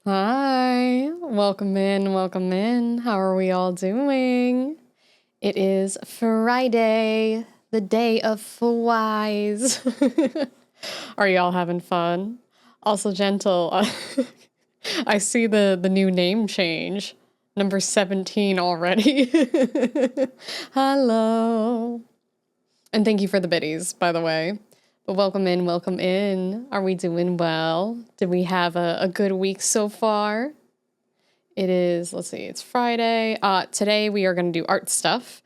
Hi, welcome in, welcome in. How are we all doing? It is Friday, the day of flies. Are y'all having fun? Also, Gentle, I see the new name change. Number 17 already. Hello. And thank you for the biddies, by the way. But welcome in, welcome in. Are we doing well? Did we have a good week so far? It is, let's see, it's Friday. Today we are going to do art stuff.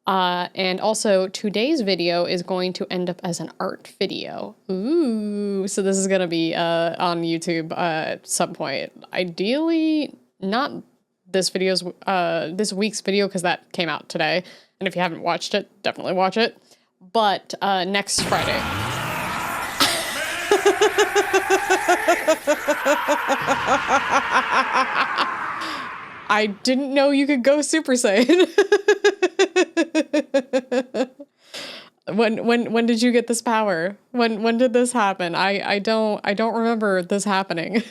And also today's video is going to end up as an art video. Ooh, so this is going to be on YouTube at some point. Ideally, not this week's video because that came out today. And if you haven't watched it, definitely watch it. But next Friday. I didn't know you could go Super Saiyan. When did you get this power? When did this happen? I don't remember this happening.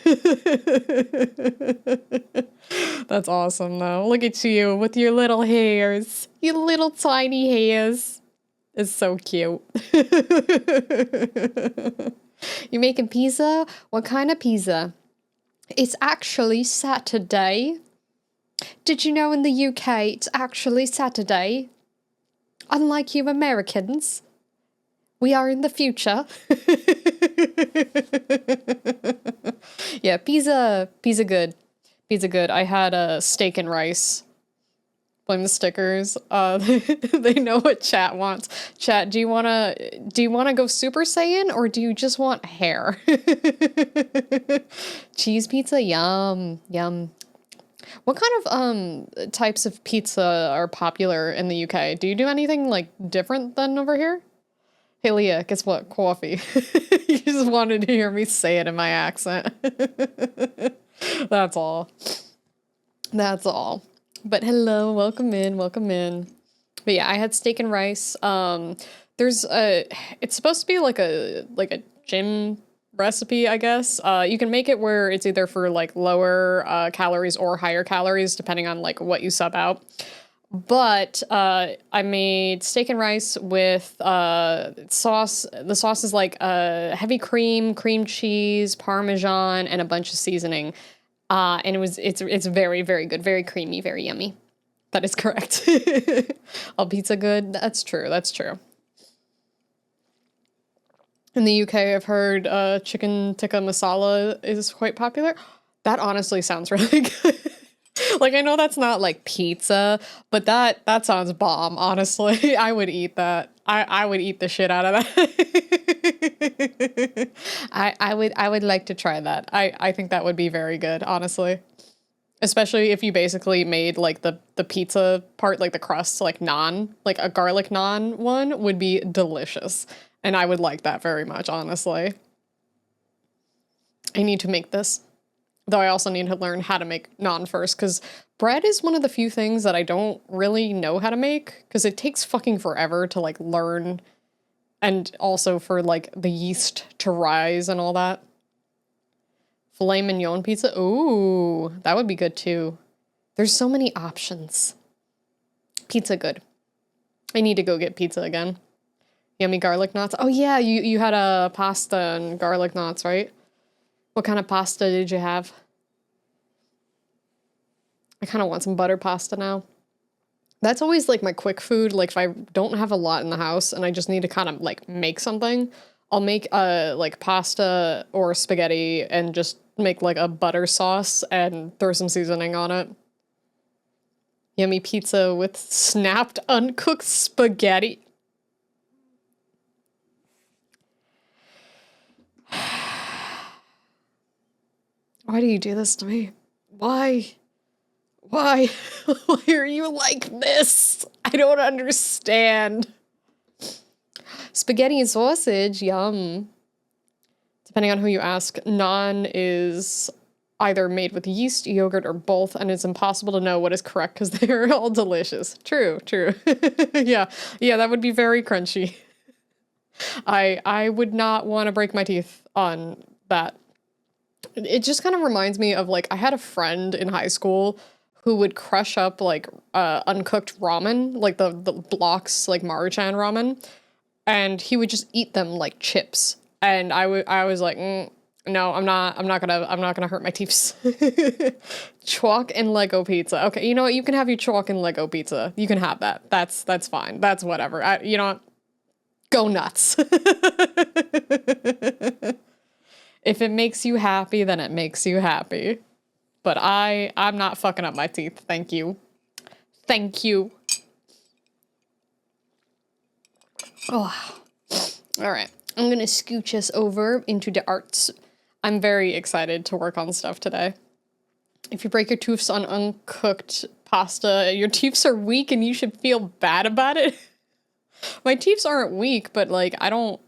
That's awesome though. Look at you with your little hairs. Your little tiny hairs. It's so cute. You making pizza? What kind of pizza? It's actually Saturday. Did you know in the UK it's actually Saturday? Unlike you Americans, we are in the future. Yeah, pizza good. Pizza good. I had a steak and rice. Blame the stickers. They know what chat wants. Chat, do you wanna go Super Saiyan or do you just want hair? Cheese pizza, yum, yum. What kind of types of pizza are popular in the UK? Do you do anything like different than over here? Hey Leah, guess what? Coffee. You just wanted to hear me say it in my accent. That's all. That's all. But hello, welcome in, welcome in. But yeah, I had steak and rice. It's supposed to be like a gym recipe, I guess. You can make it where it's either for like lower calories or higher calories, depending on like what you sub out. But I made steak and rice with sauce. The sauce is like heavy cream cheese, Parmesan, and a bunch of seasoning. And it's very, very good, very creamy, very yummy. That is correct. All pizza good? That's true, that's true. In the UK, I've heard chicken tikka masala is quite popular. That honestly sounds really good. Like, I know that's not like pizza, but that sounds bomb, honestly. I would eat that. I would eat the shit out of that. I would like to try that. I think that would be very good, honestly. Especially if you basically made like the pizza part, like the crust, like naan, like a garlic naan one would be delicious. And I would like that very much, honestly. I need to make this. Though I also need to learn how to make naan first, because bread is one of the few things that I don't really know how to make, because it takes fucking forever to, like, learn, and also for, like, the yeast to rise and all that. Filet mignon pizza? Ooh, that would be good, too. There's so many options. Pizza good. I need to go get pizza again. Yummy garlic knots. Oh, yeah, you had a pasta and garlic knots, right? What kind of pasta did you have? I kind of want some butter pasta now. That's always like my quick food. Like if I don't have a lot in the house and I just need to kind of like make something, I'll make like pasta or spaghetti and just make like a butter sauce and throw some seasoning on it. Yummy pizza with snapped uncooked spaghetti. Why do you do this to me? Why? Why? Why are you like this? I don't understand. Spaghetti and sausage, yum. Depending on who you ask, naan is either made with yeast, yogurt, or both, and it's impossible to know what is correct because they're all delicious. True. Yeah, that would be very crunchy. I would not want to break my teeth on that. It just kind of reminds me of, like, I had a friend in high school who would crush up, like, uncooked ramen, like the blocks, like Maruchan ramen, and he would just eat them like chips. And I was like, no, I'm not gonna hurt my teeth. Chalk and Lego pizza. Okay, you know what? You can have your chalk and Lego pizza. You can have that. That's fine. That's whatever. You know what? Go nuts. If it makes you happy, then it makes you happy. But I'm not fucking up my teeth. Thank you. Thank you. Oh. All right. I'm gonna scooch us over into the arts. I'm very excited to work on stuff today. If you break your tooths on uncooked pasta, your teeths are weak and you should feel bad about it. My teeths aren't weak, but like, I'm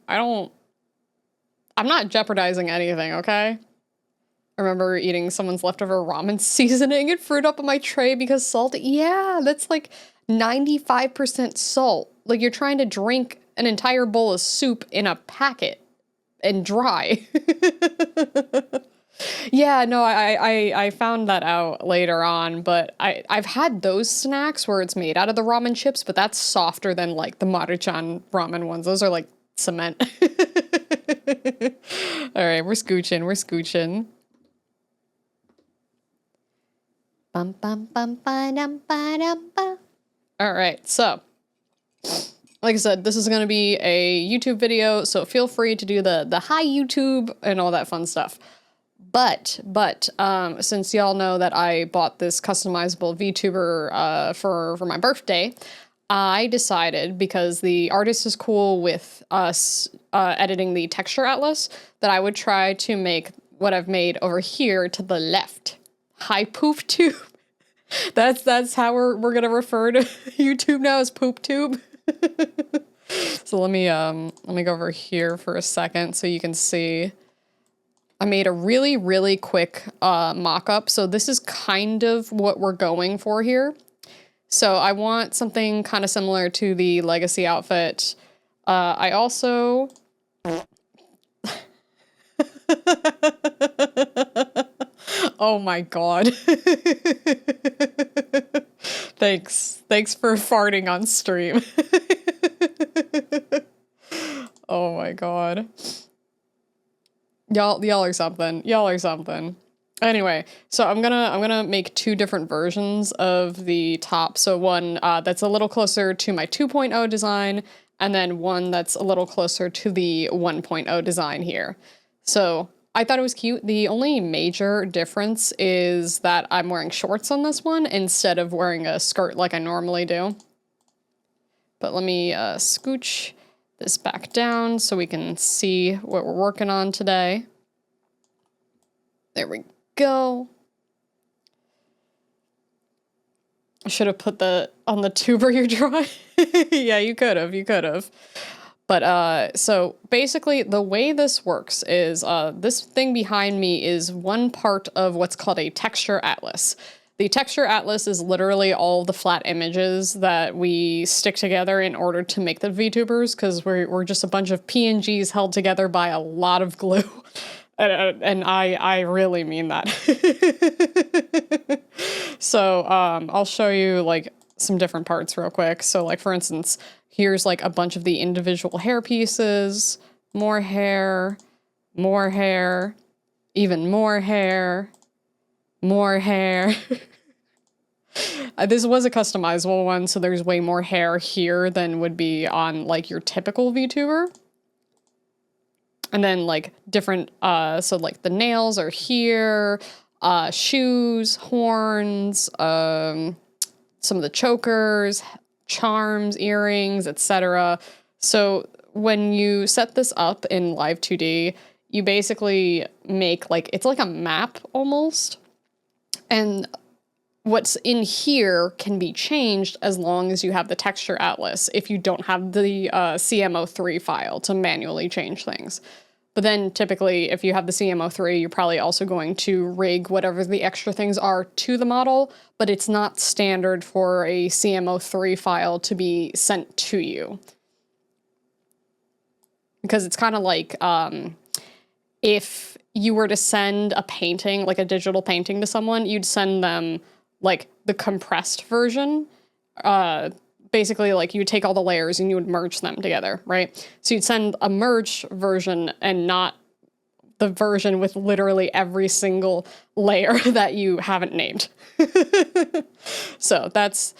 not jeopardizing anything, okay? I remember eating someone's leftover ramen seasoning and fruit up on my tray because salt. Yeah, that's like 95% salt. Like, you're trying to drink an entire bowl of soup in a packet and dry. Yeah, no, I found that out later on, but I've had those snacks where it's made out of the ramen chips, but that's softer than like the Maruchan ramen ones. Those are like cement. All right, we're scooching. Bum, bum, bum, ba-dum, ba-dum, ba. All right, so like I said, this is going to be a YouTube video, so feel free to do the hi YouTube and all that fun stuff. But since y'all know that I bought this customizable VTuber for my birthday, I decided, because the artist is cool with us editing the texture atlas, that I would try to make what I've made over here to the left. Hi Poop Tube. That's how we're gonna refer to YouTube now, as Poop Tube. So let me go over here for a second so you can see. I made a really, really quick mock-up. So this is kind of what we're going for here. So I want something kind of similar to the Legacy outfit. I also... Oh my god. Thanks for farting on stream. Oh my god. Y'all are something. Anyway, so I'm gonna make two different versions of the top. So one that's a little closer to my 2.0 design, and then one that's a little closer to the 1.0 design here. So I thought it was cute. The only major difference is that I'm wearing shorts on this one instead of wearing a skirt like I normally do. But let me scooch this back down so we can see what we're working on today. There we go. I should have put on the tuber you're drawing. Yeah, you could have. But so basically the way this works is this thing behind me is one part of what's called a texture atlas. The texture atlas is literally all the flat images that we stick together in order to make the VTubers, because we're just a bunch of PNGs held together by a lot of glue. And I really mean that. So I'll show you like some different parts real quick. So like, for instance, here's like a bunch of the individual hair pieces, more hair, even more hair. This was a customizable one, so there's way more hair here than would be on like your typical VTuber. And then like different, so like the nails are here, shoes, horns, some of the chokers, charms, earrings, etc. So when you set this up in Live 2D, you basically make like, it's like a map almost. And what's in here can be changed as long as you have the texture atlas, if you don't have the CMO3 file to manually change things. But then typically if you have the CMO3, you're probably also going to rig whatever the extra things are to the model, but it's not standard for a CMO3 file to be sent to you. Because it's kind of like, if you were to send a painting, like a digital painting to someone, you'd send them like the compressed version. Basically, like you would take all the layers and you would merge them together, right? So you'd send a merged version and not the version with literally every single layer that you haven't named. So that's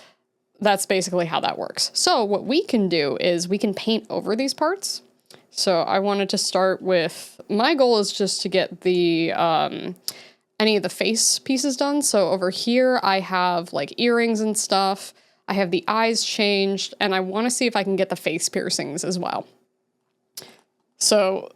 basically how that works. So what we can do is we can paint over these parts. So I wanted to start with, my goal is just to get the any of the face pieces done. So over here I have like earrings and stuff. I have the eyes changed, and I want to see if I can get the face piercings as well. So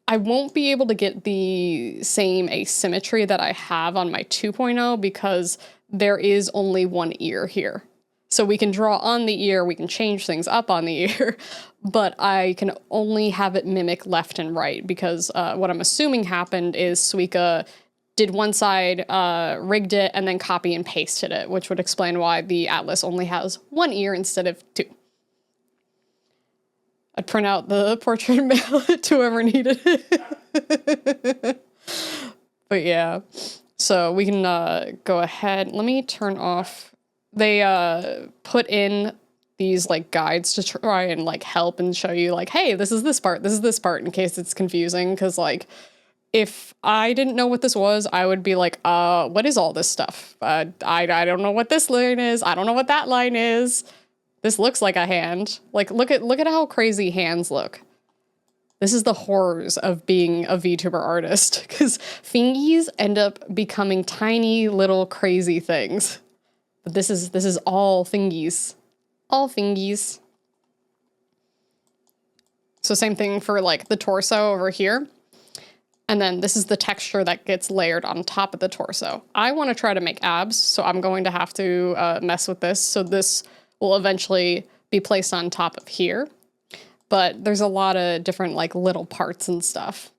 I won't be able to get the same asymmetry that I have on my 2.0 because there is only one ear here. So we can draw on the ear, we can change things up on the ear, but I can only have it mimic left and right because what I'm assuming happened is Suiika did one side, rigged it, and then copy and pasted it, which would explain why the Atlas only has one ear instead of two. I'd print out the portrait and mail it to whoever needed it. But yeah, so we can go ahead. Let me turn off. They put in these like guides to try and like help and show you like, hey, this is this part, in case it's confusing. Because like, if I didn't know what this was, I would be like, what is all this stuff? I don't know what this line is. I don't know what that line is. This looks like a hand. Like, look at how crazy hands look. This is the horrors of being a VTuber artist, because fingies end up becoming tiny little crazy things. But this is all fingies. All fingies. So same thing for like the torso over here. And then this is the texture that gets layered on top of the torso. I want to try to make abs, so I'm going to have to mess with this. So this will eventually be placed on top of here. But there's a lot of different like little parts and stuff.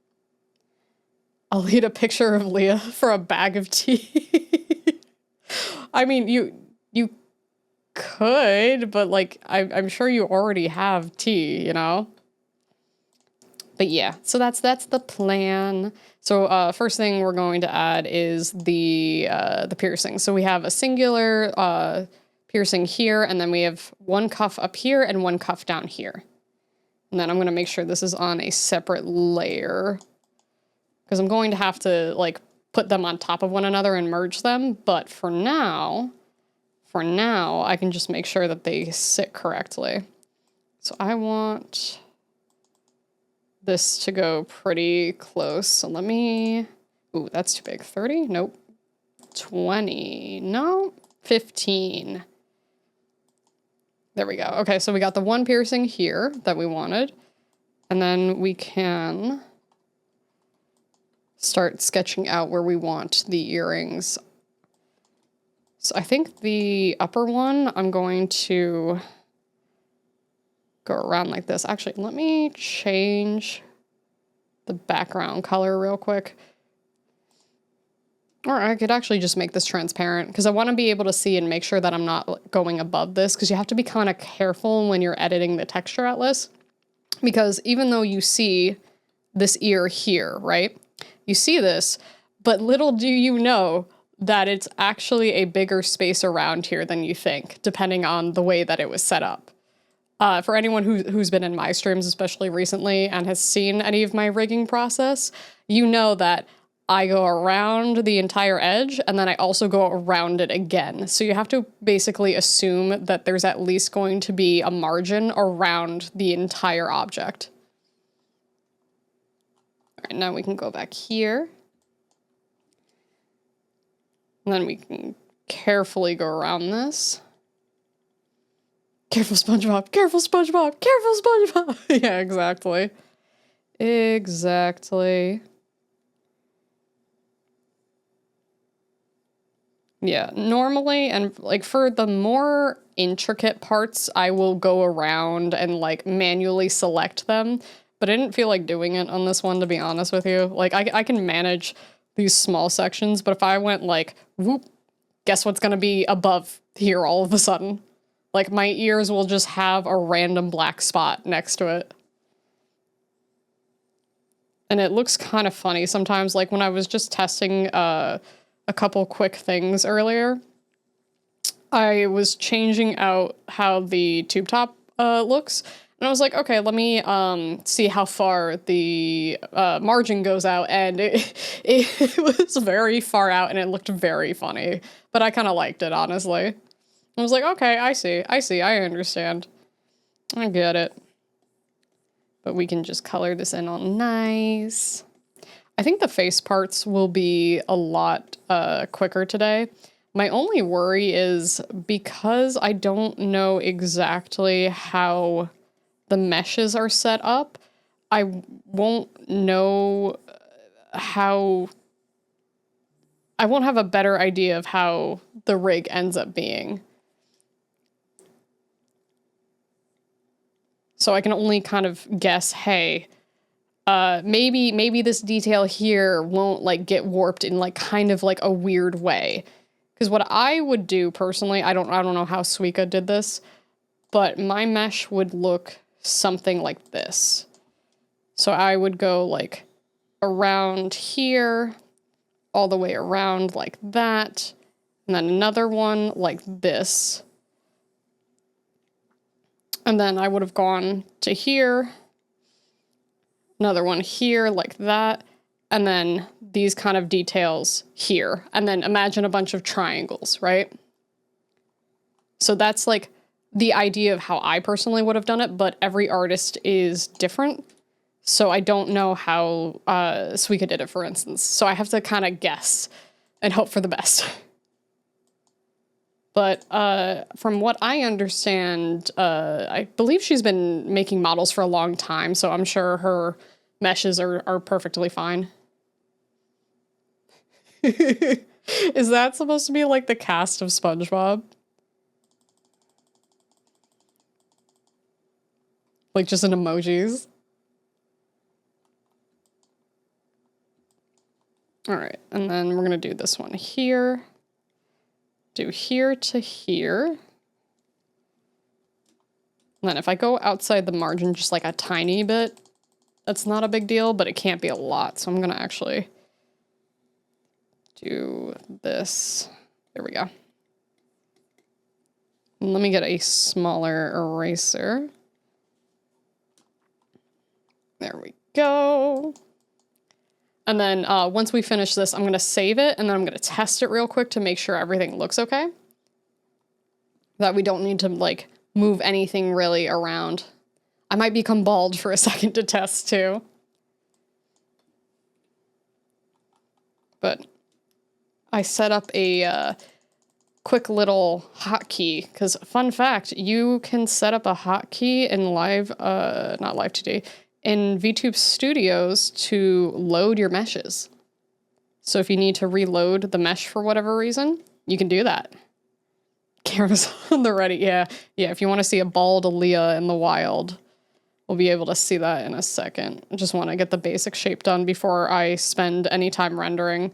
I'll need a picture of Lia for a bag of tea. I mean, you could, but like I'm sure you already have tea, you know? But yeah, so that's the plan. So first thing we're going to add is the piercing. So we have a singular piercing here, and then we have one cuff up here and one cuff down here. And then I'm going to make sure this is on a separate layer, because I'm going to have to like put them on top of one another and merge them. But for now, I can just make sure that they sit correctly. So I want this to go pretty close. So let me, ooh, that's too big. 30? Nope. 20. No, 15. There we go. Okay, so we got the one piercing here that we wanted. And then we can start sketching out where we want the earrings. So I think the upper one, I'm going to go around like this. Actually, let me change the background color real quick. Or I could actually just make this transparent, because I want to be able to see and make sure that I'm not going above this, because you have to be kind of careful when you're editing the texture atlas. Because even though you see this ear here, right? You see this, but little do you know that it's actually a bigger space around here than you think, depending on the way that it was set up. For anyone who's been in my streams, especially recently, and has seen any of my rigging process, you know that I go around the entire edge, and then I also go around it again. So you have to basically assume that there's at least going to be a margin around the entire object. All right, now we can go back here. And then we can carefully go around this. Careful, SpongeBob. Careful, SpongeBob. Careful, SpongeBob. Yeah, exactly. Exactly. Yeah, normally, and like for the more intricate parts, I will go around and like manually select them, but I didn't feel like doing it on this one, to be honest with you. Like I can manage these small sections, but if I went like, whoop, guess what's gonna be above here all of a sudden? Like my ears will just have a random black spot next to it. And it looks kind of funny sometimes, like when I was just testing a couple quick things earlier, I was changing out how the tube top looks. And I was like, okay, let me see how far the margin goes out. And it was very far out and it looked very funny. But I kind of liked it, honestly. I was like, okay, I see, I understand. I get it. But we can just color this in all nice. I think the face parts will be a lot quicker today. My only worry is because I don't know exactly how the meshes are set up, I won't know how... I won't have a better idea of how the rig ends up being. So I can only kind of guess, hey, maybe this detail here won't like get warped in like kind of like a weird way. Because what I would do personally, I don't know how Suiika did this, but my mesh would look something like this. So I would go like around here, all the way around like that, and then another one like this. And then I would have gone to here, another one here like that, and then these kind of details here. And then imagine a bunch of triangles, right? So that's like the idea of how I personally would have done it, but every artist is different. So I don't know how Suiika did it, for instance. So I have to kind of guess and hope for the best. But from what I understand, I believe she's been making models for a long time, so I'm sure her meshes are perfectly fine. Is that supposed to be like the cast of SpongeBob? Like just in emojis? All right, and then we're gonna do this one here. Do here to here. And then if I go outside the margin just like a tiny bit, that's not a big deal, but it can't be a lot. So I'm gonna actually do this. There we go. And let me get a smaller eraser. There we go. And then once we finish this, I'm going to save it, and then I'm going to test it real quick to make sure everything looks okay. That we don't need to, like, move anything really around. I might become bald for a second to test, too. But I set up a quick little hotkey, because fun fact, you can set up a hotkey in not Live today, in VTube Studios to load your meshes. So if you need to reload the mesh for whatever reason, you can do that. Cameras on the Reddit, yeah. Yeah, if you want to see a bald Lia in the wild, we'll be able to see that in a second. I just want to get the basic shape done before I spend any time rendering.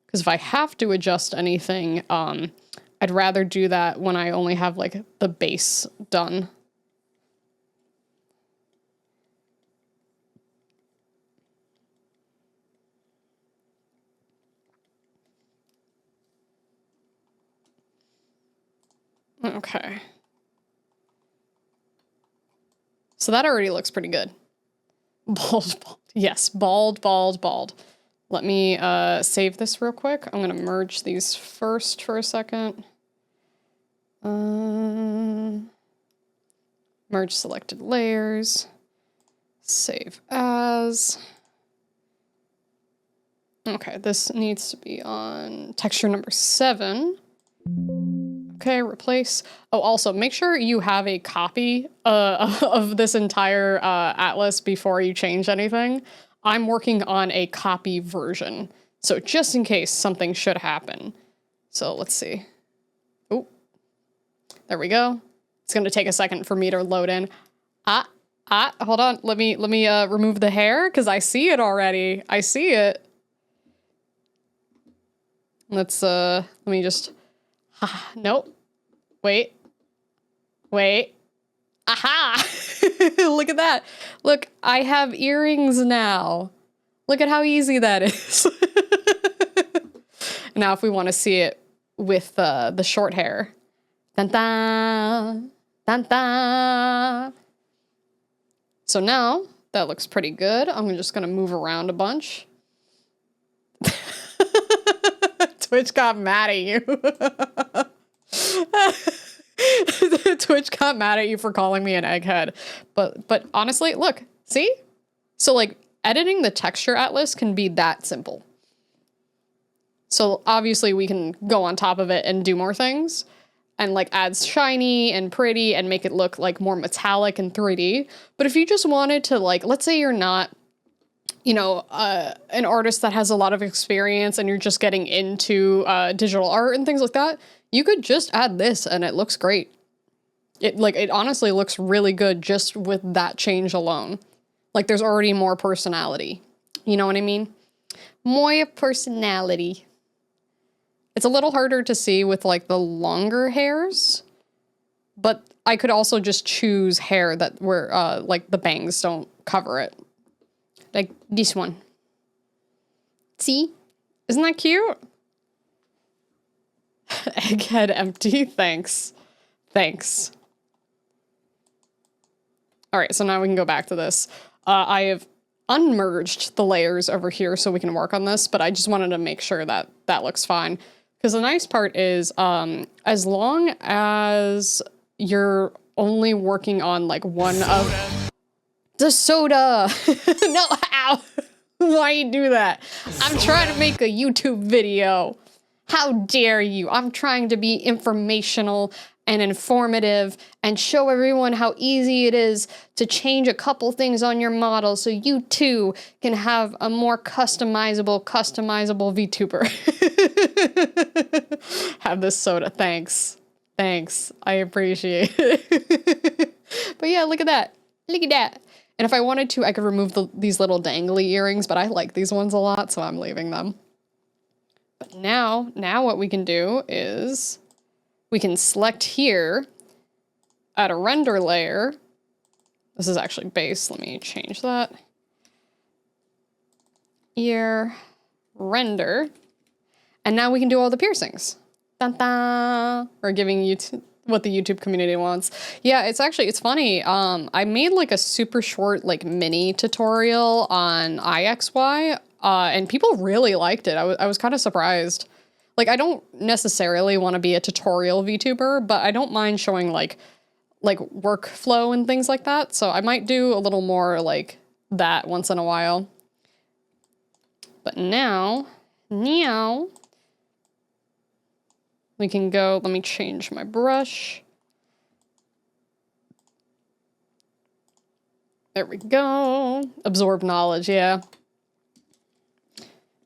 Because if I have to adjust anything, I'd rather do that when I only have like the base done. Okay. So that already looks pretty good. Bald, bald. Yes, bald, bald, bald. Let me save this real quick. I'm gonna merge these first for a second. Merge selected layers. Save as. Okay, this needs to be on texture number 7. Okay, replace. Oh, also, make sure you have a copy of this entire atlas before you change anything. I'm working on a copy version, so just in case something should happen. So let's see. Oh, there we go. It's gonna take a second for me to load in. Hold on. Let me remove the hair because I see it already. I see it. Let's let me just. Nope. Wait. Aha! Look at that. Look, I have earrings now. Look at how easy that is. Now, if we want to see it with the short hair. Dun dun, dun dun. So now, that looks pretty good. I'm just going to move around a bunch. Twitch got mad at you. Twitch got mad at you for calling me an egghead. But honestly, look, see? So like editing the texture atlas can be that simple. So obviously we can go on top of it and do more things and like add shiny and pretty and make it look like more metallic and 3D. But if you just wanted to like, let's say you're not, you know, an artist that has a lot of experience and you're just getting into digital art and things like that, you could just add this and it looks great. It honestly looks really good just with that change alone. Like there's already more personality. You know what I mean? More personality. It's a little harder to see with like the longer hairs, but I could also just choose hair that where like the bangs don't cover it. Like this one. See? Isn't that cute? Egghead empty. Thanks. Thanks. All right, so now we can go back to this. I have unmerged the layers over here so we can work on this, but I just wanted to make sure that that looks fine. Because the nice part is, as long as you're only working on like one of the soda. No, ow. Why you do that? I'm trying to make a YouTube video. How dare you? I'm trying to be informational and informative and show everyone how easy it is to change a couple things on your model so you too can have a more customizable VTuber. Have this soda. Thanks. Thanks. I appreciate it. But yeah, look at that. Look at that. And if I wanted to, I could remove these little dangly earrings, but I like these ones a lot, so I'm leaving them. But now what we can do is we can select here, add a render layer. This is actually base. Let me change that. Ear, render. And now we can do all the piercings. Dun dun! We're giving you what the YouTube community wants. Yeah, it's funny. I made like a super short like mini tutorial on IXY, and people really liked it. I was kind of surprised. Like, I don't necessarily want to be a tutorial VTuber, but I don't mind showing like workflow and things like that. So I might do a little more like that once in a while. But now we can go, let me change my brush. There we go. Absorb knowledge, yeah.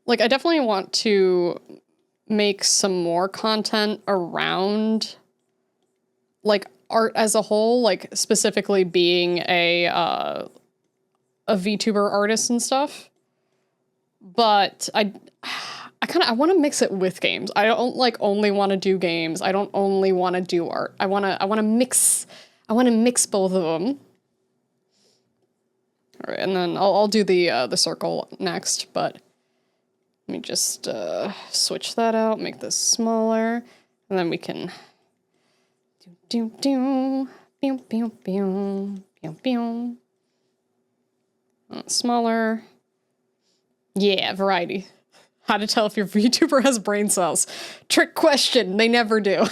Like, I definitely want to make some more content around, like, art as a whole, like, specifically being a VTuber artist and stuff. But I want to mix it with games. I don't like only want to do games. I don't only want to do art. I want to mix both of them. All right, and then I'll do the circle next, but let me just switch that out, make this smaller, and then we can smaller. Yeah, variety. How to tell if your VTuber has brain cells. Trick question. They never do. All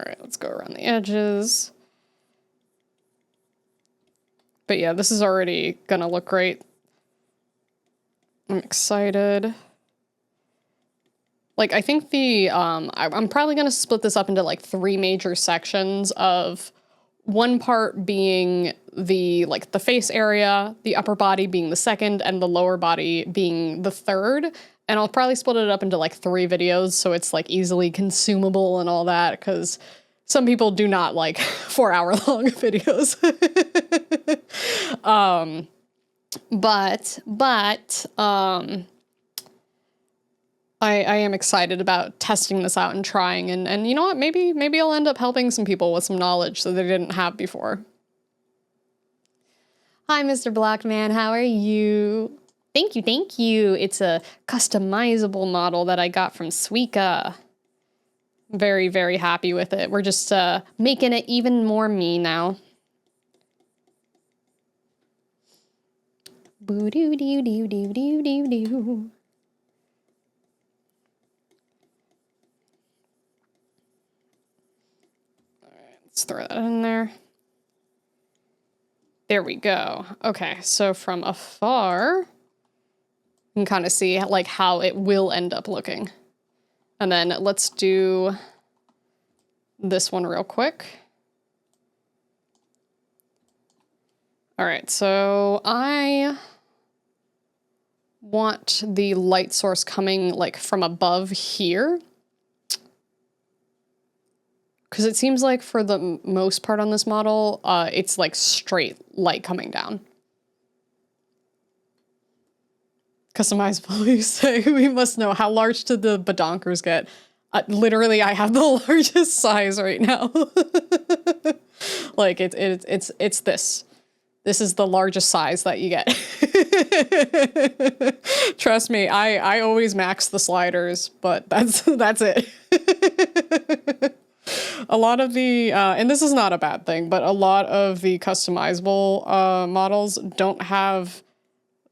right, let's go around the edges. But yeah, this is already gonna look great. I'm excited. Like, I think I'm probably going to split this up into, like, 3 major sections of one part being the face area, the upper body being the second, and the lower body being the third. And I'll probably split it up into, like, 3 videos so it's, like, easily consumable and all that, because some people do not like 4-hour-long videos. I am excited about testing this out and trying, and you know what, maybe I'll end up helping some people with some knowledge that they didn't have before. Hi, Mr. Blackman, how are you? Thank you, thank you. It's a customizable model that I got from Suiika. Very, very happy with it. We're just making it even more me now. Boo doo doo doo doo doo doo doo. Let's throw that in there. There we go. Okay, so from afar, you can kind of see like how it will end up looking. And then let's do this one real quick. All right, so I want the light source coming like from above here. Because it seems like for the most part on this model, it's like straight light coming down. Customizable, you say? We must know. How large did the badonkers get? Literally, I have the largest size right now. Like, it's this. This is the largest size that you get. Trust me, I always max the sliders, but that's it. A lot of the, and this is not a bad thing, but a lot of the customizable models don't have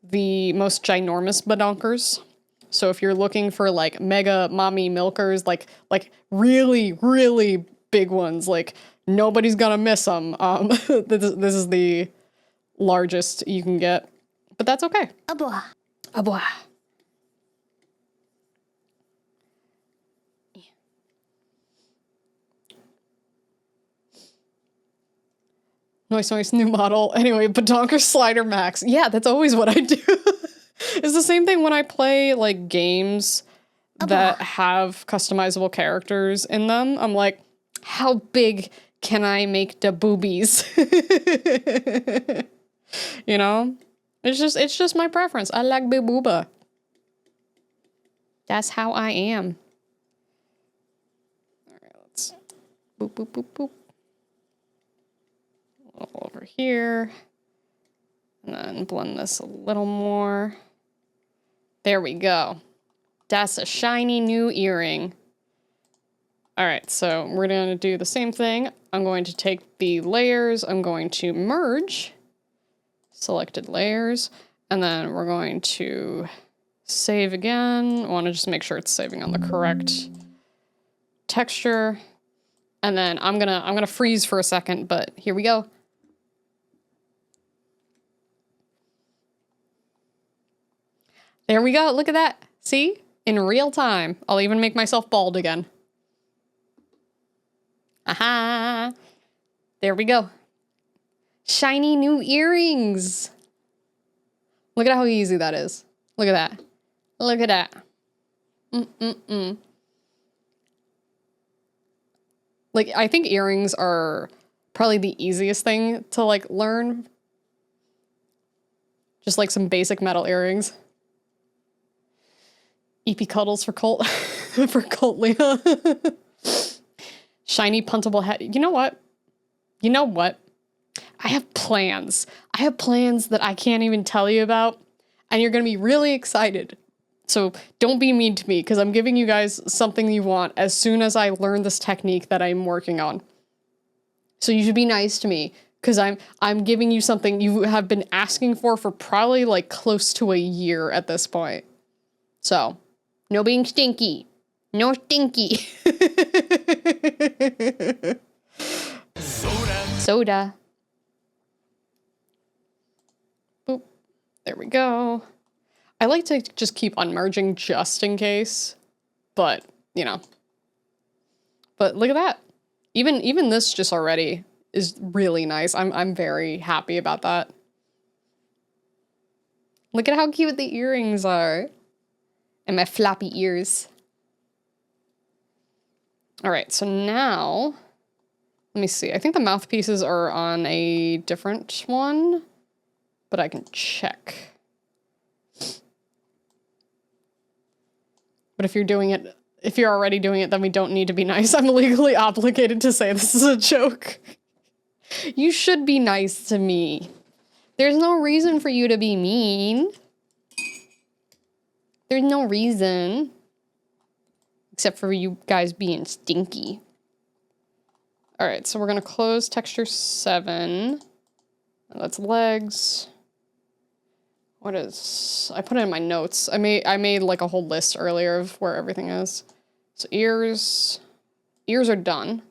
the most ginormous badonkers. So if you're looking for like mega mommy milkers, like really, really big ones, like nobody's gonna miss them. This is the largest you can get, but that's okay. Abois. Abois. Nice new model. Anyway, badonker slider max. Yeah, that's always what I do. It's the same thing when I play like games that have customizable characters in them. I'm like, how big can I make the boobies? You know? It's just my preference. I like big booba. That's how I am. All right, let's boop, boop, boop, boop. Over here. And then blend this a little more. There we go. That's a shiny new earring. All right, so we're going to do the same thing. I'm going to take the layers. I'm going to merge selected layers. And then we're going to save again. I want to just make sure it's saving on the correct texture. And then I'm gonna freeze for a second, but here we go. There we go. Look at that. See? In real time. I'll even make myself bald again. Aha! There we go. Shiny new earrings. Look at how easy that is. Look at that. Look at that. Like, I think earrings are probably the easiest thing to, like, learn. Just, like, some basic metal earrings. EP cuddles for Colt. For Colt Leah. Shiny puntable head. You know what? You know what? I have plans. I have plans that I can't even tell you about. And you're going to be really excited. So don't be mean to me, because I'm giving you guys something you want as soon as I learn this technique that I'm working on. So you should be nice to me, because I'm giving you something you have been asking for probably like close to a year at this point. So, no being stinky. No stinky. Soda. Boop. There we go. I like to just keep unmerging just in case, but, you know. But look at that. Even this just already is really nice. I'm very happy about that. Look at how cute the earrings are. And my floppy ears. All right, so now, let me see. I think the mouthpieces are on a different one, but I can check. But if you're already doing it, then we don't need to be nice. I'm legally obligated to say this is a joke. You should be nice to me. There's no reason for you to be mean. There's no reason. Except for you guys being stinky. All right, so we're gonna close texture 7. That's legs. What is, I put it in my notes. I made like a whole list earlier of where everything is. So ears are done.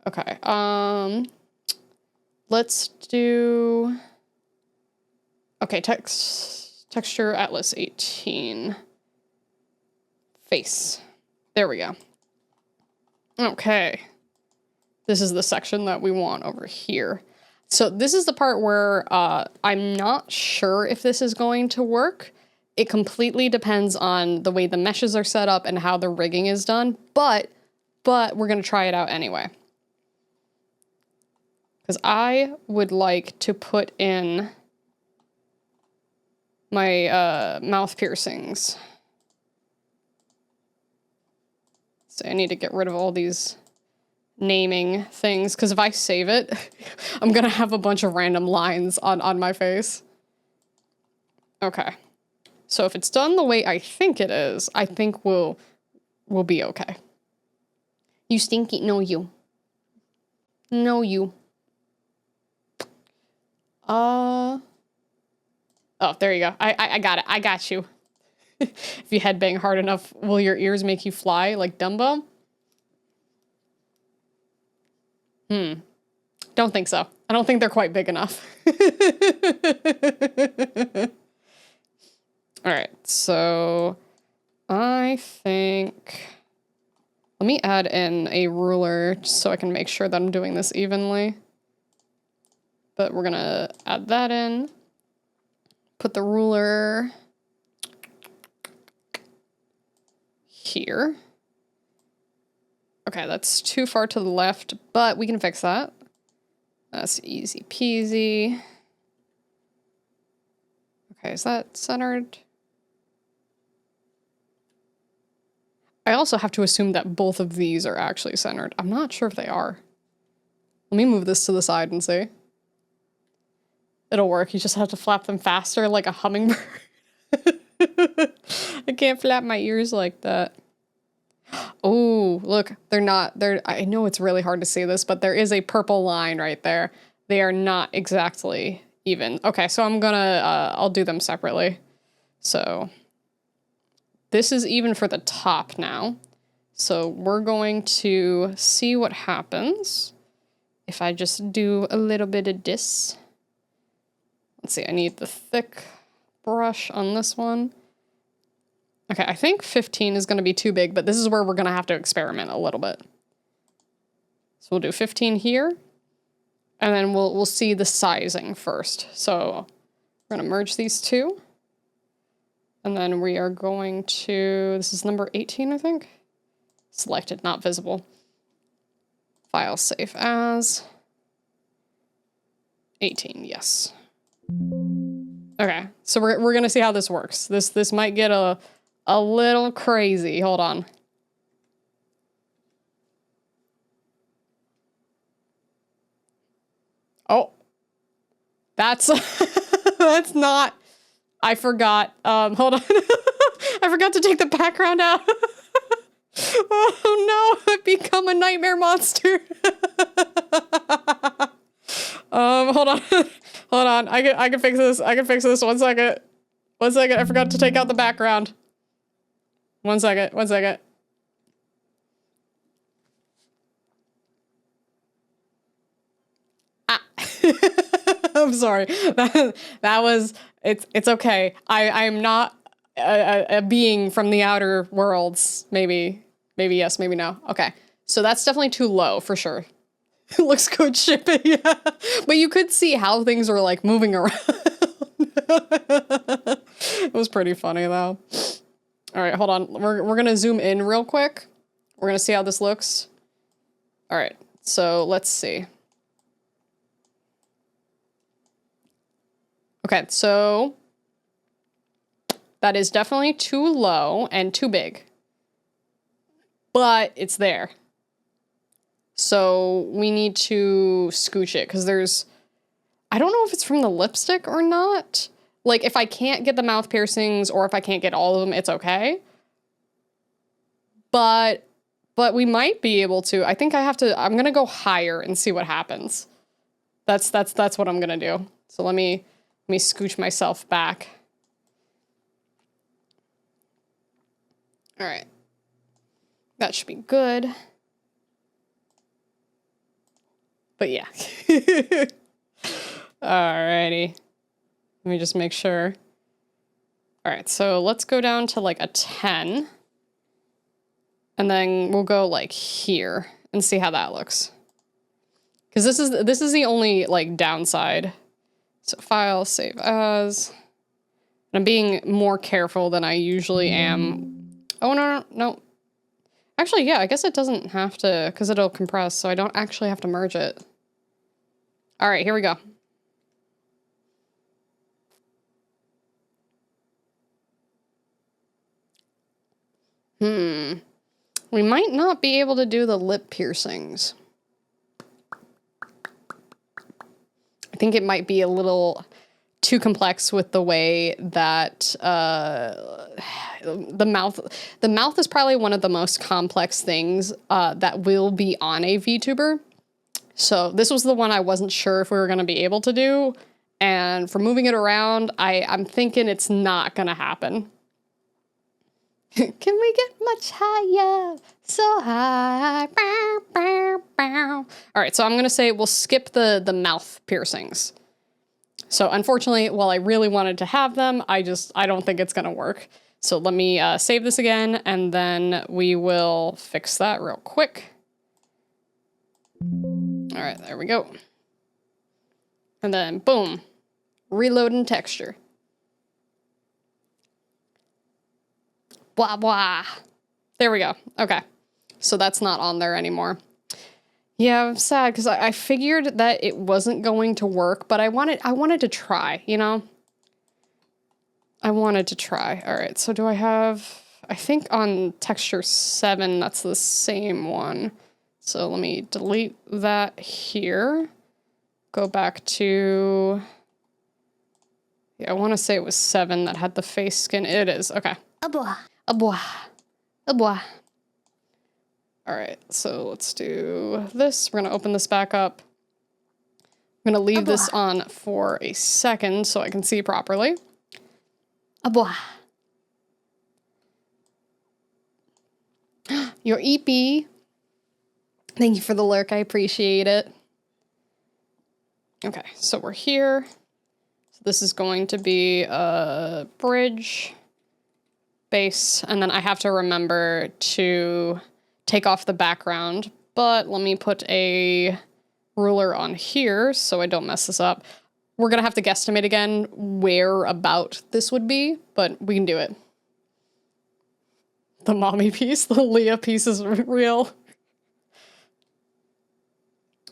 Okay, let's do, okay, texture Atlas 18. Face. There we go. Okay. This is the section that we want over here. So this is the part where I'm not sure if this is going to work. It completely depends on the way the meshes are set up and how the rigging is done, but we're going to try it out anyway. Because I would like to put in my mouth piercings. So I need to get rid of all these naming things, because if I save it, I'm gonna have a bunch of random lines on my face. Okay. So if it's done the way I think it is, I think we'll be okay. You stinky. No, you. No, you. Oh, there you go. I got it. I got you. If you headbang hard enough, will your ears make you fly like Dumbo? Don't think so. I don't think they're quite big enough. All right, so I think, let me add in a ruler just so I can make sure that I'm doing this evenly. But we're gonna add that in. Put the ruler here. Okay, that's too far to the left, but we can fix that. That's easy peasy. Okay, is that centered? I also have to assume that both of these are actually centered. I'm not sure if they are. Let me move this to the side and see. It'll work. You just have to flap them faster like a hummingbird. I can't flap my ears like that. Oh, look, I know it's really hard to see this, but there is a purple line right there. They are not exactly even. Okay, so I'm gonna, I'll do them separately. So this is even for the top now. So we're going to see what happens if I just do a little bit of this. Let's see, I need the thick brush on this one. Okay, I think 15 is going to be too big, but this is where we're going to have to experiment a little bit. So we'll do 15 here, and then we'll see the sizing first. So we're going to merge these two, and then we are going to, this is number 18, I think. Selected, not visible. File save as 18, yes. Okay, so we're going to see how this works. This might get a little crazy. Hold on. Oh, that's that's not. I forgot. Hold on. I forgot to take the background out. Oh no! I've become a nightmare monster. Hold on. Hold on. I can fix this. I can fix this. 1 second. 1 second. I forgot to take out the background. 1 second. 1 second. Ah. I'm sorry. That was, it's okay. I'm not a being from the outer worlds. Maybe yes, maybe no. Okay. So that's definitely too low for sure. It looks good shipping, yeah. But you could see how things were like moving around. It was pretty funny though. All right, hold on. We're gonna zoom in real quick. We're gonna see how this looks. All right, so let's see. Okay, so That is definitely too low and too big. But it's there. So we need to scooch it because there's... I don't know if it's from the lipstick or not. Like, if I can't get the mouth piercings or if I can't get all of them, it's okay. But we might be able to. I think I have to... I'm going to go higher and see what happens. That's what I'm going to do. So let me scooch myself back. All right. That should be good. But yeah. Alrighty. Let me just make sure. All right, so let's go down to like a 10. And then we'll go like here and see how that looks. Because this is the only like downside. So file, save as. And I'm being more careful than I usually am. Oh, no. Actually, yeah, I guess it doesn't have to, because it'll compress, so I don't actually have to merge it. All right, here we go. We might not be able to do the lip piercings. I think it might be a little too complex with the way that the mouth is probably one of the most complex things that will be on a VTuber. So this was the one I wasn't sure if we were going to be able to do. And for moving it around, I'm thinking it's not going to happen. Can we get much higher? So high. Bow, bow, bow. All right, so I'm going to say we'll skip the mouth piercings. So unfortunately, while I really wanted to have them, I don't think it's going to work. So let me save this again, and then we will fix that real quick. All right, there we go. And then, boom, reloading texture. Blah, blah. There we go. Okay. So that's not on there anymore. Yeah, I'm sad because I figured that it wasn't going to work, but I wanted to try, you know? I wanted to try. All right, so do I have... I think on texture 7, that's the same one. So let me delete that here. Go back to... Yeah, I want to say it was 7 that had the face skin. It is. Okay. A bois. A bois. A bois. All right, so let's do this. We're going to open this back up. I'm going to leave this on for a second so I can see properly. A bois. Your EP. Thank you for the lurk. I appreciate it. Okay, so we're here. So this is going to be a bridge, base, and then I have to remember to take off the background, but let me put a ruler on here so I don't mess this up. We're gonna have to guesstimate again where about this would be, but we can do it. The mommy piece, the Lia piece is real.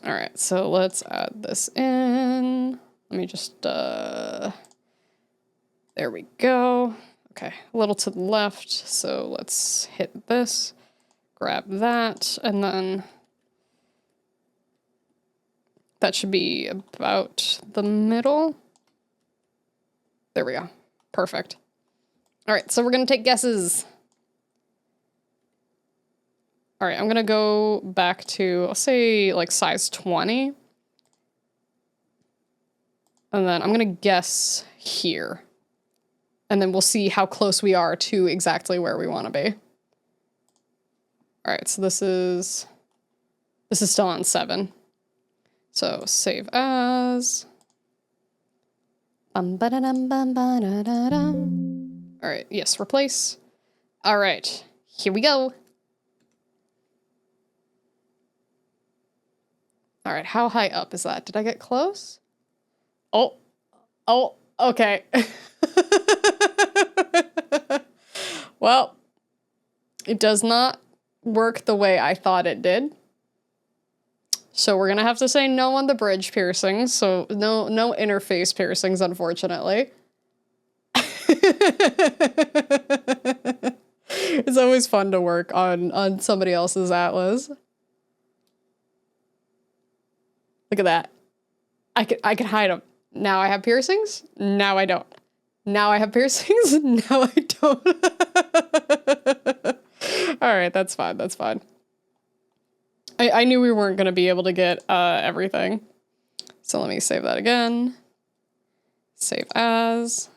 All right, so let's add this in. Let me just, there we go. Okay, a little to the left, so let's hit this. Grab that, and then that should be about the middle. There we go. Perfect. All right, so we're going to take guesses. All right, I'm going to go back to, I'll say, like, size 20. And then I'm going to guess here. And then we'll see how close we are to exactly where we want to be. All right, so this is still on 7. So save as. All right, yes, replace. All right, here we go. All right, how high up is that? Did I get close? Oh, okay. Well, it does not work the way I thought it did. So we're gonna have to say no on the bridge piercings. So no interface piercings, unfortunately. It's always fun to work on somebody else's atlas. Look at that. I could hide them. Now I have piercings. Now I don't. Now I have piercings. Now I don't. All right, that's fine. That's fine. I knew we weren't going to be able to get everything. So let me save that again. Save as.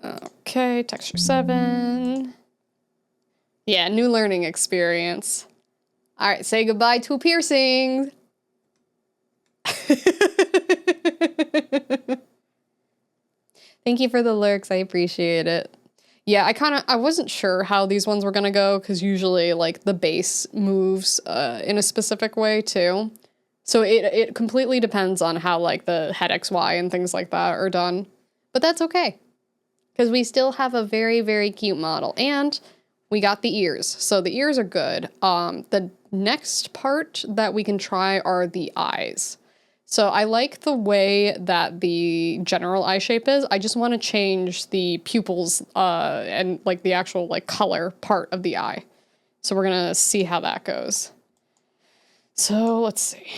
Okay, texture 7. Yeah, new learning experience. All right, say goodbye to piercings. Thank you for the lurks. I appreciate it. Yeah, I wasn't sure how these ones were gonna go because usually like the base moves in a specific way too. So it completely depends on how like the head XY and things like that are done. But that's okay because we still have a very, very cute model and we got the ears. So the ears are good. The next part that we can try are the eyes. So I like the way that the general eye shape is. I just want to change the pupils and like the actual like color part of the eye. So we're going to see how that goes. So let's see.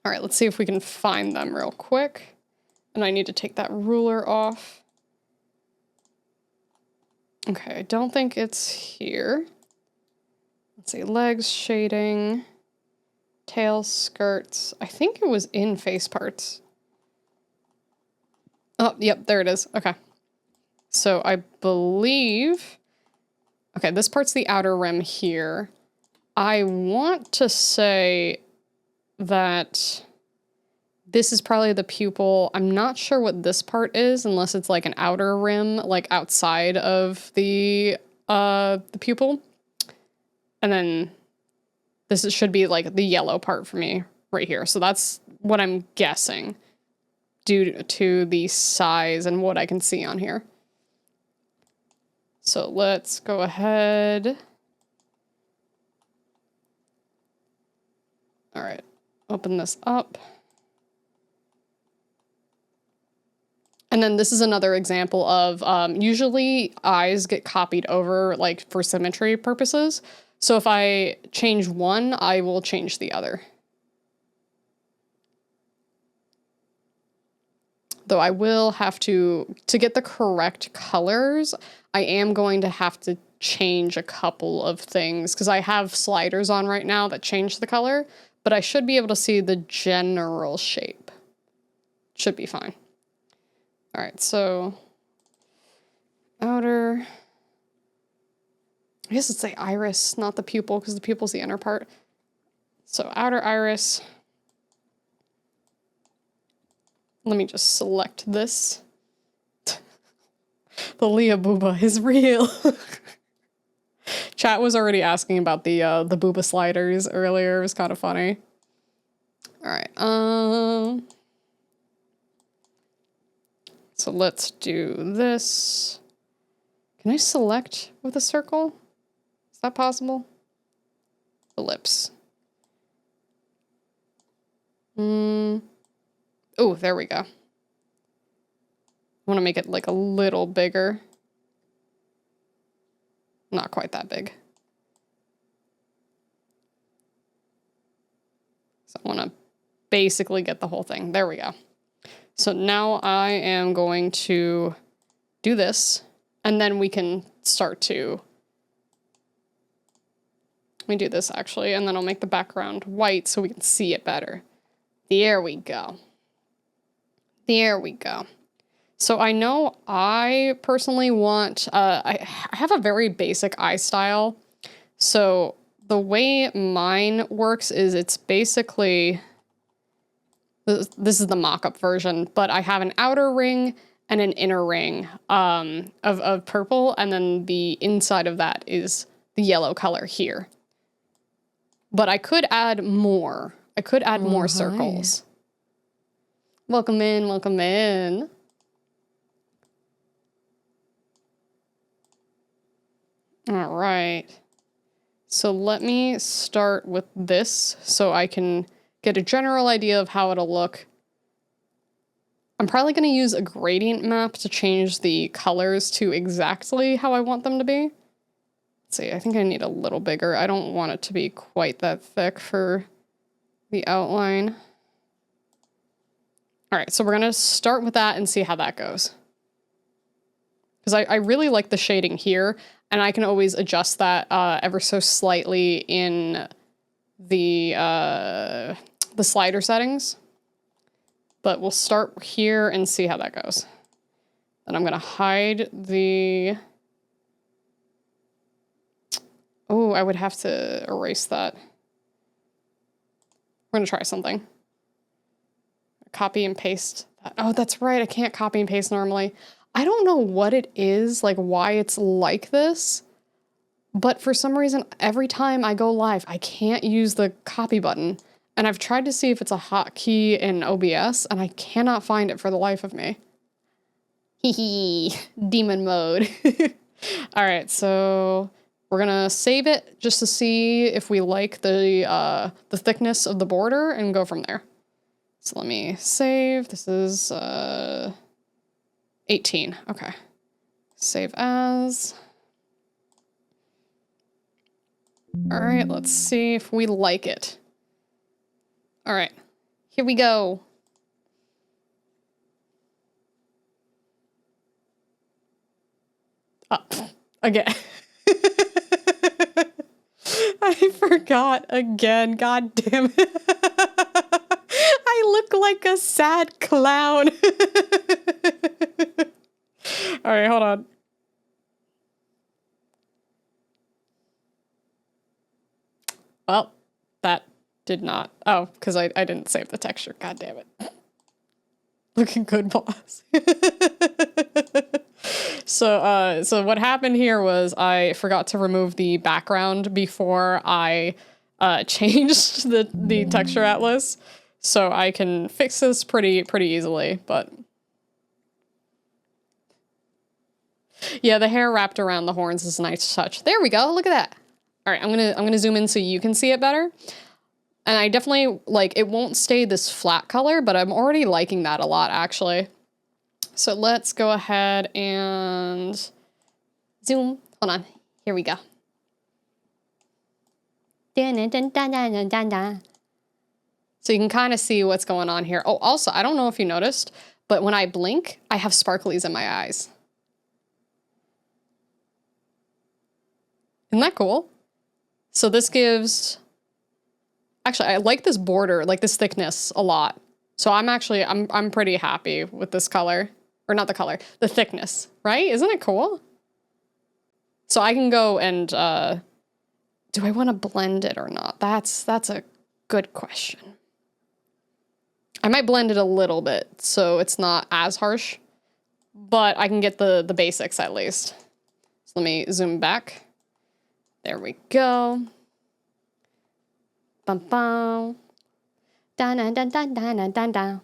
All right, let's see if we can find them real quick. And I need to take that ruler off. Okay, I don't think it's here. Let's see, legs, shading. Tail, skirts. I think it was in face parts. Oh, yep, there it is. Okay. So I believe... Okay, this part's the outer rim here. I want to say that this is probably the pupil. I'm not sure what this part is, unless it's like an outer rim, like outside of the pupil. And then... This should be like the yellow part for me right here. So that's what I'm guessing due to the size and what I can see on here. So let's go ahead. All right, open this up. And then this is another example of usually eyes get copied over like for symmetry purposes. So if I change one, I will change the other. Though I will have to get the correct colors, I am going to have to change a couple of things because I have sliders on right now that change the color, but I should be able to see the general shape. Should be fine. All right, so outer... I guess it's the iris, not the pupil, because the pupil's the inner part. So outer iris. Let me just select this. The Lia booba is real. Chat was already asking about the booba sliders earlier. It was kind of funny. All right. So let's do this. Can I select with a circle? Is that possible? Ellipse. Oh, there we go. I want to make it like a little bigger. Not quite that big. So I want to basically get the whole thing. There we go. So now I am going to do this, and then we can start to... Let me do this actually, and then I'll make the background white so we can see it better. There we go. There we go. So I know I personally want, I have a very basic eye style. So the way mine works is it's basically, this is the mock-up version, but I have an outer ring and an inner ring of purple, and then the inside of that is the yellow color here. But I could add more. I could add more circles. Welcome in, welcome in. All right. So let me start with this so I can get a general idea of how it'll look. I'm probably going to use a gradient map to change the colors to exactly how I want them to be. Let's see, I think I need a little bigger. I don't want it to be quite that thick for the outline. All right, so we're going to start with that and see how that goes. Because I really like the shading here, and I can always adjust that ever so slightly in the slider settings. But we'll start here and see how that goes. Then I'm gonna hide the... Oh, I would have to erase that. We're gonna try something. Copy and paste that. Oh, that's right, I can't copy and paste normally. I don't know what it is, like why it's like this, but for some reason, every time I go live, I can't use the copy button. And I've tried to see if it's a hotkey in OBS, and I cannot find it for the life of me. Hee hee, demon mode. All right, so we're gonna save it just to see if we like the thickness of the border and go from there. So let me save. This is 18. Okay. Save as. All right, let's see if we like it. All right, here we go. Again. I forgot again. God damn it. I look like a sad clown. All right, hold on. Well, that did not. Oh, because I didn't save the texture. God damn it. Looking good, boss. So what happened here was I forgot to remove the background before I changed the texture atlas. So I can fix this pretty easily, but yeah, the hair wrapped around the horns is a nice touch. There we go. Look at that. All right, I'm gonna zoom in so you can see it better. And I definitely, like, it won't stay this flat color, but I'm already liking that a lot, actually. So let's go ahead and zoom. Hold on. Here we go. So you can kind of see what's going on here. Oh, also, I don't know if you noticed, but when I blink, I have sparklies in my eyes. Isn't that cool? So this gives... Actually, I like this border, like this thickness a lot. So I'm pretty happy with this color. Or not the color, the thickness, right? Isn't it cool? So I can go and, do I want to blend it or not? That's a good question. I might blend it a little bit so it's not as harsh, but I can get the basics at least. So let me zoom back. There we go. Bum bum. Dun dun dun dun dun dun dun.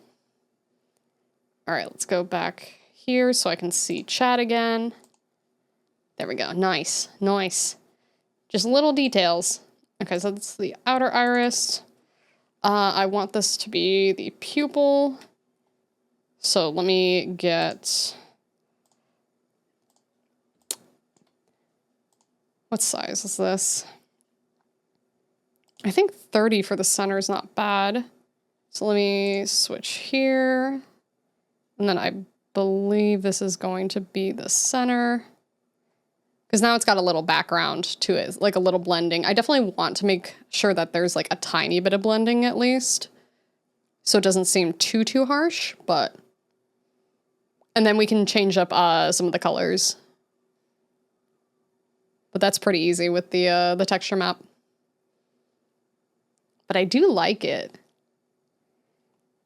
All right, let's go back here so I can see chat again. There we go. Nice, nice. Just little details. Okay, so that's the outer iris. I want this to be the pupil. So let me get... What size is this? I think 30 for the center is not bad. So let me switch here. And then I believe this is going to be the center. Because now it's got a little background to it, like a little blending. I definitely want to make sure that there's like a tiny bit of blending at least. So it doesn't seem too harsh, but... And then we can change up some of the colors. But that's pretty easy with the texture map. But I do like it.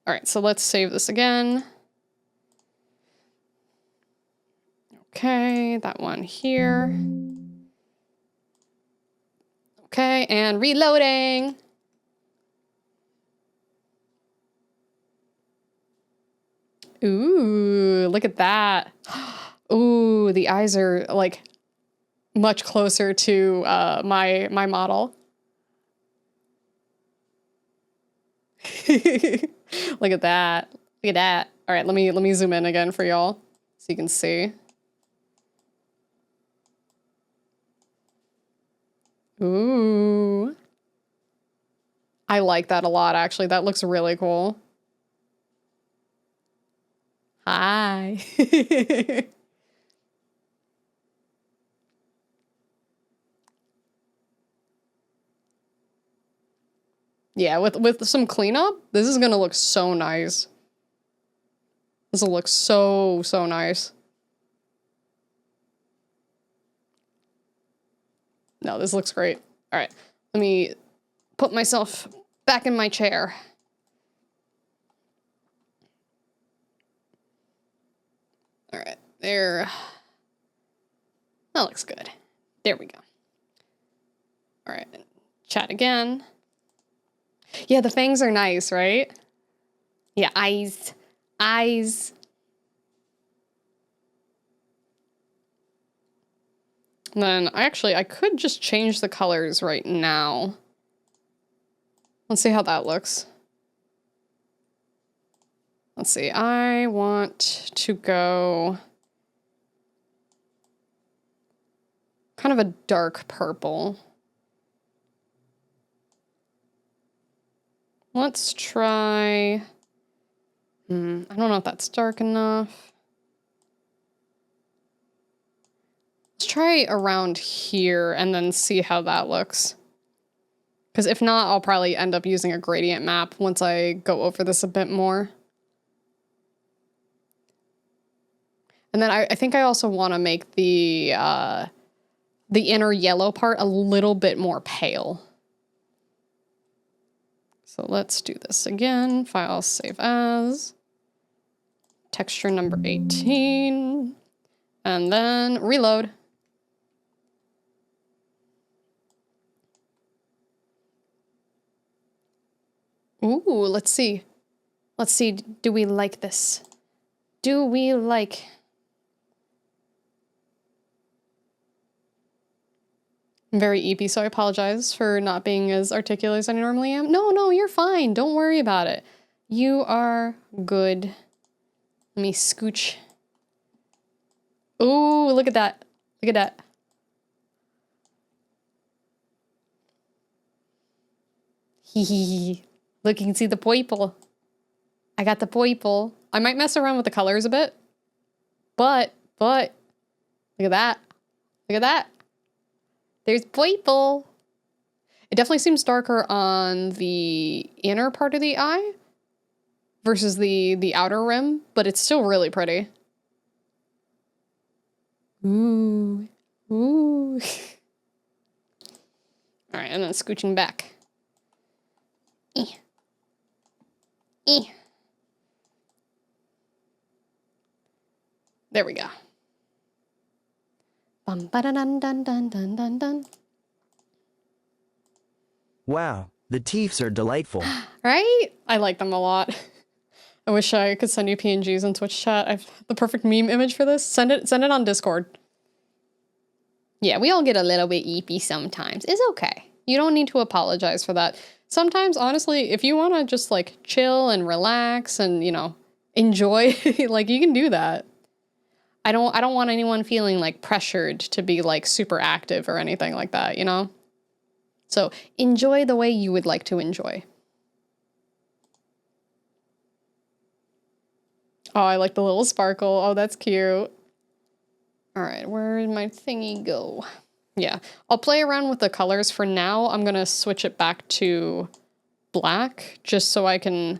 All right, so let's save this again. Okay, that one here. Okay, and reloading. Ooh, look at that. Ooh, the eyes are like much closer to my model. Look at that. Look at that. All right, let me zoom in again for y'all so you can see. Ooh. I like that a lot, actually. That looks really cool. Hi. Yeah, with some cleanup, this is gonna look so nice. This will look so, so nice. No, this looks great. All right, let me put myself back in my chair. All right, there. That looks good. There we go. All right, chat again. Yeah, the fangs are nice, right? Yeah, eyes. Eyes. And then I could just change the colors right now. Let's see how that looks. Let's see, I want to go kind of a dark purple. Let's try, I don't know if that's dark enough. Let's try around here and then see how that looks. Because if not, I'll probably end up using a gradient map once I go over this a bit more. And then I think I also want to make the inner yellow part a little bit more pale. So let's do this again. File, save as. Texture number 18. And then reload. Ooh, let's see. Let's see, do we like this? Do we like... I'm very eepy, so I apologize for not being as articulate as I normally am. No, you're fine. Don't worry about it. You are good. Let me scooch. Ooh, look at that. Look at that. Hee hee hee. Look, you can see the purple. I got the purple. I might mess around with the colors a bit. But, look at that. Look at that. There's purple. It definitely seems darker on the inner part of the eye versus the outer rim, but it's still really pretty. Ooh. Ooh. All right, and then scooching back. There we go. Bum ba da dun dun dun dun dun dun. Wow, the teeths are delightful. Right? I like them a lot. I wish I could send you PNGs in Twitch chat. I've the perfect meme image for this. Send it on Discord. Yeah, we all get a little bit eepy sometimes. It's okay. You don't need to apologize for that. Sometimes, honestly, if you want to just like chill and relax and, you know, enjoy, like you can do that. I don't want anyone feeling like pressured to be like super active or anything like that, you know? So enjoy the way you would like to enjoy. Oh, I like the little sparkle. Oh, that's cute. All right, where did my thingy go? Yeah, I'll play around with the colors for now. I'm gonna switch it back to black just so I can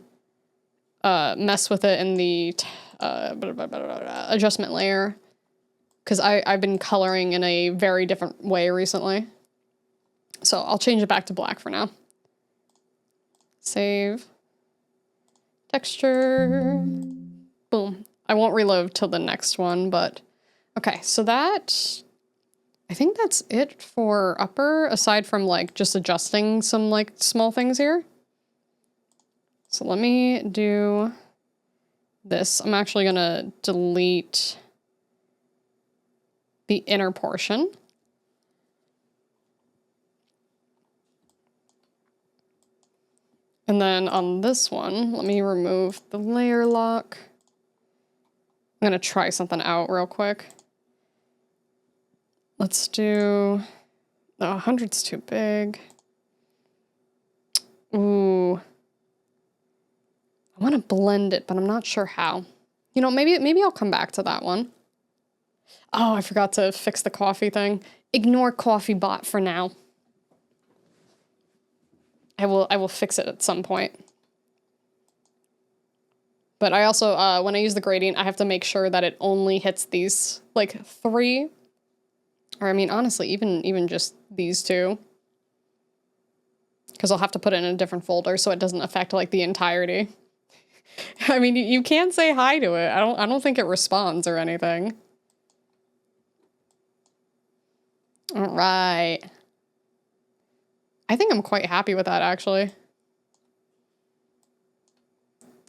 mess with it in the adjustment layer. Because I've been coloring in a very different way recently. So I'll change it back to black for now. Save. Texture. Boom. I won't reload till the next one, but... Okay, so that... I think that's it for upper, aside from, like, just adjusting some, like, small things here. So let me do this. I'm actually gonna delete the inner portion. And then on this one, let me remove the layer lock. I'm gonna try something out real quick. Let's do, no, 100's too big. Ooh. I wanna blend it, but I'm not sure how. You know, maybe I'll come back to that one. Oh, I forgot to fix the coffee thing. Ignore coffee bot for now. I will fix it at some point. But I also, when I use the gradient, I have to make sure that it only hits these, like, 3. Or, I mean, honestly, even just these 2. Because I'll have to put it in a different folder so it doesn't affect, like, the entirety. I mean, you can say hi to it. I don't think it responds or anything. All right. I think I'm quite happy with that, actually.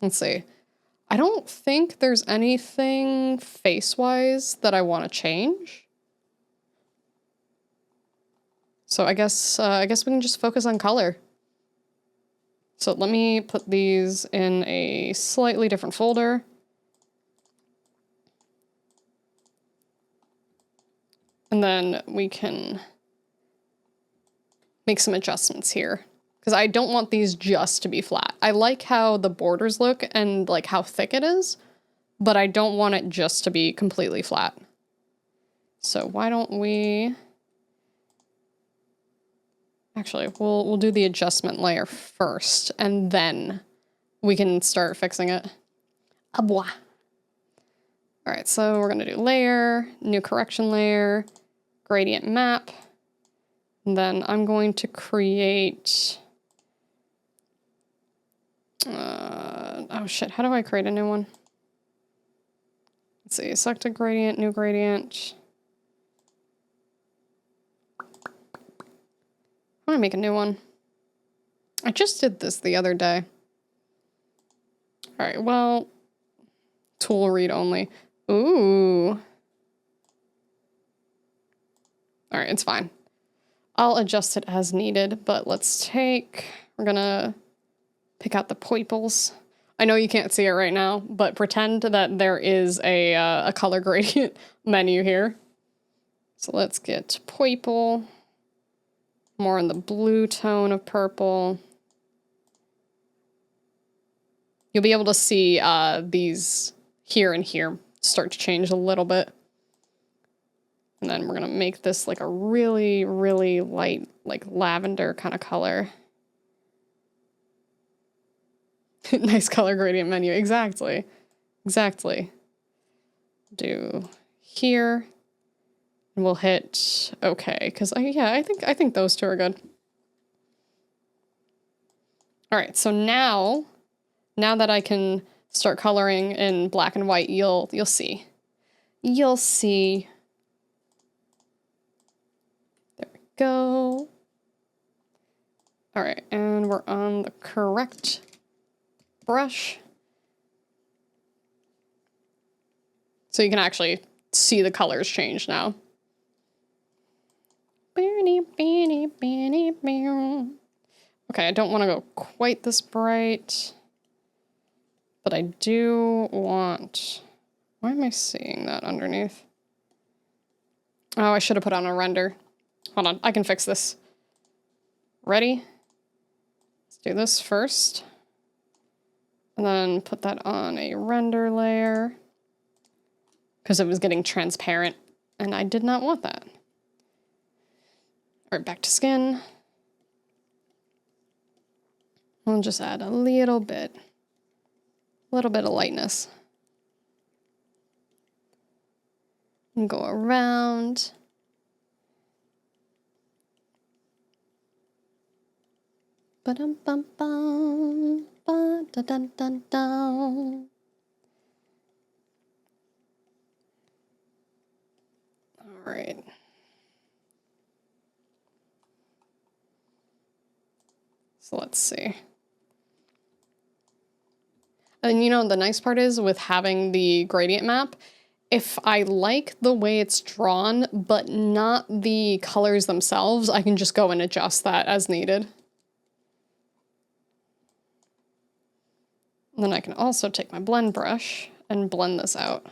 Let's see. I don't think there's anything face-wise that I want to change. So I guess we can just focus on color. So let me put these in a slightly different folder. And then we can make some adjustments here. Because I don't want these just to be flat. I like how the borders look and like how thick it is, but I don't want it just to be completely flat. So why don't we... Actually, we'll do the adjustment layer first, and then we can start fixing it. Ah, bois. All right, so we're gonna do layer, new correction layer, gradient map, and then I'm going to create... oh shit, how do I create a new one? Let's see, select a gradient, new gradient. I want to make a new one. I just did this the other day. All right, well, tool read only. Ooh. All right, it's fine. I'll adjust it as needed, but we're gonna pick out the purples. I know you can't see it right now, but pretend that there is a color gradient menu here. So let's get purple. More in the blue tone of purple. You'll be able to see these here and here start to change a little bit. And then we're gonna make this like a really, really light, like lavender kind of color. Nice color gradient menu, exactly. Exactly. Do here. And we'll hit okay, because I think those 2 are good. All right, so now that I can start coloring in black and white, you'll see. You'll see. There we go. All right, and we're on the correct brush. So you can actually see the colors change now. Okay, I don't want to go quite this bright, but I do want... Why am I seeing that underneath? Oh, I should have put on a render. Hold on, I can fix this. Ready? Let's do this first. And then put that on a render layer. Because it was getting transparent, and I did not want that. All right, back to skin. We'll just add a little bit of lightness. And go around. Ba-dum-bum-bum, ba-da-dun-dun-dun. All right. So let's see. And you know, the nice part is with having the gradient map, if I like the way it's drawn, but not the colors themselves, I can just go and adjust that as needed. And then I can also take my blend brush and blend this out.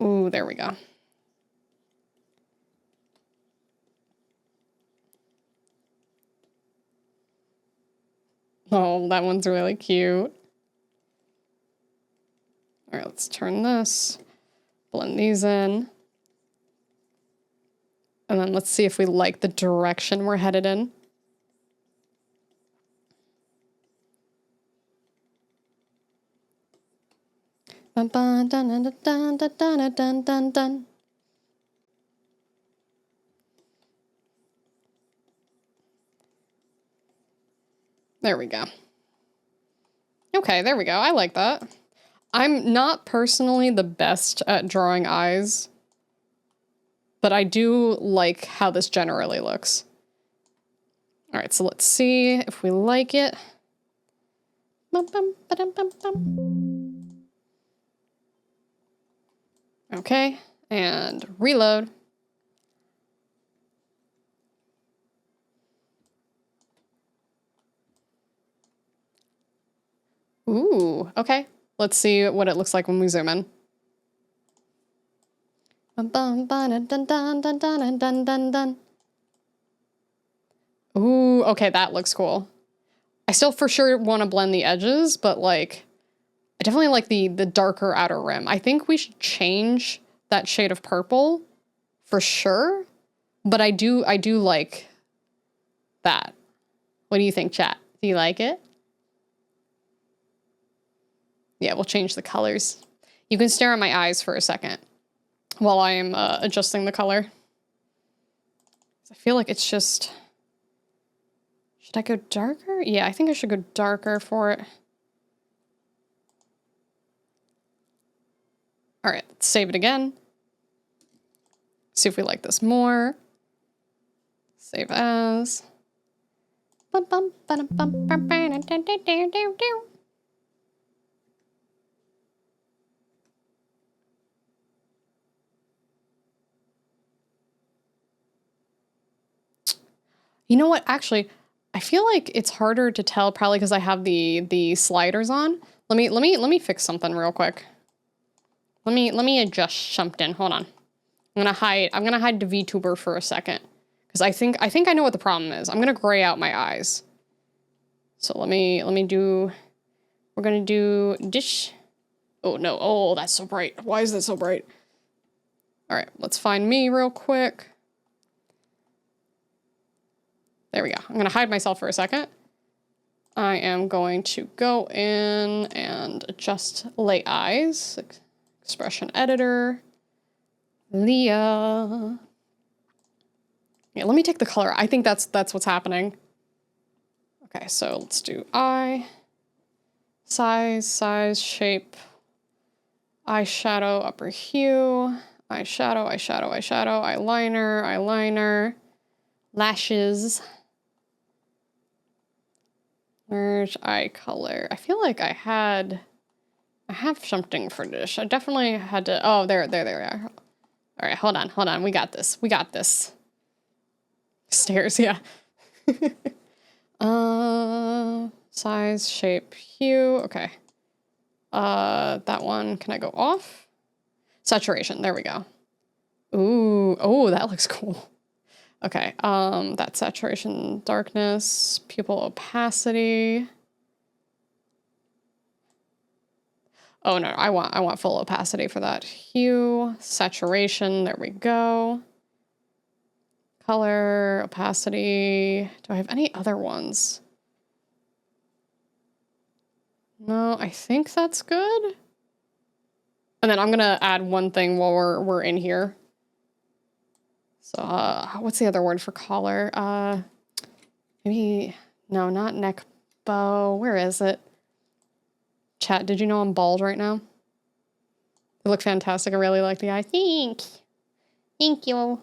Ooh, there we go. Oh, that one's really cute. All right, let's turn this, blend these in. And then let's see if we like the direction we're headed in. Dun, dun, dun, dun, dun, dun, dun, dun, dun, dun. There we go. Okay, there we go. I like that. I'm not personally the best at drawing eyes, but I do like how this generally looks. All right, so let's see if we like it. Bum, bum, ba-dum, bum, bum. Okay, and reload. Ooh, okay. Let's see what it looks like when we zoom in. Ooh, okay, that looks cool. I still for sure want to blend the edges, but like, I definitely like the darker outer rim. I think we should change that shade of purple for sure, but I do like that. What do you think, chat? Do you like it? Yeah, we'll change the colors. You can stare at my eyes for a second while I am adjusting the color. I feel like it's just... Should I go darker? Yeah, I think I should go darker for it. All right, let's save it again. See if we like this more. Save as. Bum, bum, ba-dum, bum, bum, ba-dum, dum, dum, dum, dum, dum. You know what? Actually, I feel like it's harder to tell probably because I have the sliders on. Let me fix something real quick. Let me adjust something. Hold on. I'm gonna hide the Vtuber for a second because I think I know what the problem is. I'm gonna gray out my eyes. So let me do. We're gonna do dish. Oh no! Oh, that's so bright. Why is that so bright? All right, let's find me real quick. There we go. I'm gonna hide myself for a second. I am going to go in and adjust LIA'S, expression editor, Lia. Yeah, let me take the color. I think that's what's happening. Okay, so let's do eye, size, shape, eyeshadow, upper hue, eyeshadow, eyeliner, lashes. Merge eye color. I feel like I have something for this. I definitely had to, oh, there we are. All right, hold on. We got this. Stairs, yeah. Size, shape, hue, okay. That one, can I go off? Saturation, there we go. Ooh, oh, that looks cool. Okay, that saturation, darkness, pupil opacity. Oh no, I want full opacity for that. Hue, saturation, there we go. Color, opacity. Do I have any other ones? No, I think that's good. And then I'm gonna add one thing while we're in here. So, what's the other word for collar? Maybe, no, not neck bow. Where is it? Chat, did you know I'm bald right now? They look fantastic. I really like the eye. Thank you.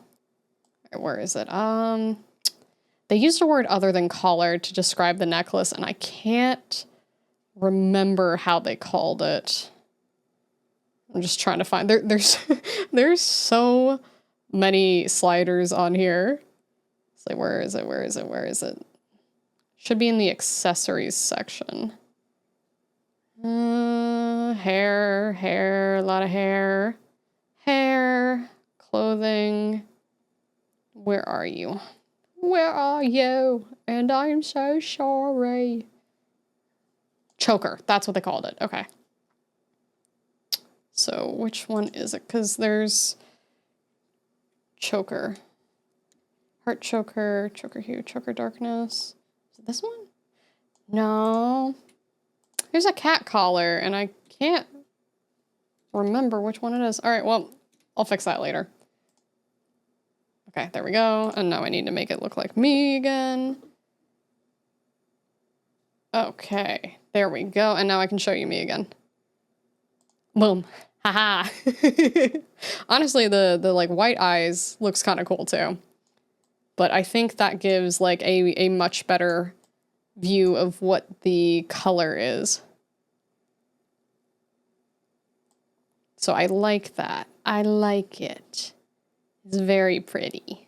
Where is it? They used a word other than collar to describe the necklace, and I can't remember how they called it. I'm just trying to find, there's so many sliders on here. It's like, where is it? Should be in the accessories section. Hair, a lot of hair. Hair, clothing. Where are you? Where are you? And I am so sorry. Choker, that's what they called it. Okay. So which one is it? Because there's choker. Heart choker, choker hue, choker darkness. Is it this one? No. There's a cat collar, and I can't remember which one it is. All right, well, I'll fix that later. Okay, there we go. And now I need to make it look like me again. Okay, there we go. And now I can show you me again. Boom. Haha. Honestly, the like white eyes looks kind of cool too. But I think that gives like a much better view of what the color is. So I like that. I like it. It's very pretty.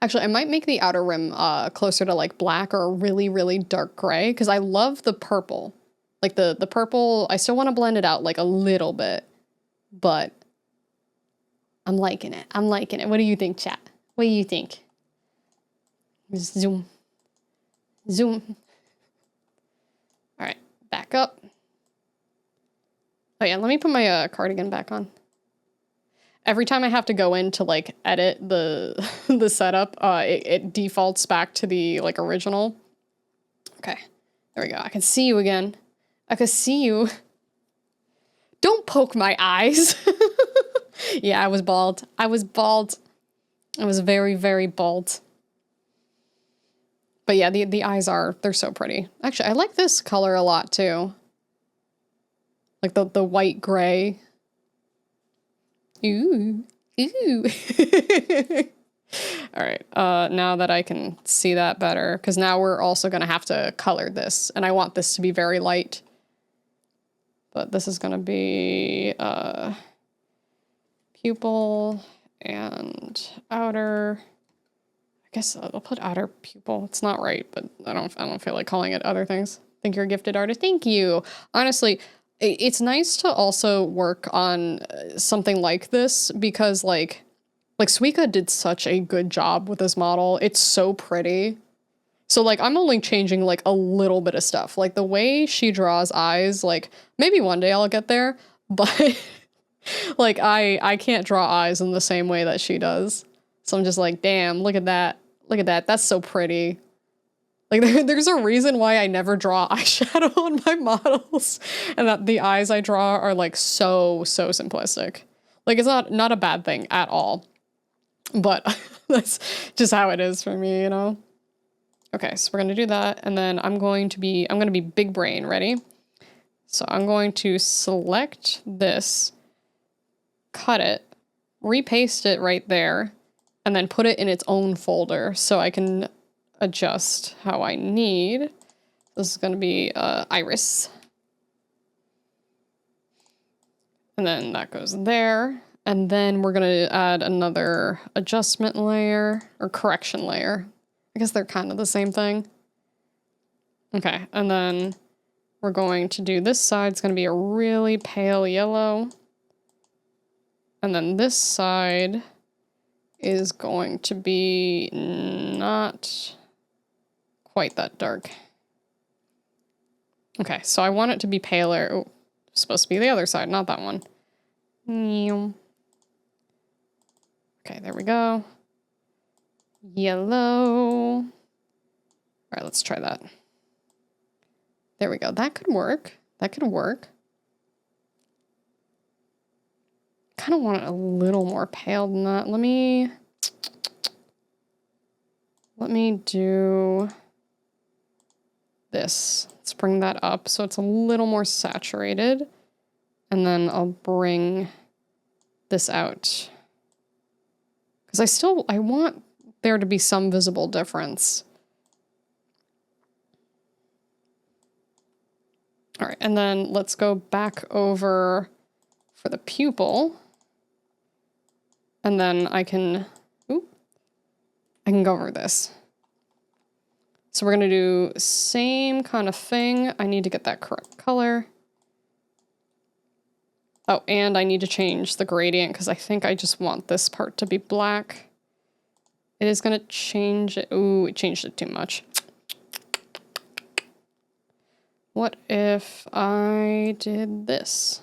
Actually, I might make the outer rim closer to like black or a really, really dark gray because I love the purple. Like the purple, I still want to blend it out like a little bit, but I'm liking it. I'm liking it. What do you think, chat? What do you think? Zoom. Zoom. All right, back up. Oh yeah, let me put my cardigan back on. Every time I have to go in to like edit the the setup, it defaults back to the like original. Okay, there we go. I can see you again. I can see you. Don't poke my eyes. Yeah, I was bald. I was bald. I was very, very bald. But yeah, the eyes they're so pretty. Actually, I like this color a lot too. Like the white gray. Ooh. Ooh. All right, now that I can see that better, because now we're also going to have to color this, and I want this to be very light. But this is going to be pupil and outer. I guess I'll put outer pupil. It's not right, but I don't feel like calling it other things. Think you're a gifted artist. Thank you. Honestly, it's nice to also work on something like this because like Suiika did such a good job with this model. It's so pretty. So like I'm only changing like a little bit of stuff. Like the way she draws eyes, like maybe one day I'll get there, but like I can't draw eyes in the same way that she does. So I'm just like, damn, look at that. Look at that. That's so pretty. Like there's a reason why I never draw eyeshadow on my models, and that the eyes I draw are like so simplistic. Like it's not a bad thing at all, but that's just how it is for me, you know? Okay, so we're gonna do that, and then I'm gonna be big brain. Ready? So I'm going to select this, cut it, repaste it right there, and then put it in its own folder so I can adjust how I need. This is gonna be iris. And then that goes there. And then we're gonna add another adjustment layer or correction layer. I guess they're kind of the same thing. Okay, and then we're going to do this side. It's gonna be a really pale yellow. And then this side is going to be not quite that dark. Okay, so I want it to be paler. Oh, it's supposed to be the other side, not that one. Okay, there we go. Yellow. All right, let's try that. There we go. That could work. That could work. Kind of want it a little more pale than that. Let me do this. Let's bring that up so it's a little more saturated. And then I'll bring this out. Because I want there to be some visible difference. All right, and then let's go back over for the pupil. And then I can go over this. So we're gonna do same kind of thing. I need to get that correct color. Oh, and I need to change the gradient because I think I just want this part to be black. It is gonna change it. Ooh, it changed it too much. What if I did this?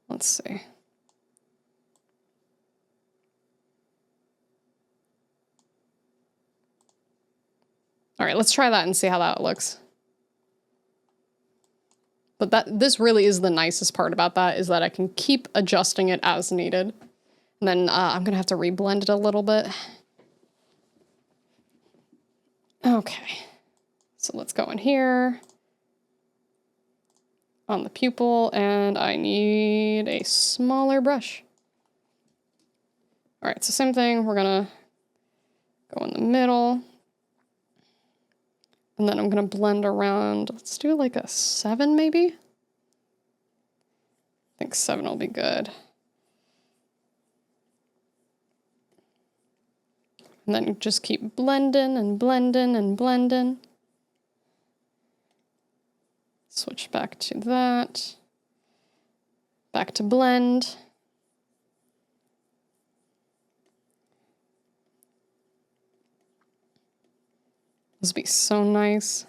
Let's see. All right, let's try that and see how that looks. But this really is the nicest part about that, is that I can keep adjusting it as needed. And then I'm gonna have to reblend it a little bit. Okay, so let's go in here on the pupil, and I need a smaller brush. All right, so same thing, we're gonna go in the middle. And then I'm gonna blend around, let's do like a 7 maybe? I think 7 will be good. And then just keep blending and blending and blending. Switch back to that. Back to blend. This would be so nice.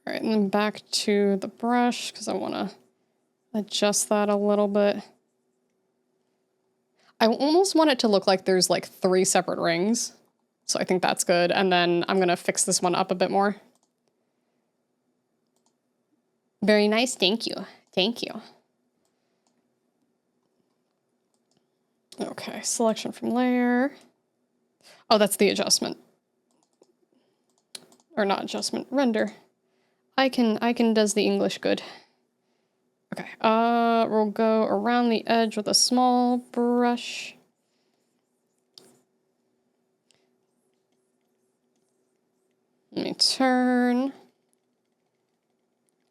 All right, and then back to the brush because I want to adjust that a little bit. I almost want it to look like there's like 3 separate rings. So I think that's good. And then I'm going to fix this one up a bit more. Very nice. Thank you. Thank you. Okay, selection from layer. Oh, that's the adjustment. Or not adjustment, render. I can does the English good. Okay, we'll go around the edge with a small brush. Let me turn.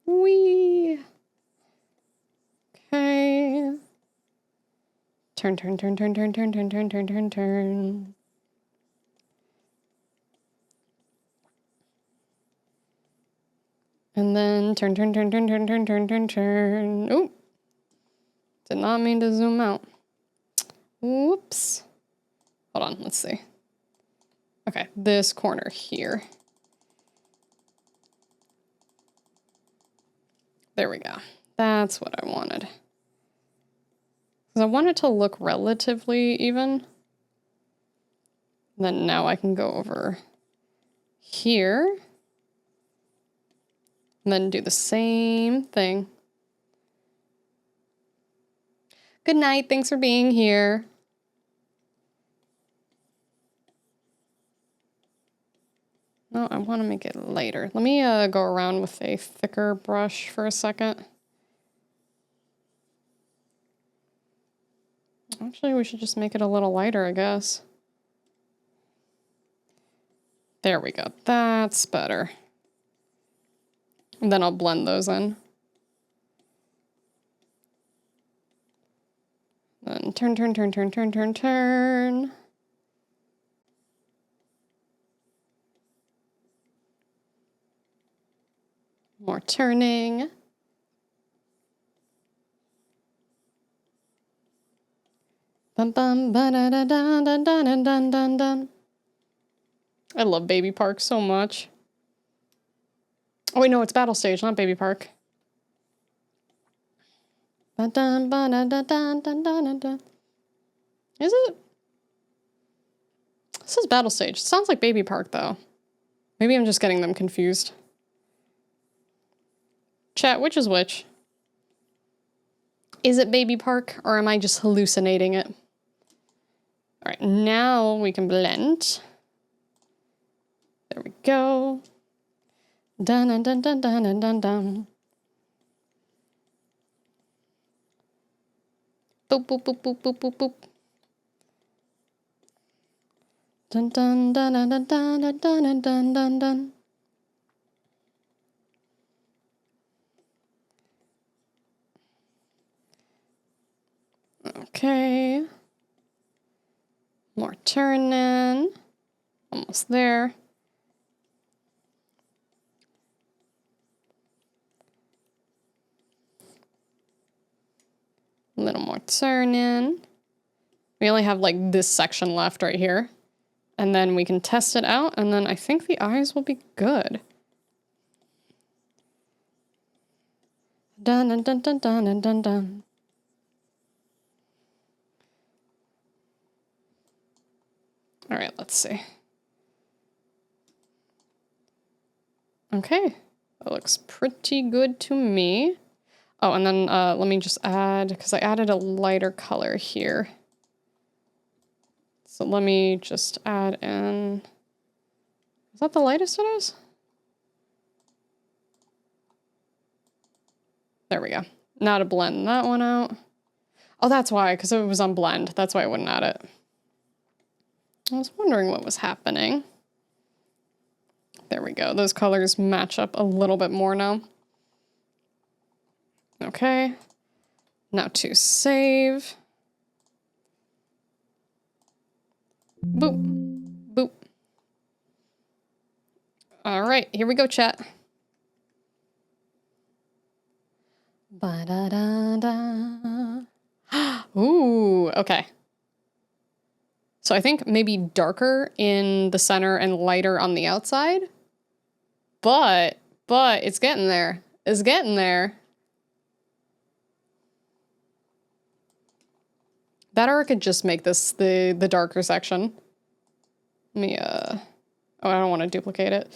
Whee! Okay. Turn, turn, turn, turn, turn, turn, turn, turn, turn, turn, turn. And then turn, turn, turn, turn, turn, turn, turn, turn, turn. Ooh. Did not mean to zoom out. Whoops. Hold on, let's see. Okay, this corner here. There we go. That's what I wanted. Because I want it to look relatively even. Then now I can go over here. And then do the same thing. Good night, thanks for being here. No, I want to make it lighter. Let me go around with a thicker brush for a second. Actually, we should just make it a little lighter, I guess. There we go. That's better. And then I'll blend those in. Then turn, turn, turn, turn, turn, turn, turn. More turning. Bum bum ba da da da da da da da da da. I love Baby Park so much. Oh wait, no, it's Battle Stage, not Baby Park. Ba da ba da da da da da da. Is it? This is Battle Stage. It sounds like Baby Park though. Maybe I'm just getting them confused. Chat, which is which? Is it Baby Park or am I just hallucinating it? All right, now we can blend. There we go. Dun dun dun dun dun dun dun dun. Boop boop boop boop boop boop boop. Dun dun dun dun dun dun dun dun dun dun. Okay. More turning. Almost there. A little more turning. We only have like this section left right here. And then we can test it out, and then I think the eyes will be good. Dun dun dun dun dun dun dun dun. All right, let's see. Okay, that looks pretty good to me. Oh, and then let me just add, because I added a lighter color here. So let me just add in, is that the lightest it is? There we go. Now to blend that one out. Oh, that's why, because it was on blend. That's why I wouldn't add it. I was wondering what was happening. There we go. Those colors match up a little bit more now. Okay. Now to save. Boop. Boop. All right, here we go, chat. Ba-da-da-da. Ooh, okay. So I think maybe darker in the center and lighter on the outside. But it's getting there. It's getting there. That or I could just make this the darker section. Let me, oh, I don't want to duplicate it.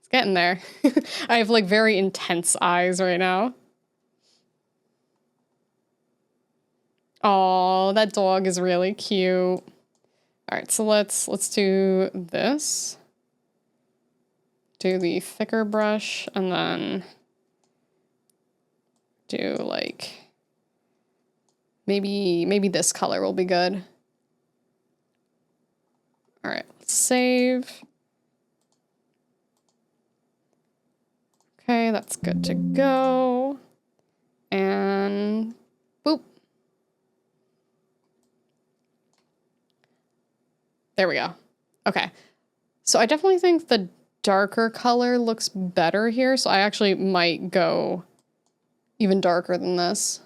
It's getting there. I have like very intense eyes right now. Oh, that dog is really cute. All right, so let's do this. Do the thicker brush and then do like maybe this color will be good. All right, let's save. Okay, that's good to go. And boop. There we go. Okay. So I definitely think the darker color looks better here. So I actually might go even darker than this.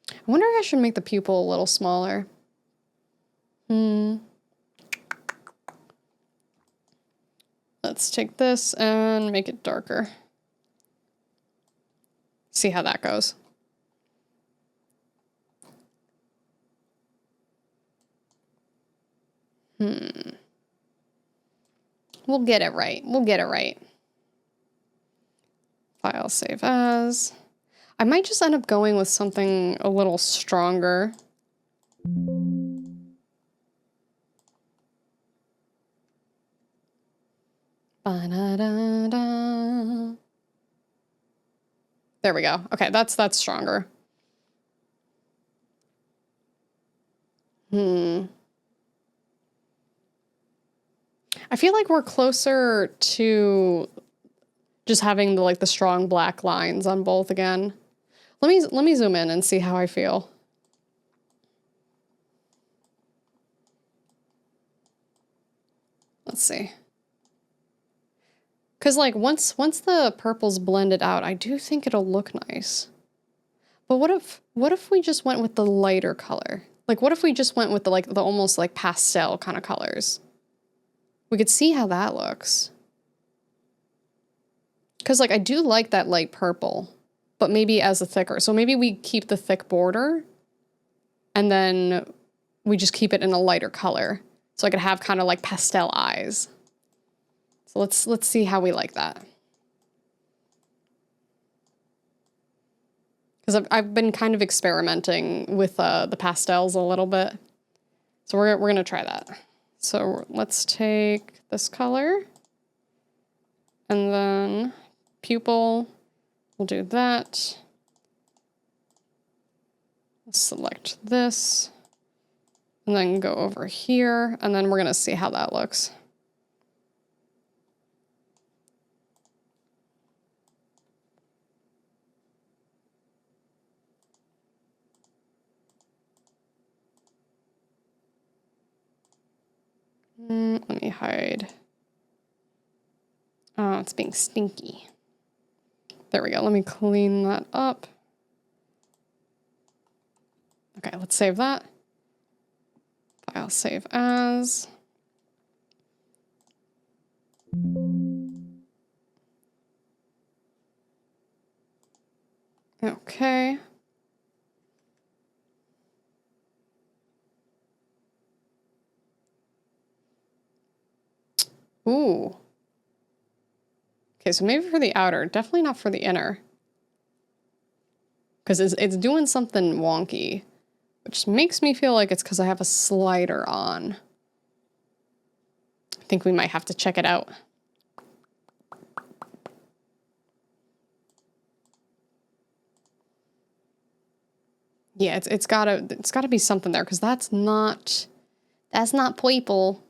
I wonder if I should make the pupil a little smaller. Let's take this and make it darker. See how that goes. We'll get it right. We'll get it right. File, save as. I might just end up going with something a little stronger. Ba-da-da-da. There we go. Okay, that's stronger. I feel like we're closer to just having the strong black lines on both again. Let me zoom in and see how I feel. Let's see. Cause like once the purple's blended out, I do think it'll look nice. But what if we just went with the lighter color? Like what if we just went with the almost like pastel kind of colors? We could see how that looks. Cause like I do like that light purple, but maybe as a thicker. So maybe we keep the thick border and then we just keep it in a lighter color. So I could have kind of like pastel eyes. So let's see how we like that. Because I've been kind of experimenting with the pastels a little bit. So we're gonna try that. So let's take this color and then pupil, we'll do that. Select this and then go over here and then we're gonna see how that looks. hide. Oh, it's being stinky. There we go. Let me clean that up. Okay, let's save that. File save as. Okay. Ooh. Okay, so maybe for the outer, definitely not for the inner. Because it's doing something wonky, which makes me feel like it's because I have a slider on. I think we might have to check it out. Yeah, it's gotta be something there, because that's not purple.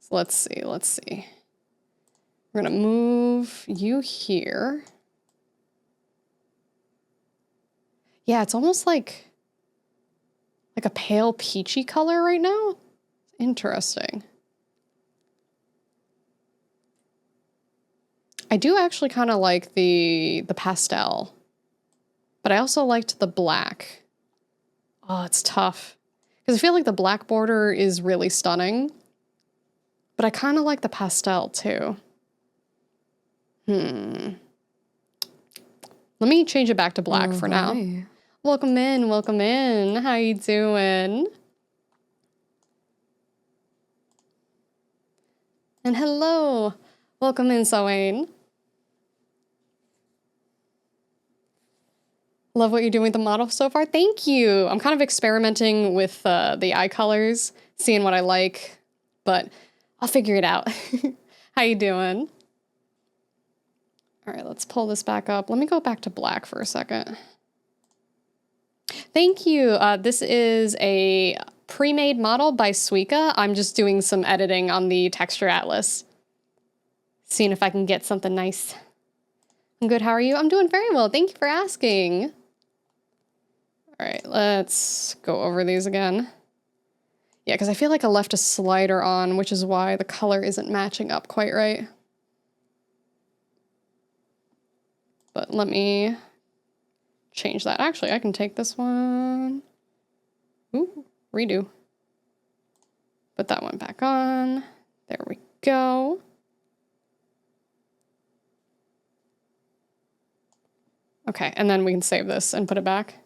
So let's see. We're gonna move you here. Yeah, it's almost like a pale peachy color right now. Interesting. I do actually kind of like the pastel, but I also liked the black. Oh, it's tough. Because I feel like the black border is really stunning, but I kind of like the pastel too. Let me change it back to black for now. Hi. Welcome in, welcome in. How you doing? And hello. Welcome in, Soane. Love what you're doing with the model so far. Thank you. I'm kind of experimenting with the eye colors, seeing what I like, but I'll figure it out. How you doing? All right, let's pull this back up. Let me go back to black for a second. Thank you. This is a pre-made model by Suiika. I'm just doing some editing on the texture atlas. Seeing if I can get something nice. I'm good, how are you? I'm doing very well, thank you for asking. All right, let's go over these again. Yeah, because I feel like I left a slider on, which is why the color isn't matching up quite right. But let me change that. Actually, I can take this one. Ooh, redo. Put that one back on. There we go. Okay, and then we can save this and put it back.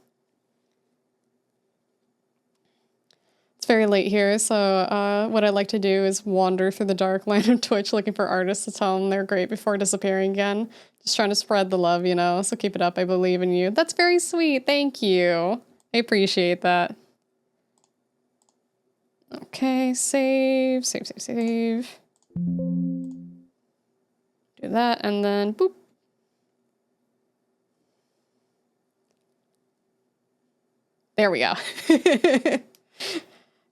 It's very late here, so what I like to do is wander through the dark land of Twitch looking for artists to tell them they're great before disappearing again. Just trying to spread the love, you know, so keep it up. I believe in you. That's very sweet. Thank you. I appreciate that. Okay, save. Do that, and then boop. There we go.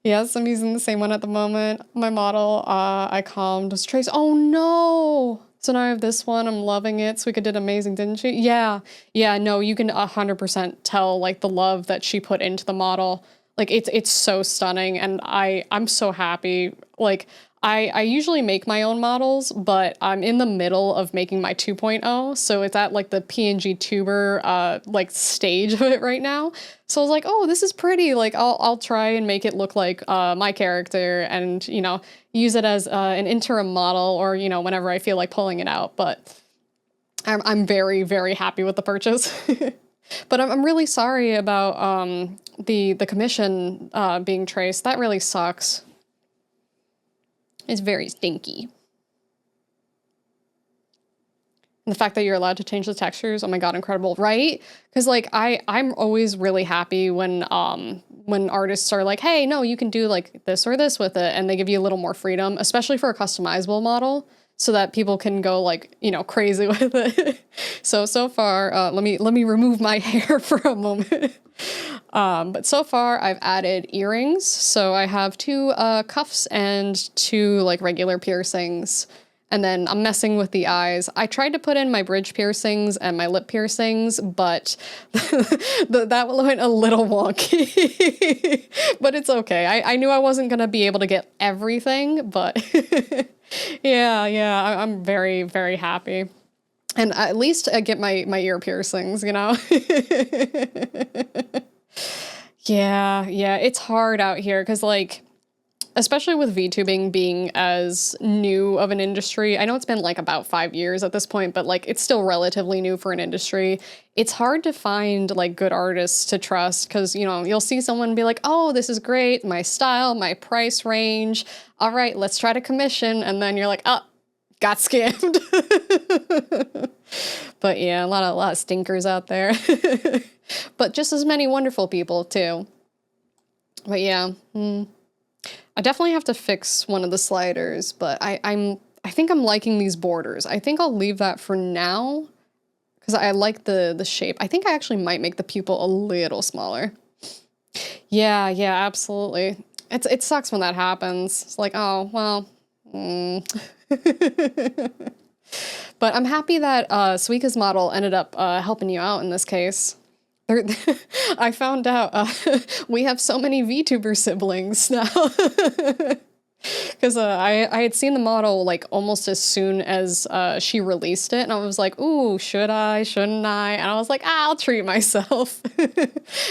Yes, I'm using the same one at the moment. My model, I calmed, was Trace. Oh no! So now I have this one, I'm loving it. Suiika did amazing, didn't she? Yeah, no, you can 100% tell like the love that she put into the model. Like it's so stunning, and I'm so happy. Like I usually make my own models, but I'm in the middle of making my 2.0, so it's at like the PNG tuber like stage of it right now. So I was like, oh, this is pretty. Like I'll try and make it look like my character, and you know, use it as an interim model, or you know, whenever I feel like pulling it out. But I'm very, very happy with the purchase. But I'm really sorry about the commission being traced. That really sucks. It's very stinky. And the fact that you're allowed to change the textures, oh my god, incredible, right? Because like I'm always really happy when artists are like, hey, no, you can do like this or this with it, and they give you a little more freedom, especially for a customizable model, so that people can go like, you know, crazy with it. So far, let me remove my hair for a moment. But so far I've added earrings. So I have 2 cuffs and 2 like regular piercings. And then I'm messing with the eyes. I tried to put in my bridge piercings and my lip piercings, but that went a little wonky. But it's okay. I knew I wasn't going to be able to get everything, but yeah, I'm very, very happy. And at least I get my ear piercings, you know? Yeah, it's hard out here because, like, especially with VTubing being as new of an industry, I know it's been like about 5 years at this point, but like it's still relatively new for an industry. It's hard to find like good artists to trust because, you know, you'll see someone be like, oh, this is great, my style, my price range. All right, let's try to commission. And then you're like, oh, got scammed. But yeah, a lot of stinkers out there. But just as many wonderful people too. But yeah, I definitely have to fix one of the sliders, but I think I'm liking these borders. I think I'll leave that for now because I like the shape. I think I actually might make the pupil a little smaller. Yeah, absolutely. It sucks when that happens. It's like, oh, well. But I'm happy that Suiika's model ended up helping you out in this case. I found out we have so many VTuber siblings now. Because I had seen the model like almost as soon as she released it, and I was like, ooh, should I, shouldn't I? And I was like, I'll treat myself.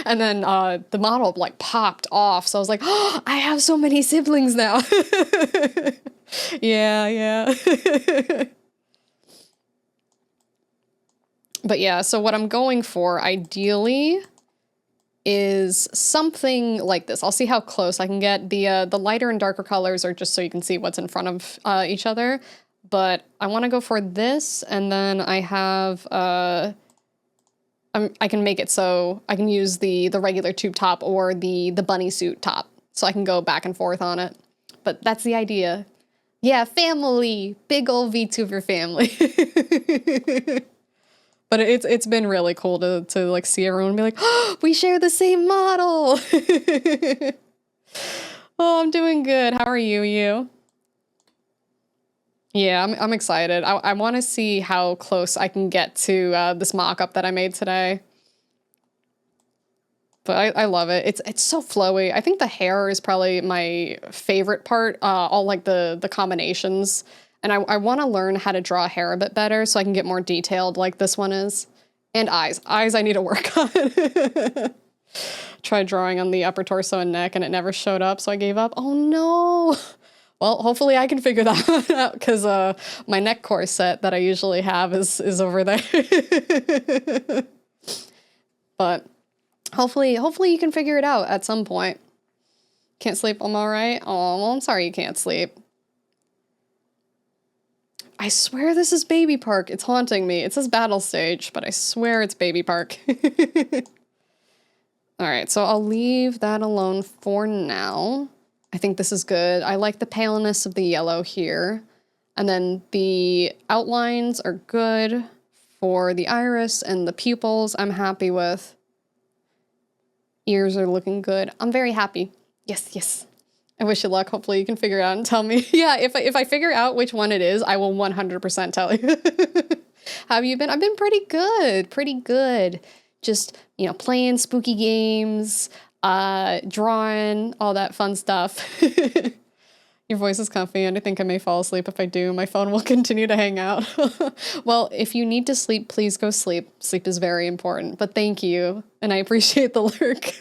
And then the model like popped off, so I was like, oh, I have so many siblings now. Yeah. But yeah, so what I'm going for, ideally, is something like this. I'll see how close I can get. The lighter and darker colors are just so you can see what's in front of each other. But I want to go for this, and then I have... I can make it so I can use the regular tube top or the bunny suit top, so I can go back and forth on it. But that's the idea. Yeah, family! Big ol' VTuber family. But it's been really cool to like see everyone be like, oh, we share the same model. Oh, I'm doing good. How are you? Yeah, I'm excited. I want to see how close I can get to this mock-up that I made today. But I love it. It's so flowy. I think the hair is probably my favorite part. All like the combinations. And I want to learn how to draw hair a bit better so I can get more detailed like this one is. And eyes. Eyes I need to work on. Tried drawing on the upper torso and neck and it never showed up, so I gave up. Oh no! Well, hopefully I can figure that one out because my neck corset that I usually have is over there. But hopefully you can figure it out at some point. Can't sleep, I'm all right? Oh, well, I'm sorry you can't sleep. I swear this is Baby Park. It's haunting me. It says battle stage, but I swear it's Baby Park. All right, so I'll leave that alone for now. I think this is good. I like the paleness of the yellow here. And then the outlines are good for the iris and the pupils I'm happy with. Ears are looking good. I'm very happy. Yes. I wish you luck. Hopefully you can figure it out and tell me. Yeah, if I figure out which one it is, I will 100% tell you. How have you been? I've been pretty good. Just, you know, playing spooky games, drawing, all that fun stuff. Your voice is comfy, and I think I may fall asleep. If I do, my phone will continue to hang out. Well, if you need to sleep, please go sleep. Sleep is very important, but thank you, and I appreciate the lurk.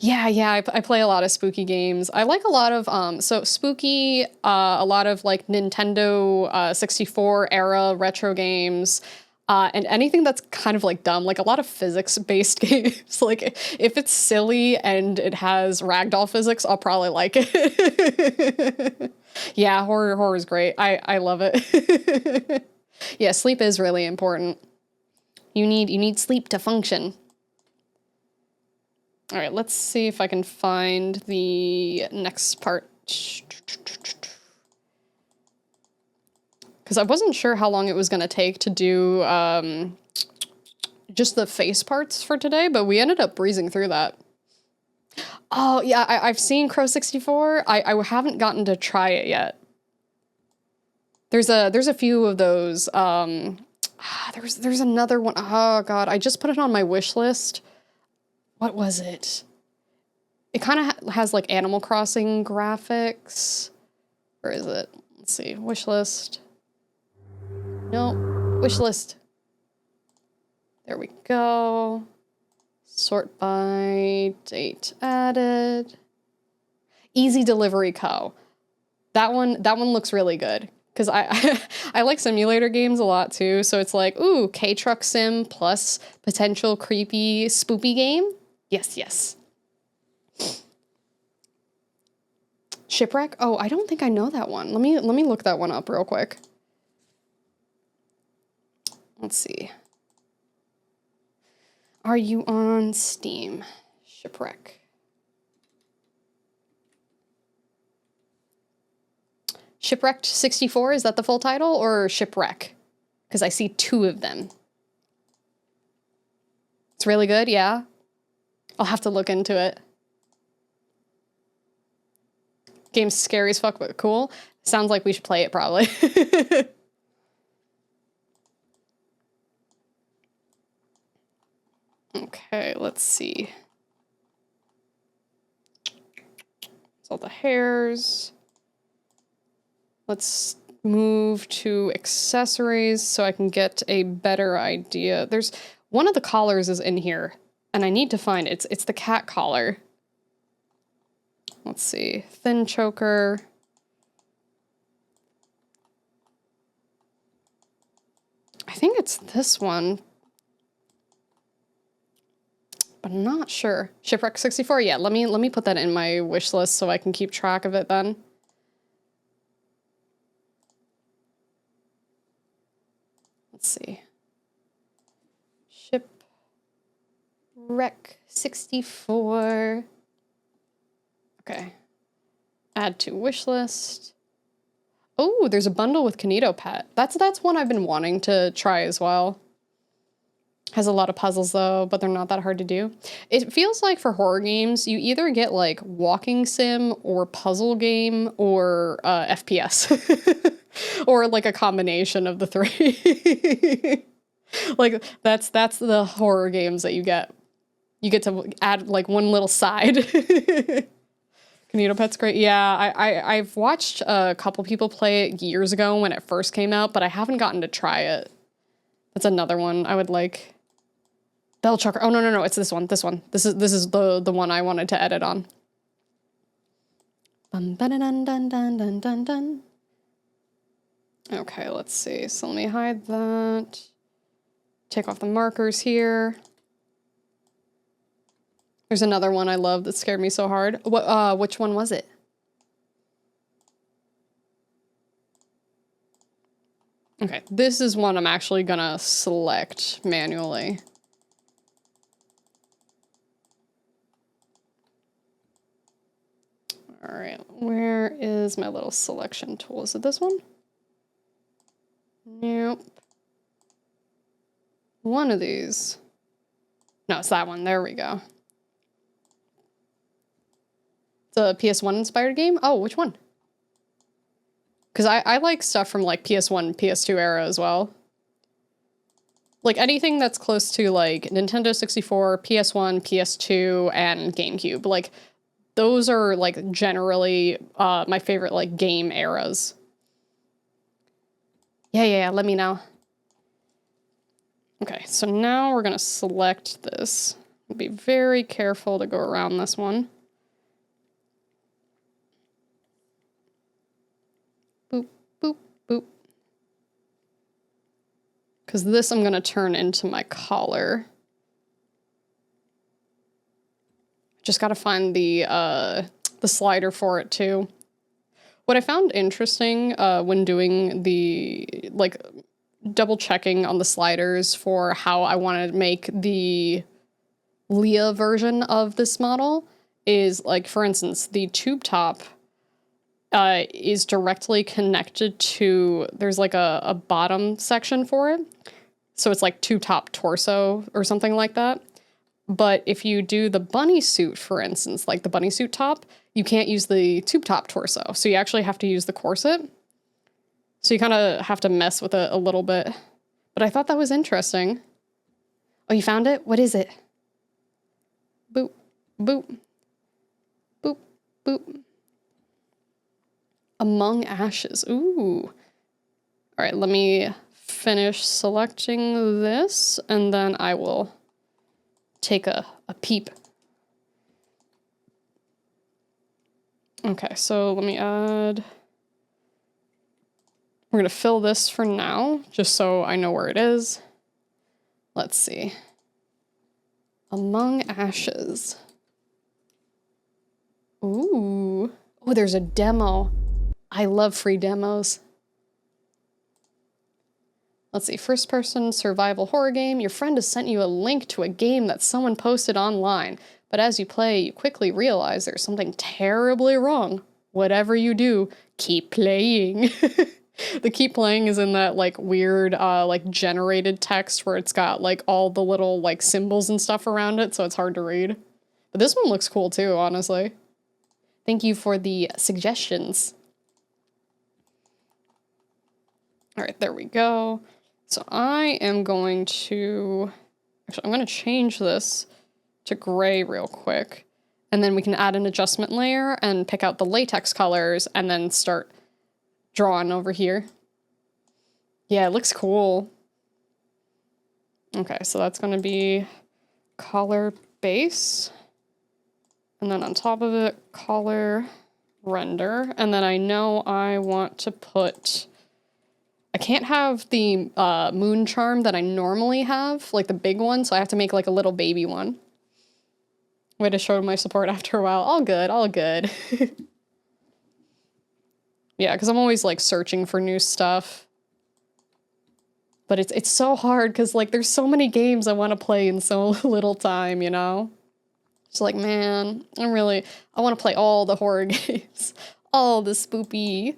Yeah, I play a lot of spooky games. I like a lot of, so spooky, a lot of like Nintendo 64 era retro games, and anything that's kind of like dumb, like a lot of physics-based games. Like if it's silly and it has ragdoll physics, I'll probably like it. Yeah, horror is great. I love it. Yeah, sleep is really important. You need sleep to function. All right, let's see if I can find the next part. Because I wasn't sure how long it was going to take to do just the face parts for today, but we ended up breezing through that. Oh, yeah, I've seen Crow 64. I haven't gotten to try it yet. There's a few of those. There's another one. Oh, God, I just put it on my wish list. What was it? It kind of has, like, Animal Crossing graphics. Where is it? Let's see. Wish list. Nope. Wish list. There we go. Sort by date added. Easy Delivery Co. That one looks really good. Because I like simulator games a lot too. So it's like, ooh, K-Truck Sim plus potential creepy, spoopy game. Yes, yes. Shipwreck? Oh, I don't think I know that one. Let me look that one up real quick. Let's see. Are you on Steam? Shipwreck. Shipwrecked 64, is that the full title, or Shipwreck? Because I see two of them. It's really good, yeah? I'll have to look into it. Game's scary as fuck, but cool. Sounds like we should play it, probably. Okay, let's see. It's all the hairs. Let's move to accessories so I can get a better idea. There's one of the collars is in here, and I need to find it. It's the cat collar. Let's see. Thin choker. I think it's this one, but I'm not sure. Shipwreck 64? Yeah, let me put that in my wish list so I can keep track of it then. Let's see. Shipwreck 64. Okay. Add to wish list. Oh, there's a bundle with Kinito Pet. That's one I've been wanting to try as well. Has a lot of puzzles though, but they're not that hard to do. It feels like for horror games, you either get like walking sim or puzzle game or FPS. Or like a combination of the three. Like that's the horror games that you get. You get to add like one little side. Kinito Pet's great. Yeah, I've watched a couple people play it years ago when it first came out, but I haven't gotten to try it. That's another one I would like. Bell Chucker. Oh no, it's this one. This is the one I wanted to edit on. Dun dun dun dun dun dun dun. Okay, let's see. So let me hide that. Take off the markers here. There's another one I love that scared me so hard. What? Which one was it? Okay, this is one I'm actually gonna select manually. All right, where is my little selection tool? Is it this one? Nope. One of these. No, it's that one. There we go. It's a PS1 inspired game? Oh, which one? Because I like stuff from like PS1, PS2 era as well. Like anything that's close to like Nintendo 64, PS1, PS2, and GameCube. Like those are like generally my favorite like game eras. Yeah, let me know. Okay, so now we're gonna select this. Be very careful to go around this one. Boop, boop, boop. Because this I'm gonna turn into my collar. Just gotta find the slider for it too. What I found interesting when doing the, like, double checking on the sliders for how I want to make the Lia version of this model is, like, for instance, the tube top is directly connected to, there's like a bottom section for it. So it's like tube top torso or something like that. But if you do the bunny suit, for instance, like the bunny suit top, you can't use the tube top torso. So you actually have to use the corset. So you kind of have to mess with it a little bit. But I thought that was interesting. Oh, you found it? What is it? Boop, boop, boop, boop. Among Ashes. Ooh. All right, let me finish selecting this, and then I will take a peep. Okay, so let me add... We're going to fill this for now, just so I know where it is. Let's see. Among Ashes. Ooh. Oh, there's a demo. I love free demos. Let's see. First person survival horror game. Your friend has sent you a link to a game that someone posted online. But as you play, you quickly realize there's something terribly wrong. Whatever you do, keep playing. The keep playing is in that like weird like generated text where it's got like all the little like symbols and stuff around it, so it's hard to read. But this one looks cool too, honestly. Thank you for the suggestions. All right, there we go. So I am going to, actually, I'm going to change this to gray real quick. And then we can add an adjustment layer and pick out the latex colors and then start drawing over here. Yeah, it looks cool. Okay, so that's going to be color base. And then on top of it, color render. And then I know I want to put... I can't have the moon charm that I normally have, like the big one, so I have to make like a little baby one. Way to show my support after a while. All good, all good. Yeah, because I'm always like searching for new stuff. But it's so hard because like there's so many games I want to play in so little time, you know? It's like, man, I want to play all the horror games. All the spoopy.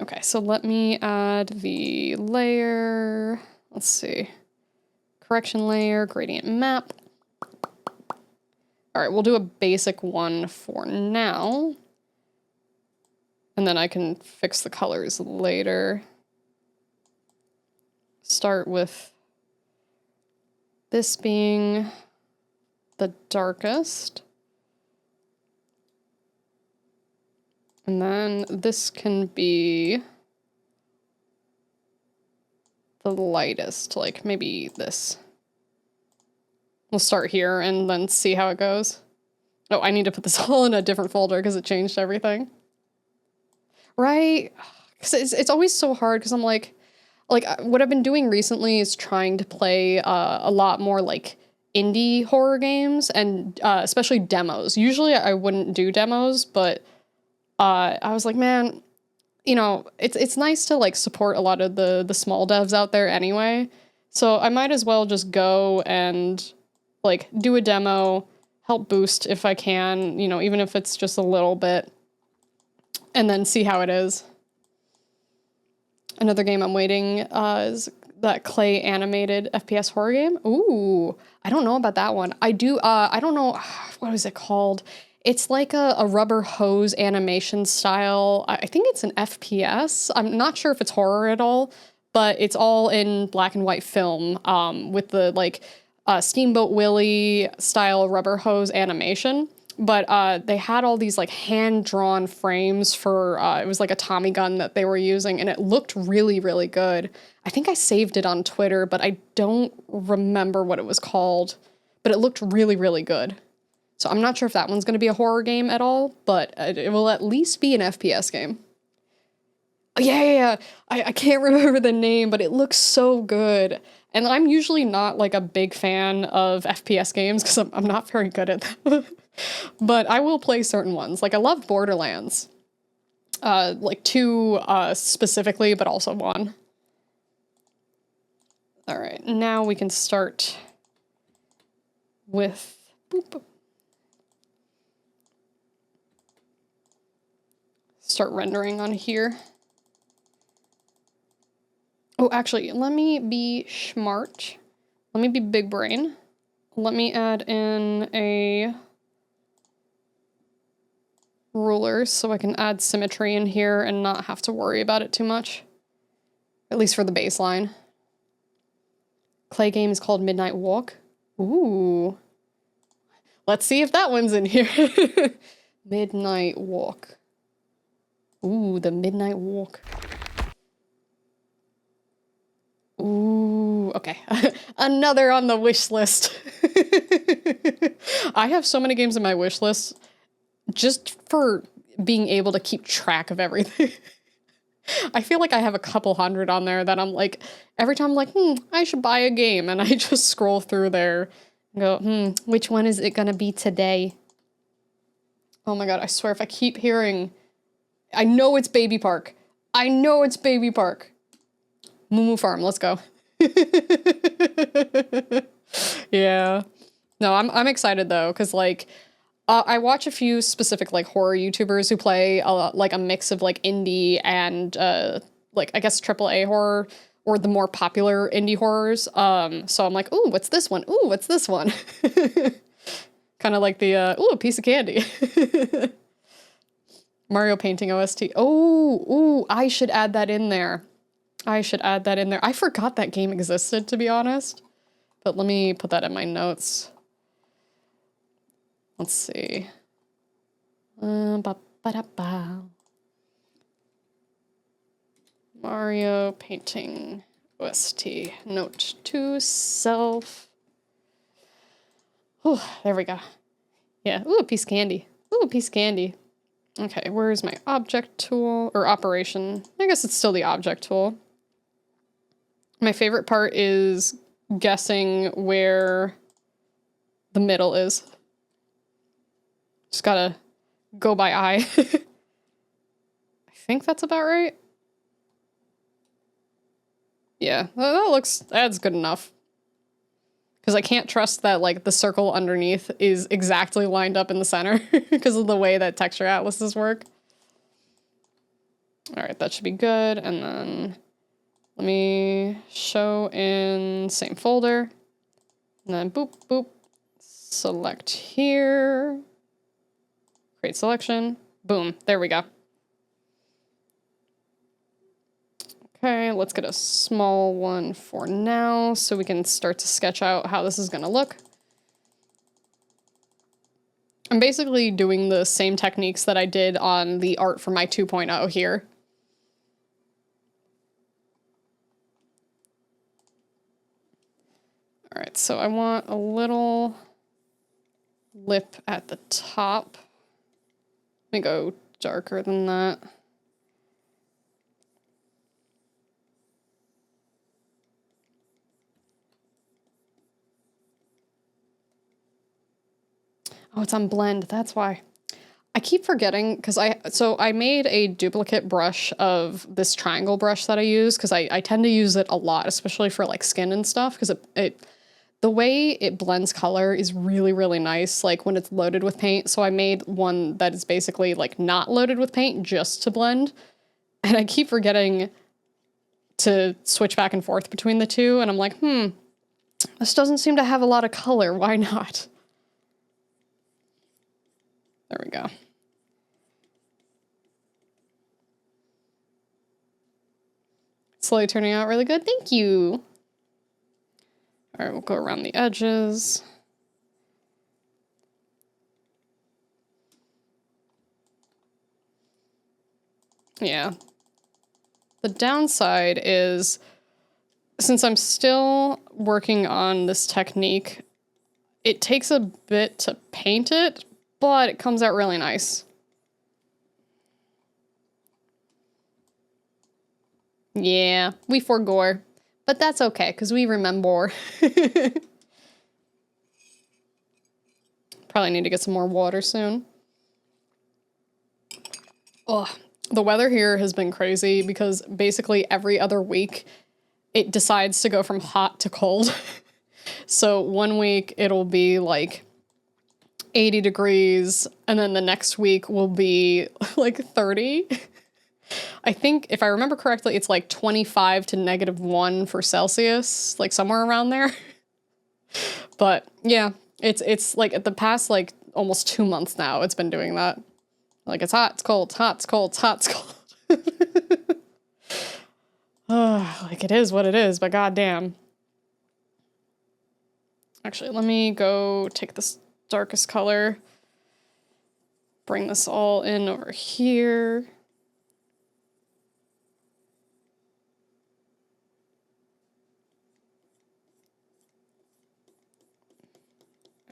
Okay, so let me add the layer. Let's see. Correction layer, gradient map. All right, we'll do a basic one for now. And then I can fix the colors later. Start with this being the darkest. And then this can be the lightest, like maybe this. We'll start here and then see how it goes. Oh, I need to put this all in a different folder because it changed everything. Right? Because it's always so hard because I'm like what I've been doing recently is trying to play a lot more like indie horror games and especially demos. Usually I wouldn't do demos, but I was like, man, you know, it's nice to like support a lot of the small devs out there anyway. So I might as well just go and like do a demo, help boost if I can, you know, even if it's just a little bit, and then see how it is. Another game I'm waiting is that clay animated FPS horror game. Ooh, I don't know about that one. I do, I don't know, what is it called? It's like a rubber hose animation style. I think it's an FPS. I'm not sure if it's horror at all, but it's all in black and white film with the like Steamboat Willie style rubber hose animation. But they had all these like hand-drawn frames for, it was like a Tommy gun that they were using, and it looked really, really good. I think I saved it on Twitter, but I don't remember what it was called. But it looked really, really good. So I'm not sure if that one's going to be a horror game at all, but it will at least be an FPS game. Yeah. I can't remember the name, but it looks so good. And I'm usually not like a big fan of FPS games because I'm not very good at them. But I will play certain ones. Like I love Borderlands. Like 2 specifically, but also 1. All right, now we can start with... Boop. Start rendering on here. Oh, actually, let me be smart. Let me be big brain. let me add in a ruler so I can add symmetry in here and not have to worry about it too much. At least for the baseline. Clay game is called Midnight Walk. Ooh. Let's see if that one's in here. Midnight Walk. Ooh, the Midnight Walk. Ooh, okay. Another on the wish list. I have so many games in my wish list just for being able to keep track of everything. I feel like I have a couple hundred on there that I'm like, every time I'm like, I should buy a game. And I just scroll through there and go, which one is it gonna be today? Oh my God, I swear if I keep hearing, I know it's Baby Park. I know it's Baby Park. Moo Farm, let's go. Yeah. No, I'm excited though, because like, I watch a few specific like horror YouTubers who play like a mix of like indie and like I guess AAA horror or the more popular indie horrors. So I'm like, ooh, what's this one? Ooh, what's this one? Kind of like the ooh, a piece of candy. Mario painting OST. Oh, ooh, I should add that in there. I should add that in there. I forgot that game existed, to be honest. But let me put that in my notes. Let's see. Mario painting OST. Note to self. Oh, there we go. Yeah. Ooh, a piece of candy. Ooh, a piece of candy. Okay, where's my object tool or operation? I guess it's still the object tool. My favorite part is guessing where the middle is. Just gotta go by eye. I think that's about right. Yeah, that's good enough. Because I can't trust that like the circle underneath is exactly lined up in the center because of the way that texture atlases work. All right, that should be good. And then let me show in same folder. And then boop, boop, select here. Create selection. Boom. There we go. Okay, let's get a small one for now so we can start to sketch out how this is going to look. I'm basically doing the same techniques that I did on the art for my 2.0 here. All right, so I want a little lip at the top. Let me go darker than that. Oh, it's on blend, that's why. I keep forgetting, because I made a duplicate brush of this triangle brush that I use, because I tend to use it a lot, especially for like skin and stuff, because the way it blends color is really, really nice, like when it's loaded with paint. So I made one that is basically like not loaded with paint, just to blend. And I keep forgetting to switch back and forth between the two. And I'm like, this doesn't seem to have a lot of color. Why not? There we go. Slowly turning out really good. Thank you. All right, we'll go around the edges. Yeah. The downside is, since I'm still working on this technique, it takes a bit to paint it, but it comes out really nice. Yeah, we forgore. But that's okay, because we remember. Probably need to get some more water soon. Ugh. The weather here has been crazy because basically every other week it decides to go from hot to cold. So one week it'll be like 80 degrees, and then the next week will be like 30. I think, if I remember correctly, it's like 25 to -1 for Celsius, like somewhere around there. But yeah, it's like at the past like almost 2 months now it's been doing that. Like it's hot, it's cold, it's hot, it's cold, it's hot, it's cold. Like it is what it is, but goddamn. Actually, let me go take this darkest color. Bring this all in over here.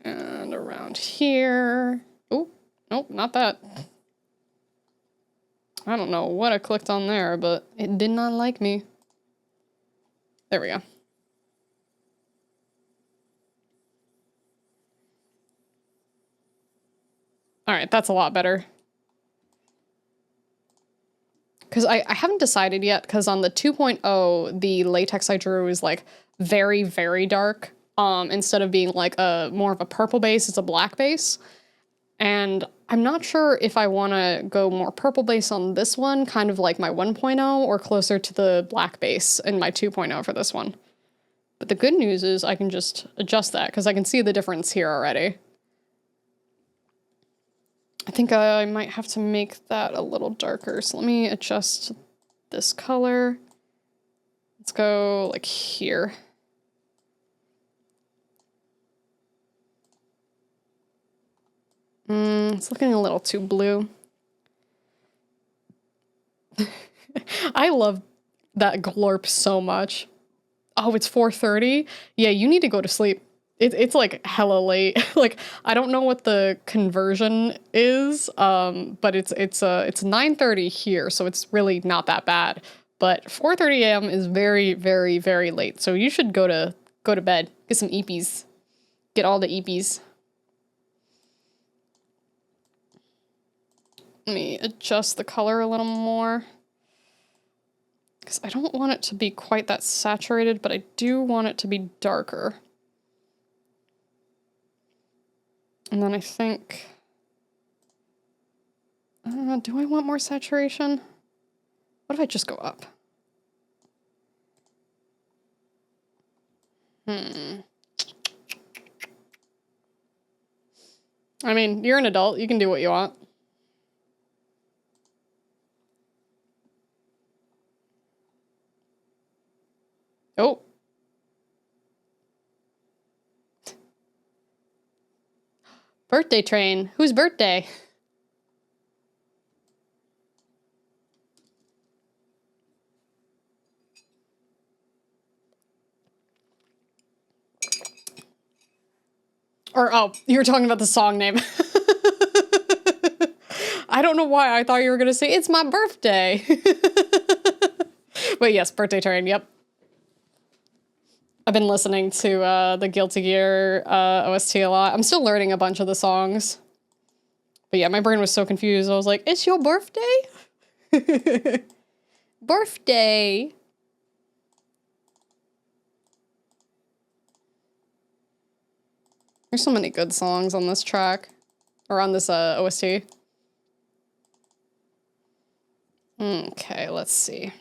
And around here. Oh, nope, not that. I don't know what I clicked on there, but it did not like me. There we go. All right, that's a lot better. Because I haven't decided yet, because on the 2.0, the latex I drew is like very, very dark. Instead of being like a more of a purple base, it's a black base. And I'm not sure if I want to go more purple base on this one, kind of like my 1.0, or closer to the black base in my 2.0 for this one. But the good news is I can just adjust that, because I can see the difference here already. I think I might have to make that a little darker. So let me adjust this color. Let's go like here. It's looking a little too blue. I love that glorp so much. Oh, it's 4:30? Yeah, you need to go to sleep. It's like hella late. Like, I don't know what the conversion is, but it's 9:30 here, so it's really not that bad. But 4:30 a.m. is very, very, very late. So you should go to bed. Get some eepies. Get all the eepies. Let me adjust the color a little more. Because I don't want it to be quite that saturated, but I do want it to be darker. And then I think... do I want more saturation? What if I just go up? I mean, you're an adult. You can do what you want. Oh. Birthday train. Whose birthday? Or, oh, you were talking about the song name. I don't know why I thought you were going to say, it's my birthday. But yes, birthday train, yep. I've been listening to the Guilty Gear OST a lot. I'm still learning a bunch of the songs. But yeah, my brain was so confused. I was like, it's your birthday? Birthday. There's so many good songs on this track. Or on this OST. Okay, let's see.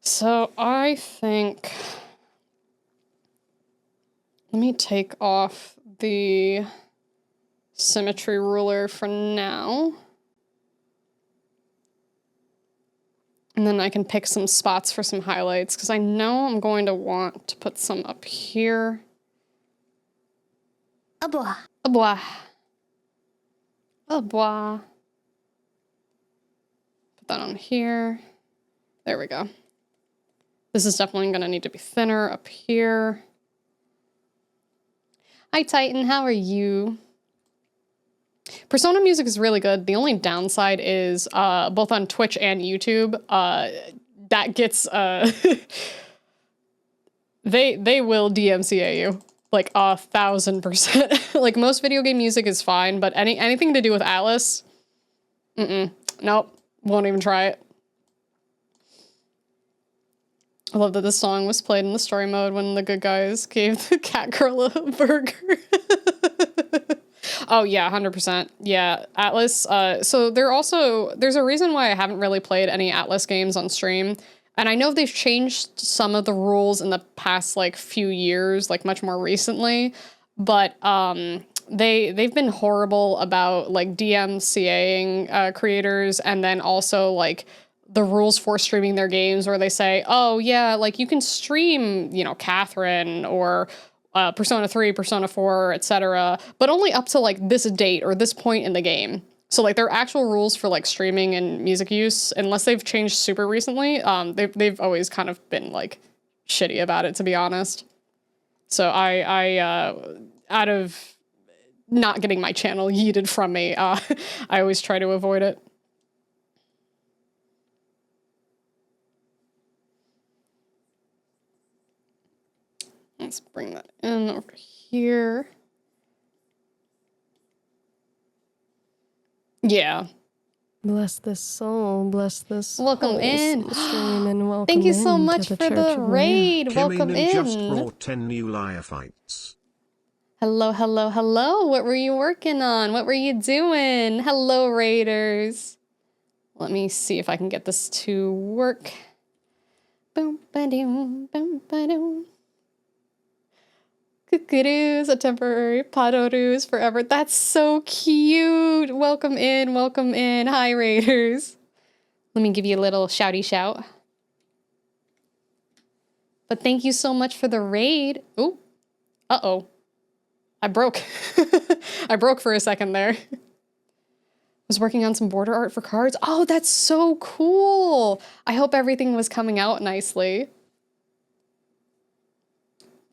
So I think... Let me take off the symmetry ruler for now. And then I can pick some spots for some highlights, because I know I'm going to want to put some up here. Abwa. Abwa. Abwa. Put that on here. There we go. This is definitely going to need to be thinner up here. Hi, Titan. How are you? Persona music is really good. The only downside is both on Twitch and YouTube, that gets they will DMCA you like 1,000%. Like most video game music is fine, but anything to do with Atlas, nope, won't even try it. I love that this song was played in the story mode when the good guys gave the cat girl a burger. Oh yeah, 100%. Yeah, Atlas. So there's a reason why I haven't really played any Atlas games on stream, And I know they've changed some of the rules in the past like few years, like much more recently, but they've been horrible about like DMCAing creators, and then also like the rules for streaming their games where they say, oh yeah, like you can stream, you know, Catherine or Persona 3, Persona 4, etc., but only up to like this date or this point in the game. So like there are actual rules for like streaming and music use, unless they've changed super recently. They've always kind of been like shitty about it, to be honest. So I out of not getting my channel yeeted from me, I always try to avoid it. Let's bring that in over here. Yeah. Bless this soul, bless this Welcome whole in. stream, and welcome Thank you so in much to for Church the of raid. Kimmy Welcome in. just brought 10 new Lia fights. Hello, hello, hello. What were you working on? What were you doing? Hello, raiders. Let me see if I can get this to work. Boom, ba-doom, boom, ba-doom. Cuckoo-doos, a temporary padodoos forever. That's so cute. Welcome in, welcome in. Hi, raiders. Let me give you a little shouty shout. But thank you so much for the raid. Ooh, uh-oh. I broke. I broke for a second there. Was working on some border art for cards. Oh, that's so cool. I hope everything was coming out nicely.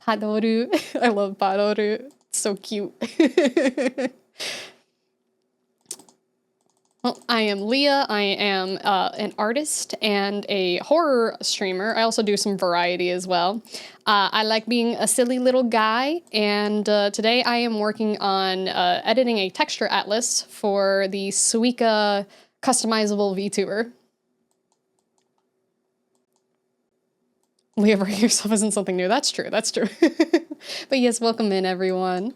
Padoru. I love Padoru. It's so cute. Well, I am Lia. I am an artist and a horror streamer. I also do some variety as well. I like being a silly little guy, and today I am working on editing a texture atlas for the Suiika customizable VTuber. Lia, bring yourself isn't something new. That's true. That's true. But yes, welcome in, everyone.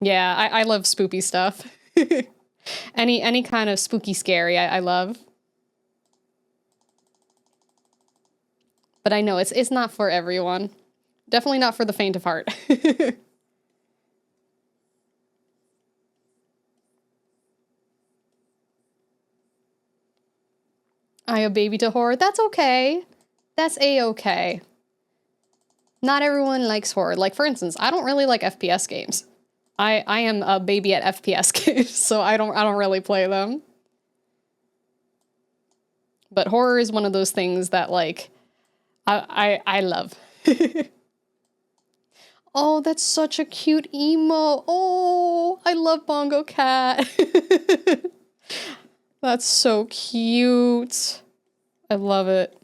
Yeah, I love spoopy stuff. Any kind of spooky scary I love. But I know it's not for everyone. Definitely not for the faint of heart. I a baby to horror. That's okay. That's a-okay. Not everyone likes horror. Like, for instance, I don't really like FPS games. I am a baby at FPS games, so I don't really play them. But horror is one of those things that like I love. Oh, that's such a cute emo. Oh, I love Bongo Cat. That's so cute. I love it.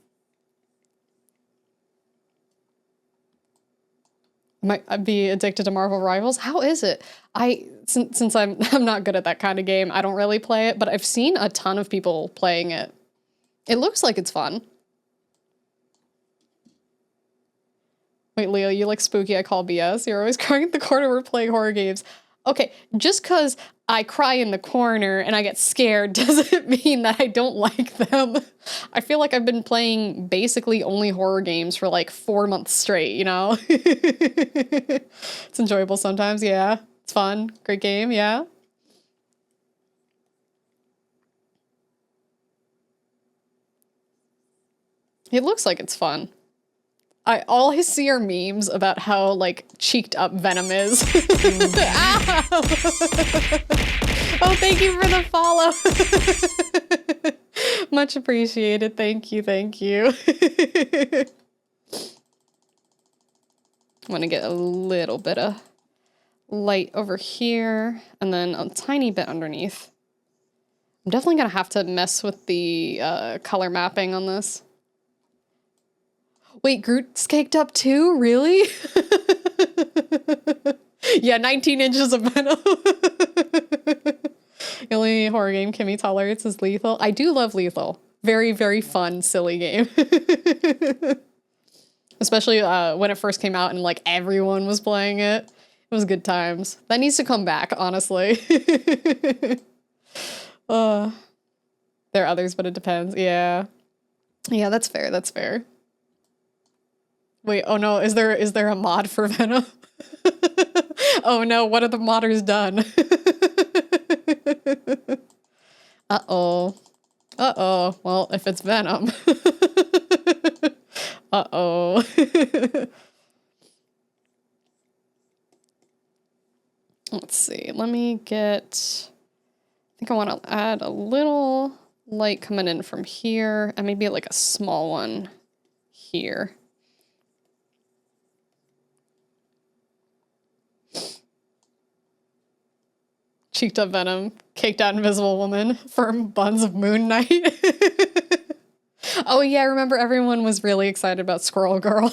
Might I be addicted to Marvel Rivals? How is it? Since I'm not good at that kind of game, I don't really play it, but I've seen a ton of people playing it. It looks like it's fun. Wait, Leo, you like spooky, I call BS. You're always crying in the corner, we're playing horror games. Okay, just because I cry in the corner and I get scared doesn't mean that I don't like them. I feel like I've been playing basically only horror games for like 4 months straight, you know? It's enjoyable sometimes, yeah. It's fun, great game, yeah. It looks like it's fun. All I see are memes about how, like, cheeked up Venom is. Ow! Oh, thank you for the follow. Much appreciated. Thank you, thank you. I'm gonna get a little bit of light over here, and then a tiny bit underneath. I'm definitely gonna have to mess with the color mapping on this. Wait, Groot's caked up too? Really? Yeah, 19 inches of venom. The only horror game Kimmy tolerates is Lethal. I do love Lethal. Very, very fun, silly game. Especially when it first came out and like everyone was playing it. It was good times. That needs to come back, honestly. There are others, but it depends. Yeah. Yeah, that's fair. That's fair. Wait, oh no, is there a mod for Venom? Oh no, what have the modders done? Uh-oh. Uh-oh. Well, if it's Venom. Uh-oh. Let's see. Let me get... I think I want to add a little light coming in from here, and maybe like a small one here. Cheeked up Venom, caked out Invisible Woman, firm buns of Moon Knight. Oh yeah, I remember everyone was really excited about Squirrel Girl.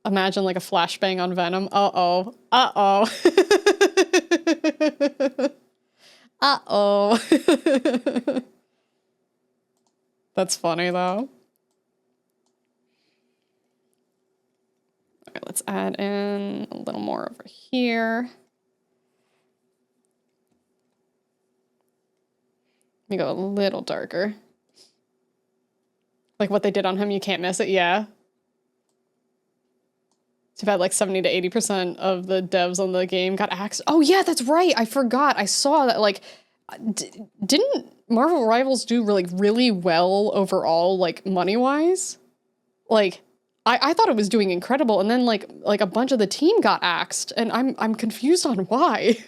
Imagine like a flashbang on Venom. Uh-oh. Uh-oh. Uh-oh. That's funny though. Okay, let's add in a little more over here. Let me go a little darker. Like what they did on him, you can't miss it, yeah. Too bad like 70 to 80% of the devs on the game got axed. Oh yeah, that's right, I forgot. I saw that like, didn't Marvel Rivals do like really well overall, like money-wise? Like, I thought it was doing incredible, and then like a bunch of the team got axed, and I'm confused on why.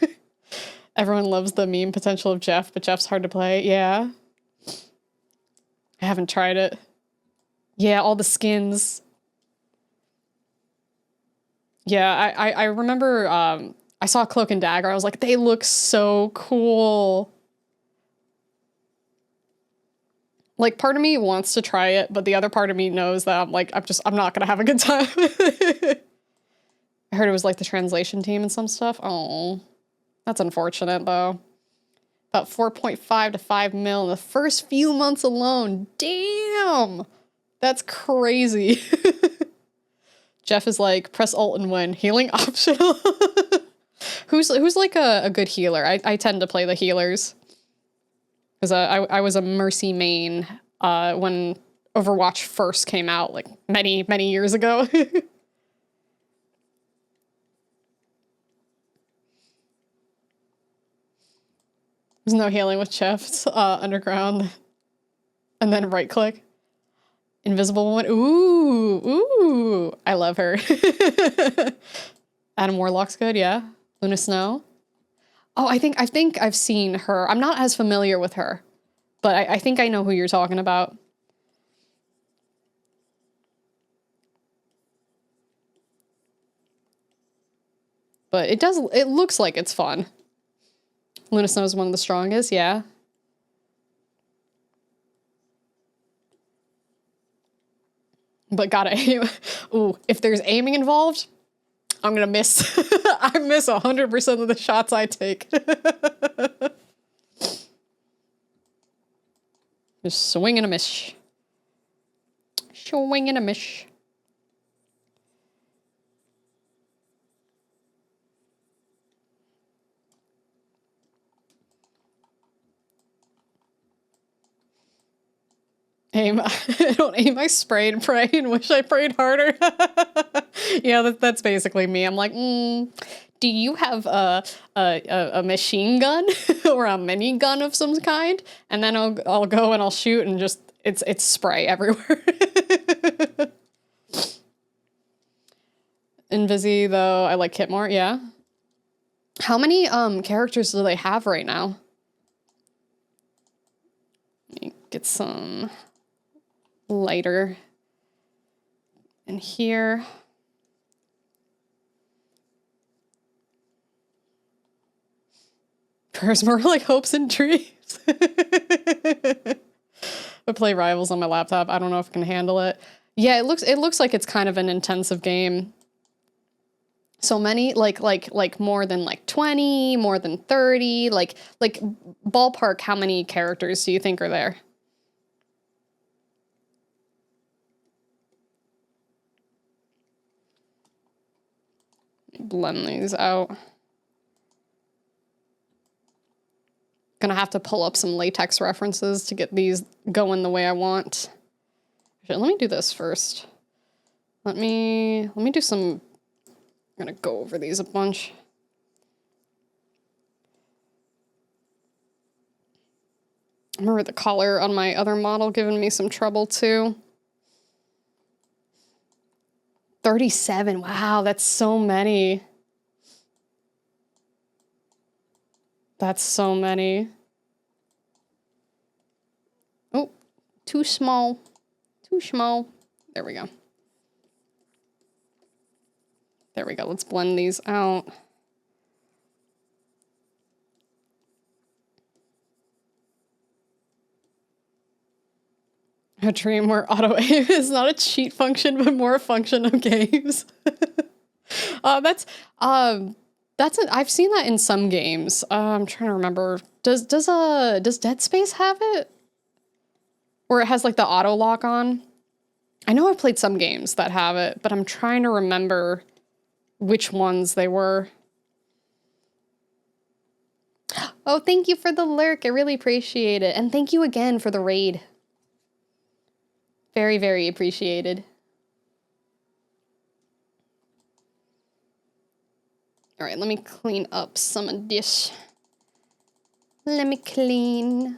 Everyone loves the meme potential of Jeff, but Jeff's hard to play. Yeah. I haven't tried it. Yeah, all the skins. Yeah, I remember I saw Cloak and Dagger. I was like, they look so cool. Like, part of me wants to try it, but the other part of me knows that I'm not gonna have a good time. I heard it was like the translation team and some stuff. Oh, that's unfortunate though. About 4.5 to 5 mil in the first few months alone. Damn, that's crazy. Jeff is like, press Alt and win. Healing optional. Who's like a good healer? I tend to play the healers. Because I was a Mercy main when Overwatch first came out, like many, many years ago. There's no healing with Chef's underground. And then right click. Invisible Woman. Ooh, ooh. I love her. Adam Warlock's good, yeah. Luna Snow. Oh, I think I've seen her. I'm not as familiar with her, but I think I know who you're talking about. But it looks like it's fun. Luna Snow is one of the strongest, yeah. But gotta aim. Ooh, if there's aiming involved, I'm gonna miss. I miss 100% of the shots I take. Just swing and a miss. Swing and a miss. Aim. I don't aim, I spray and pray and wish I prayed harder. Yeah, that's basically me. I'm like, do you have a machine gun or a mini gun of some kind? And then I'll go and I'll shoot and just it's spray everywhere. Invisi though, I like Kit more, yeah. How many characters do they have right now? Let me get some lighter in here. Prayers more like hopes and dreams. I play Rivals on my laptop. I don't know if I can handle it. Yeah, it looks like it's kind of an intensive game. So many, like more than like 20, more than 30, like ballpark, how many characters do you think are there? Blend these out. Gonna have to pull up some latex references to get these going the way I want. Actually, let me do this first. Let me do some, I'm gonna go over these a bunch. I remember the collar on my other model giving me some trouble too. 37, wow, that's so many. That's so many. Oh, too small. Too small. There we go. There we go. Let's blend these out. A dream where auto aim is not a cheat function, but more a function of games. I've seen that in some games. I'm trying to remember. Does Dead Space have it? Where it has like the auto lock on? I know I've played some games that have it, but I'm trying to remember which ones they were. Oh, thank you for the lurk. I really appreciate it. And thank you again for the raid. Very, very appreciated. All right, let me clean up some of this. Let me clean.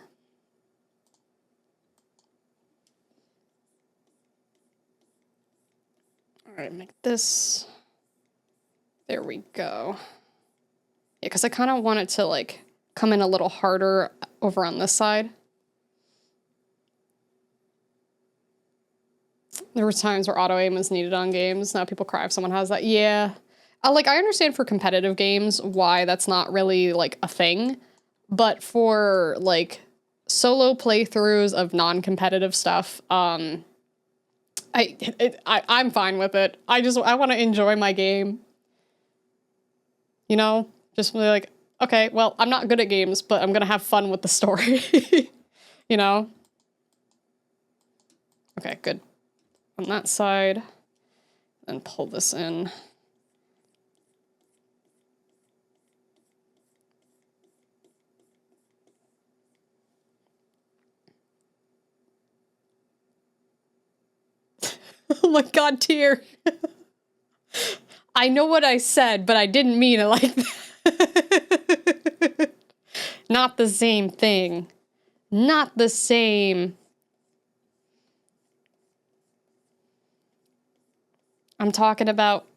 All right, make this. There we go. Yeah, because I kind of want it to like come in a little harder over on this side. There were times where auto aim is needed on games. Now people cry if someone has that. Yeah. Like, I understand for competitive games why that's not really, like, a thing. But for, like, solo playthroughs of non-competitive stuff, I'm fine with it. I want to enjoy my game. You know? Just be like, okay, well, I'm not good at games, but I'm going to have fun with the story. You know? Okay, good. On that side, and pull this in. Oh my god, tear. I know what I said, but I didn't mean it like that. Not the same thing. Not the same. I'm talking about,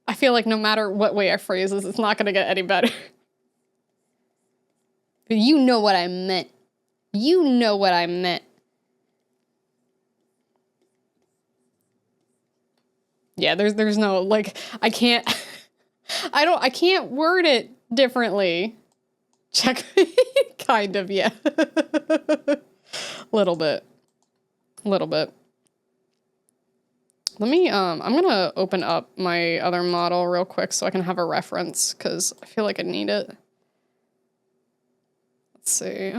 I feel like no matter what way I phrase this, it's not going to get any better. You know what I meant. You know what I meant. Yeah, there's no, like, I can't word it differently. Check, kind of, yeah. Little bit. Let me, I'm gonna open up my other model real quick so I can have a reference, because I feel like I need it. Let's see,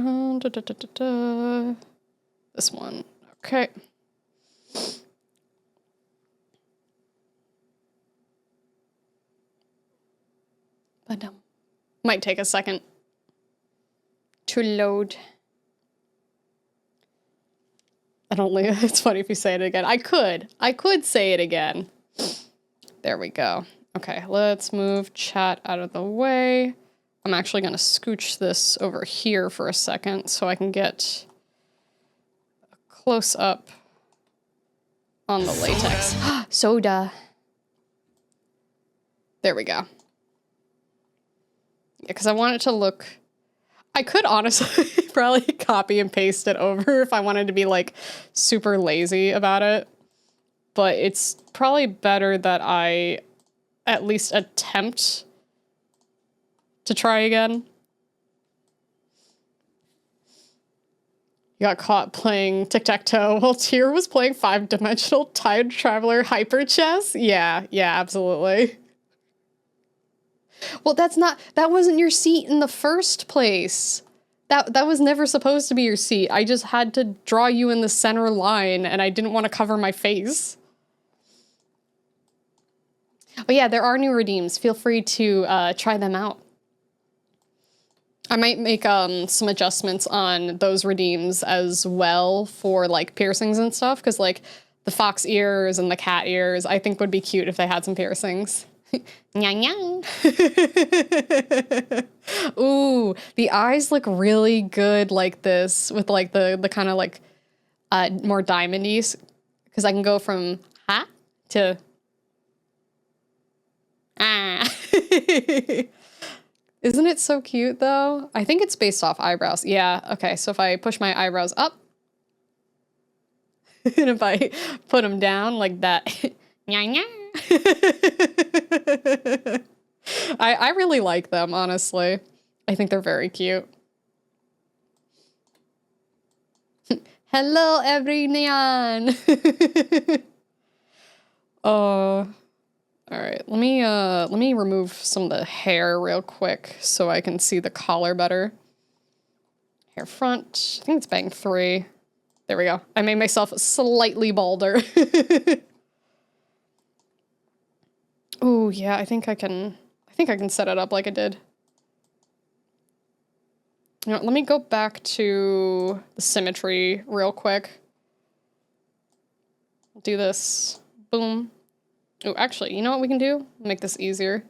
this one, okay. But might take a second to load. I don't think it's funny if you say it again. I could say it again. There we go. Okay, let's move chat out of the way. I'm actually gonna scooch this over here for a second so I can get a close up on the latex. Soda. There we go. Yeah, because I want it to look, I could honestly probably copy and paste it over if I wanted to be like super lazy about it. But it's probably better that I at least attempt to try again. You got caught playing tic-tac-toe while Tyr was playing 5-dimensional time traveler hyper chess? Yeah, absolutely. Well, that wasn't your seat in the first place. That was never supposed to be your seat. I just had to draw you in the center line, and I didn't want to cover my face. Oh yeah, there are new redeems. Feel free to try them out. I might make some adjustments on those redeems as well for like piercings and stuff, because like the fox ears and the cat ears I think would be cute if they had some piercings. Nyang nyang. Ooh, the eyes look really good like this with like the kind of like more diamondy, because I can go from ha to ah. Isn't it so cute though? I think it's based off eyebrows. Yeah, okay, so if I push my eyebrows up and if I put them down like that, nyang nyang. I really like them, honestly. I think they're very cute. Hello, everyone. Oh, all right. Let me remove some of the hair real quick so I can see the collar better. Hair front. I think it's bang 3. There we go. I made myself slightly balder. Oh yeah, I think I can set it up like I did. You know, let me go back to the symmetry real quick. Do this. Boom. Oh, actually, you know what we can do? Make this easier.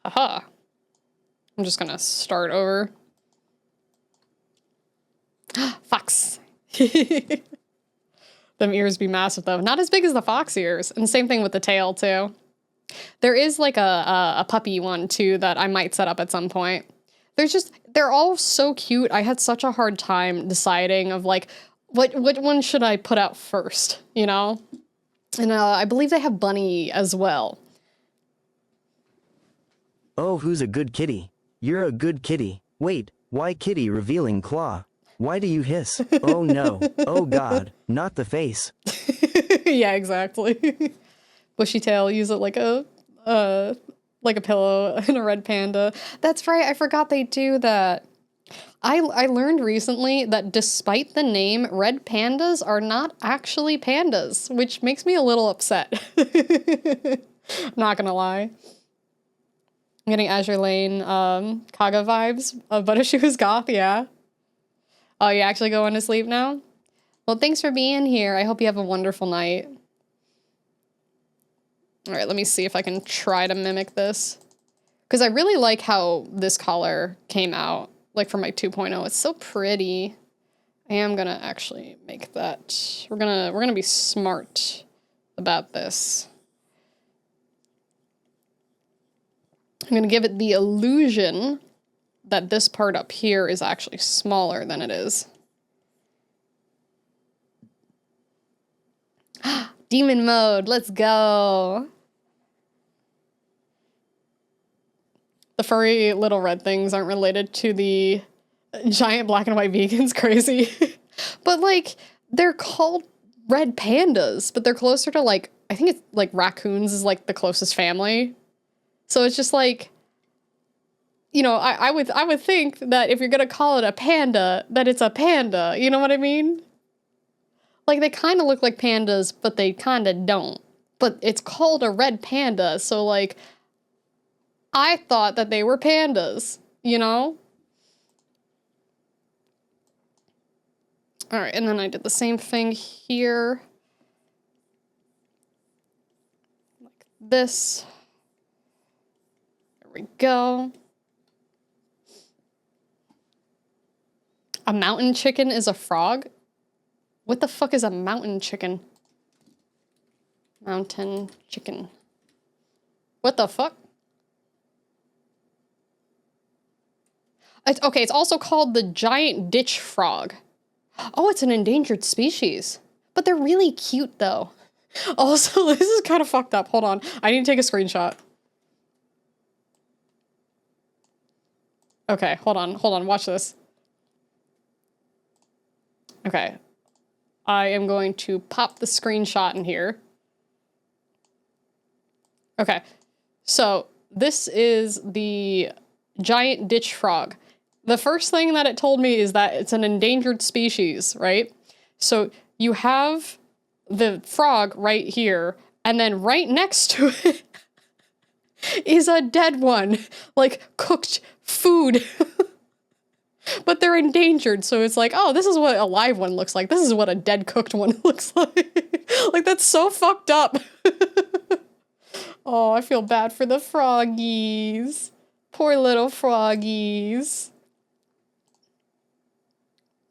Haha. I'm just gonna start over. Fox. Them ears be massive though. Not as big as the fox ears. And same thing with the tail too. There is like a puppy one too that I might set up at some point. They're all so cute. I had such a hard time deciding of like, what one should I put out first, you know? And I believe they have bunny as well. Oh, who's a good kitty? You're a good kitty. Wait, why kitty revealing claw? Why do you hiss? Oh no. Oh god. Not the face. Yeah, exactly. Bushy tail, use it like a pillow in a red panda. That's right, I forgot they do that. I learned recently that despite the name, red pandas are not actually pandas, which makes me a little upset. Not gonna lie. I'm getting Azure Lane Kaga vibes, but if she was goth, yeah. Oh, you actually going to sleep now? Well, thanks for being here. I hope you have a wonderful night. All right, let me see if I can try to mimic this. Because I really like how this collar came out, like for my 2.0. It's so pretty. I am gonna actually make that. We're gonna be smart about this. I'm gonna give it the illusion that this part up here is actually smaller than it is. Demon mode, let's go. The furry little red things aren't related to the giant black and white vegans, crazy. But like, they're called red pandas, but they're closer to like, I think it's like raccoons is like the closest family. So it's just like, you know, I would think that if you're gonna call it a panda, that it's a panda. You know what I mean? Like they kind of look like pandas, but they kind of don't. But it's called a red panda, so like, I thought that they were pandas, you know? All right, and then I did the same thing here. Like this. There we go. A mountain chicken is a frog? What the fuck is a mountain chicken? Mountain chicken. What the fuck? Okay, it's also called the giant ditch frog. Oh, it's an endangered species. But they're really cute, though. Also, this is kind of fucked up. Hold on. I need to take a screenshot. Okay, hold on. Watch this. Okay. I am going to pop the screenshot in here. Okay. So, this is the giant ditch frog. The first thing that it told me is that it's an endangered species, right? So you have the frog right here, and then right next to it is a dead one, like cooked food. But they're endangered, so it's like, oh, this is what a live one looks like. This is what a dead cooked one looks like. Like, that's so fucked up. Oh, I feel bad for the froggies. Poor little froggies.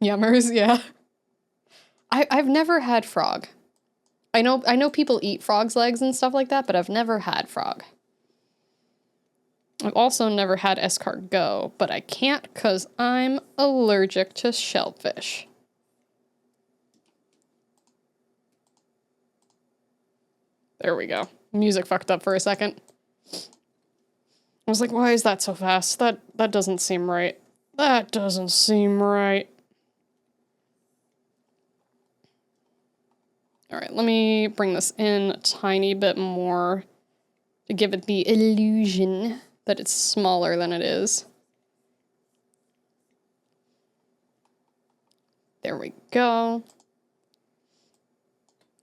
Yummers, yeah. I've never had frog. I know people eat frog's legs and stuff like that, but I've never had frog. I've also never had escargot, but I can't because I'm allergic to shellfish. There we go. Music fucked up for a second. I was like, why is that so fast? That doesn't seem right. That doesn't seem right. All right, let me bring this in a tiny bit more to give it the illusion that it's smaller than it is. There we go.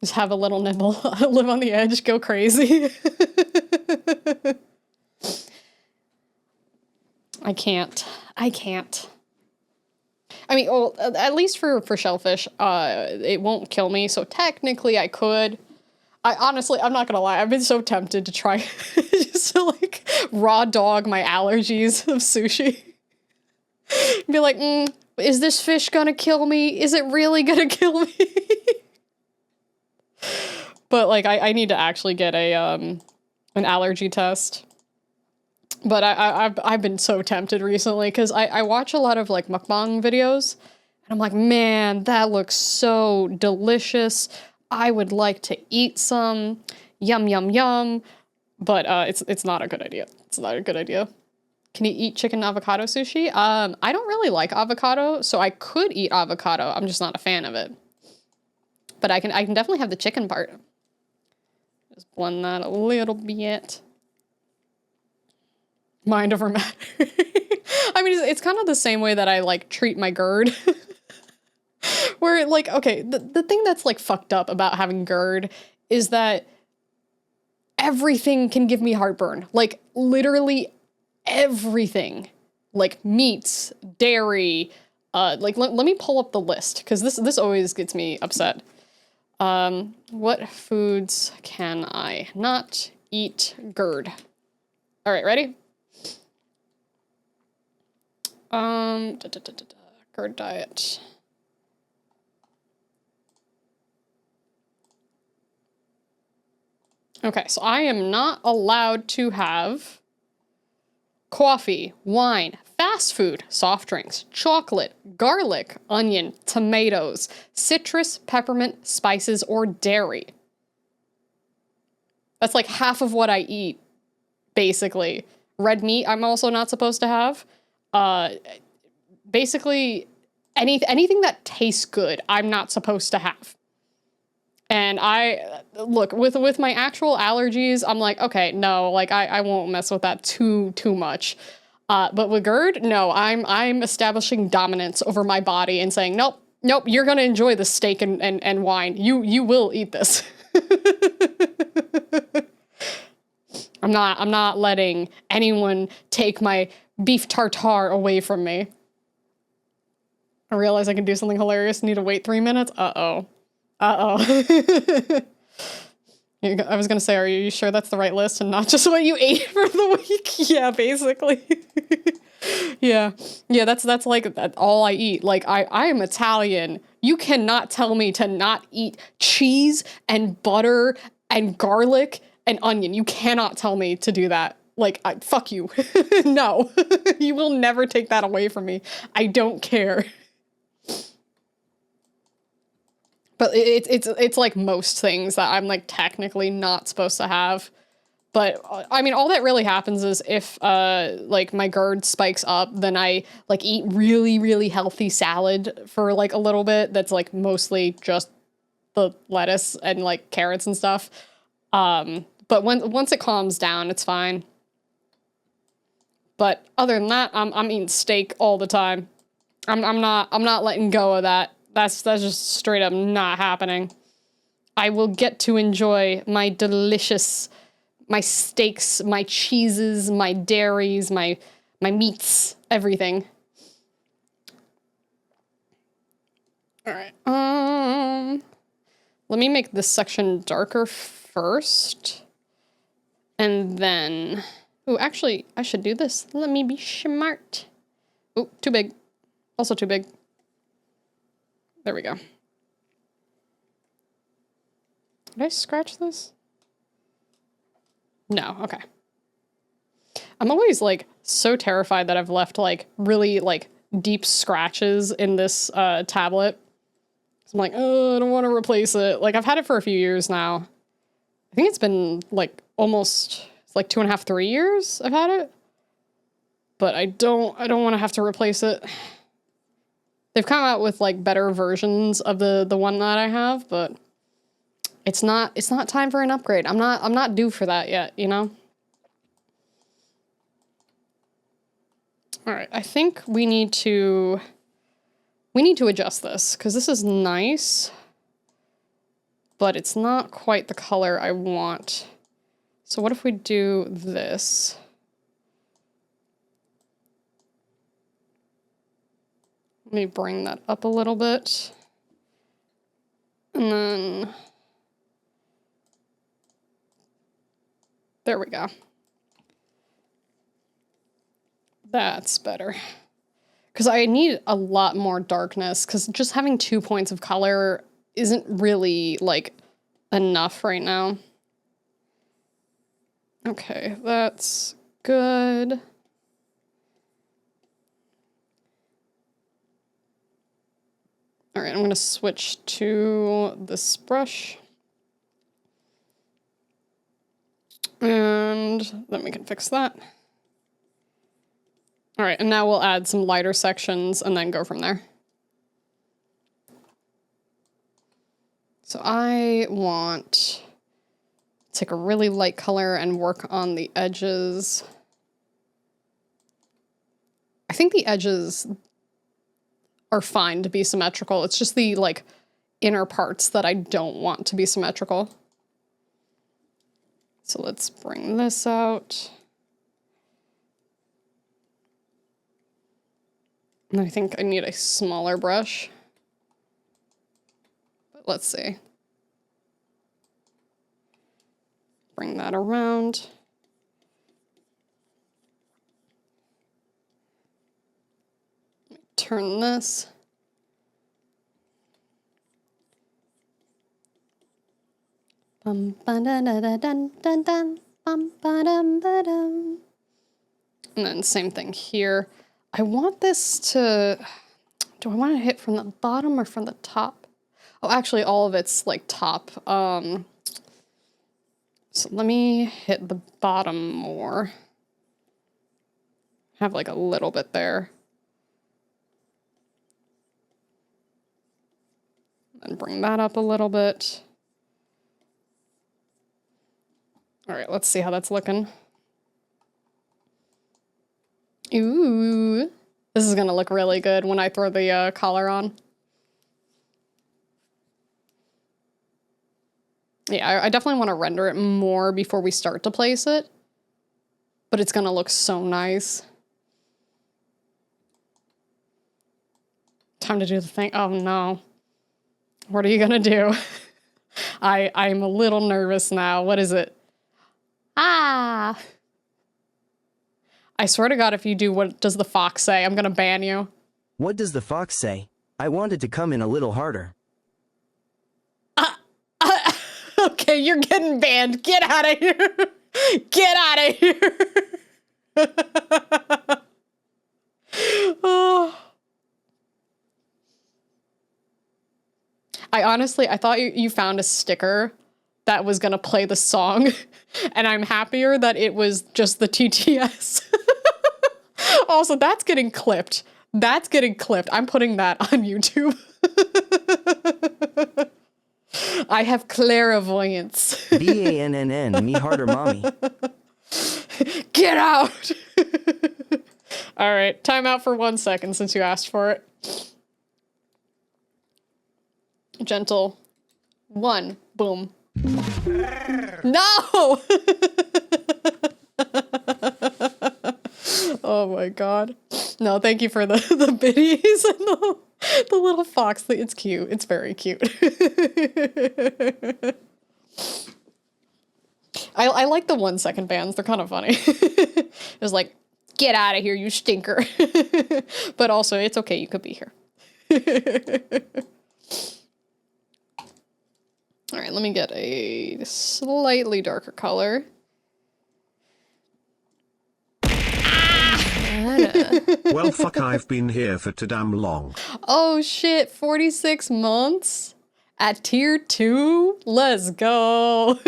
Just have a little nibble, live on the edge, go crazy. I can't. I mean, well, at least for shellfish, it won't kill me, so technically I could. Honestly, I'm not gonna lie, I've been so tempted to try just to, like, raw dog my allergies of sushi. Be like, is this fish gonna kill me? Is it really gonna kill me? But, like, I need to actually get an allergy test. But I've been so tempted recently, because I watch a lot of, like, mukbang videos, and I'm like, man, that looks so delicious. I would like to eat some. Yum, yum, yum. But it's not a good idea. It's not a good idea. Can you eat chicken avocado sushi? I don't really like avocado, so I could eat avocado. I'm just not a fan of it. But I can definitely have the chicken part. Just blend that a little bit. Mind over matter. I mean, it's kind of the same way that I, like, treat my GERD. Where, like, okay, the thing that's, like, fucked up about having GERD is that everything can give me heartburn. Like, literally everything. Like, meats, dairy, like, let me pull up the list, because this always gets me upset. What foods can I not eat GERD? All right, ready? GERD diet. Okay, so I am not allowed to have coffee, wine, fast food, soft drinks, chocolate, garlic, onion, tomatoes, citrus, peppermint, spices, or dairy. That's like half of what I eat, basically. Red meat I'm also not supposed to have. Basically, anything that tastes good, I'm not supposed to have. And look, with my actual allergies, I'm like, okay, no, like, I won't mess with that too much. But with GERD, no, I'm establishing dominance over my body and saying, nope, you're gonna enjoy the steak and wine. You will eat this. I'm not letting anyone take my beef tartare away from me. I realize I can do something hilarious. Need to wait 3 minutes? Uh-oh. I was gonna say, are you sure that's the right list and not just what you ate for the week? Yeah, basically. Yeah, that's like all I eat. Like, I am Italian. You cannot tell me to not eat cheese and butter and garlic and onion. You cannot tell me to do that. Like, fuck you. No, you will never take that away from me. I don't care. But it's like most things that I'm, like, technically not supposed to have. But, I mean, all that really happens is if, like, my GERD spikes up, then I, like, eat really, really healthy salad for, like, a little bit. That's, like, mostly just the lettuce and, like, carrots and stuff. But once it calms down, it's fine. But other than that, I'm eating steak all the time. I'm not letting go of that. That's just straight up not happening. I will get to enjoy my delicious my steaks, my cheeses, my dairies, my meats, everything. All right. Let me make this section darker first. And then, oh, actually, I should do this. Let me be smart. Oh, too big. Also too big. There we go. Did I scratch this? No, okay. I'm always like so terrified that I've left like really like deep scratches in this tablet. So I'm like, oh, I don't want to replace it. Like I've had it for a few years now. I think it's been like almost it's like 2.5, 3 years I've had it. But I don't want to have to replace it. They've come out with like better versions of the one that I have, but it's not time for an upgrade. I'm not due for that yet, you know? All right, I think we need to adjust this because this is nice, but it's not quite the color I want. So what if we do this? Let me bring that up a little bit. And then there we go. That's better. Because I need a lot more darkness, because just having 2 points of color isn't really, like, enough right now. Okay, that's good. All right, I'm going to switch to this brush. And then we can fix that. All right, and now we'll add some lighter sections and then go from there. So I want to take a really light color and work on the edges. I think the edges are fine to be symmetrical. It's just the like inner parts that I don't want to be symmetrical. So let's bring this out. And I think I need a smaller brush. But let's see. Bring that around. Turn this. Bum ba da da da dun dun dun. Bum ba dum ba dum. And then same thing here. I want this to, do I want to hit from the bottom or from the top? Oh, actually all of it's like top. So let me hit the bottom more. Have like a little bit there. And bring that up a little bit. All right, let's see how that's looking. Ooh, this is gonna look really good when I throw the collar on. Yeah, I definitely want to render it more before we start to place it, but it's gonna look so nice. Time to do the thing. Oh no. What are you gonna do? I'm a little nervous now. What is it? Ah! I swear to God, if you do what does the fox say, I'm gonna ban you. What does the fox say? I wanted to come in a little harder. Okay, you're getting banned. Get out of here. Get out of here. Oh. I thought you found a sticker that was gonna play the song, and I'm happier that it was just the TTS. Also, that's getting clipped. That's getting clipped. I'm putting that on YouTube. I have clairvoyance. BANNN, me harder mommy. Get out! All right, time out for 1 second since you asked for it. Gentle. 1. Boom. No! Oh my god. No, thank you for the biddies and the little fox thing. It's cute. It's very cute. I like the 1 second bans. They're kind of funny. It's like, get out of here, you stinker. But also, it's okay. You could be here. All right, let me get a slightly darker color. Well, fuck, I've been here for too damn long. Oh shit, 46 months at tier 2? Let's go.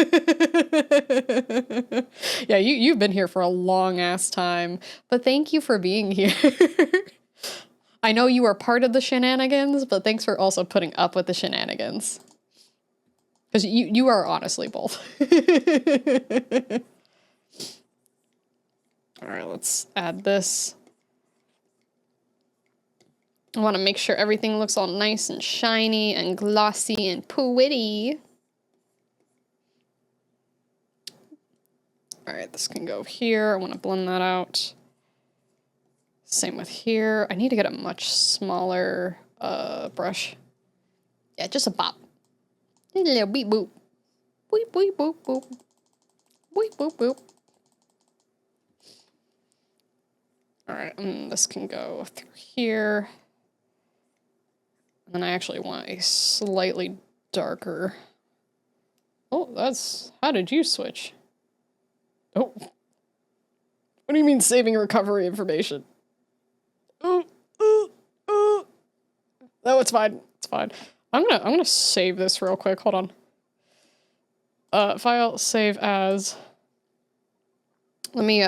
Yeah, you've been here for a long ass time, but thank you for being here. I know you are part of the shenanigans, but thanks for also putting up with the shenanigans. Because you are honestly both. All right, let's add this. I want to make sure everything looks all nice and shiny and glossy and pretty. All right, this can go here. I want to blend that out. Same with here. I need to get a much smaller brush. Yeah, just a bop. A little beep boop. Boop boop boop boop. Boop boop boop. All right, and this can go through here. And then I actually want a slightly darker. Oh, that's... How did you switch? Oh. What do you mean saving recovery information? Oh, no, it's fine. It's fine. I'm gonna save this real quick. Hold on. File, save as. Let me,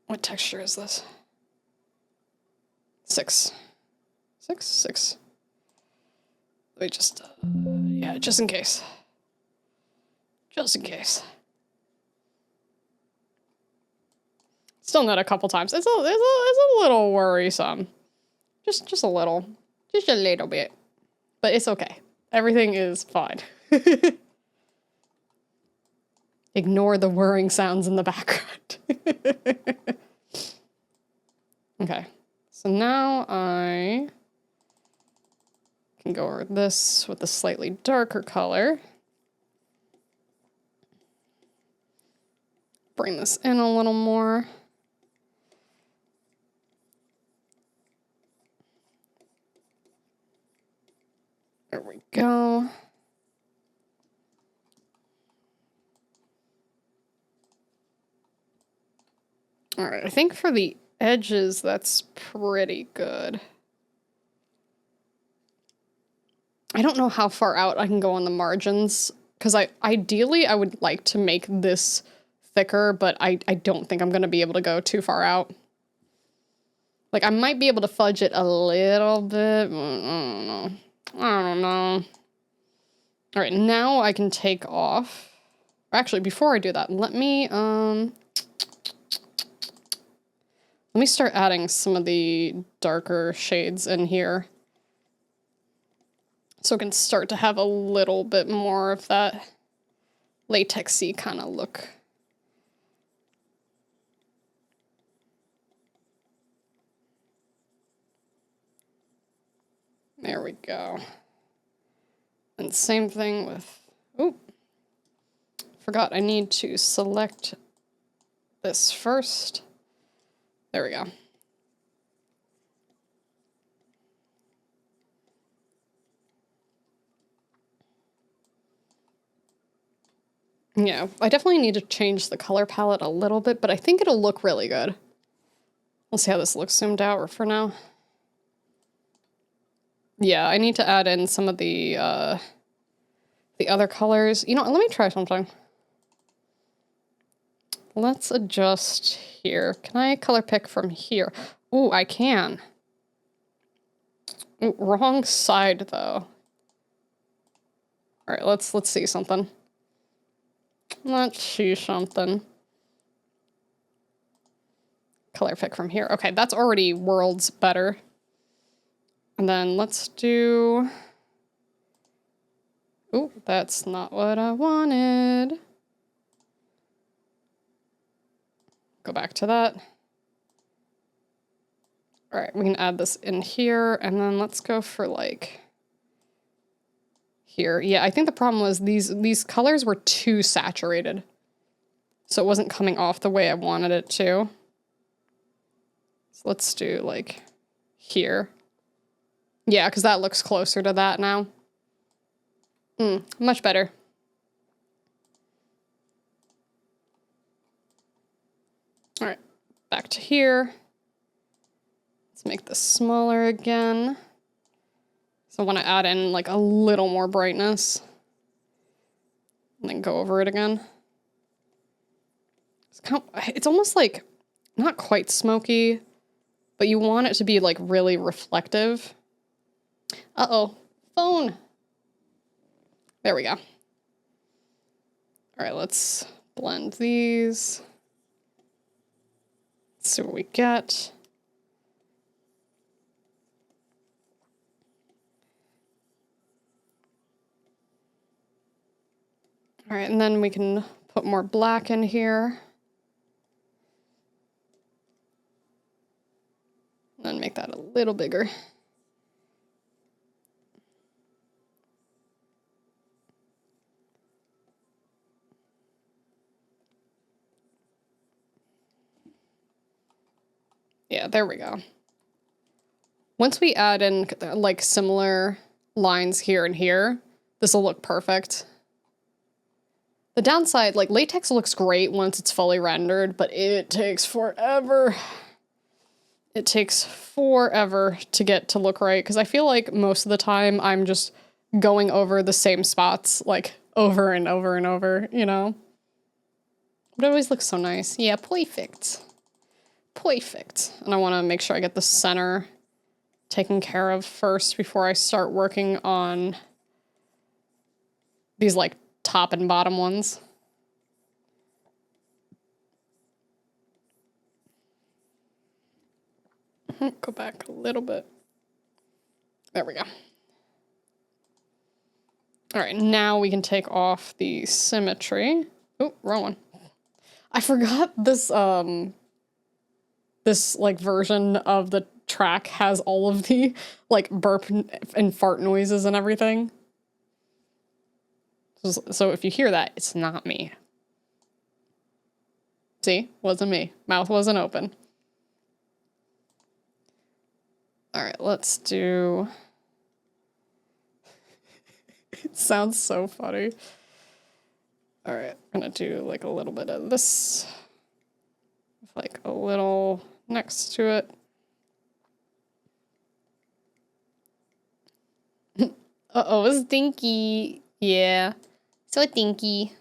what texture is this? 6. 6. Let me just, yeah, just in case. Just in case. Still not a couple times. It's a little worrisome. Just a little. Just a little bit. But it's okay. Everything is fine. Ignore the whirring sounds in the background. Okay. So now I can go over this with a slightly darker color. Bring this in a little more. There we go. All right, I think for the edges, that's pretty good. I don't know how far out I can go on the margins, because ideally I would like to make this thicker, but I don't think I'm going to be able to go too far out. Like, I might be able to fudge it a little bit. I don't know. All right, now I can take off. Actually, before I do that, let me start adding some of the darker shades in here. So it can start to have a little bit more of that latexy kind of look. There we go. And same thing with, oh, forgot I need to select this first. There we go. Yeah, I definitely need to change the color palette a little bit, but I think it'll look really good. We'll see how this looks zoomed out for now. Yeah, I need to add in some of the other colors. You know, let me try something. Let's adjust here. Can I color pick from here? Ooh, I can. Ooh, wrong side though. All right, let's see something. Let's see something. Color pick from here. Okay, that's already worlds better. And then let's do... Ooh, that's not what I wanted. go back to that. All right, we can add this in here, and then let's go for like here. Yeah, I think the problem was these colors were too saturated, so it wasn't coming off the way I wanted it to. So let's do like here. Yeah, because that looks closer to that now. Much better. All right, back to here. Let's make this smaller again. So I want to add in like a little more brightness. And then go over it again. It's almost like, not quite smoky, but you want it to be like really reflective. Uh-oh, phone. There we go. All right, let's blend these. Let's see what we get. All right, and then we can put more black in here. And then make that a little bigger. Yeah, there we go. Once we add in like similar lines here and here, this will look perfect. The downside, like latex looks great once it's fully rendered, but it takes forever. It takes forever to get to look right, because I feel like most of the time I'm just going over the same spots like over and over and over, you know? But it always looks so nice. Yeah, perfect. Perfect. And I want to make sure I get the center taken care of first before I start working on these like top and bottom ones. Go back a little bit. There we go. All right, now we can take off the symmetry. Oh, wrong one. I forgot this, this like version of the track has all of the like burp and fart noises and everything. So if you hear that, it's not me. See, wasn't me. Mouth wasn't open. All right, let's do... It sounds so funny. All right, I'm gonna do like a little bit of this. Like a little next to it. Uh-oh, stinky. Yeah, so stinky.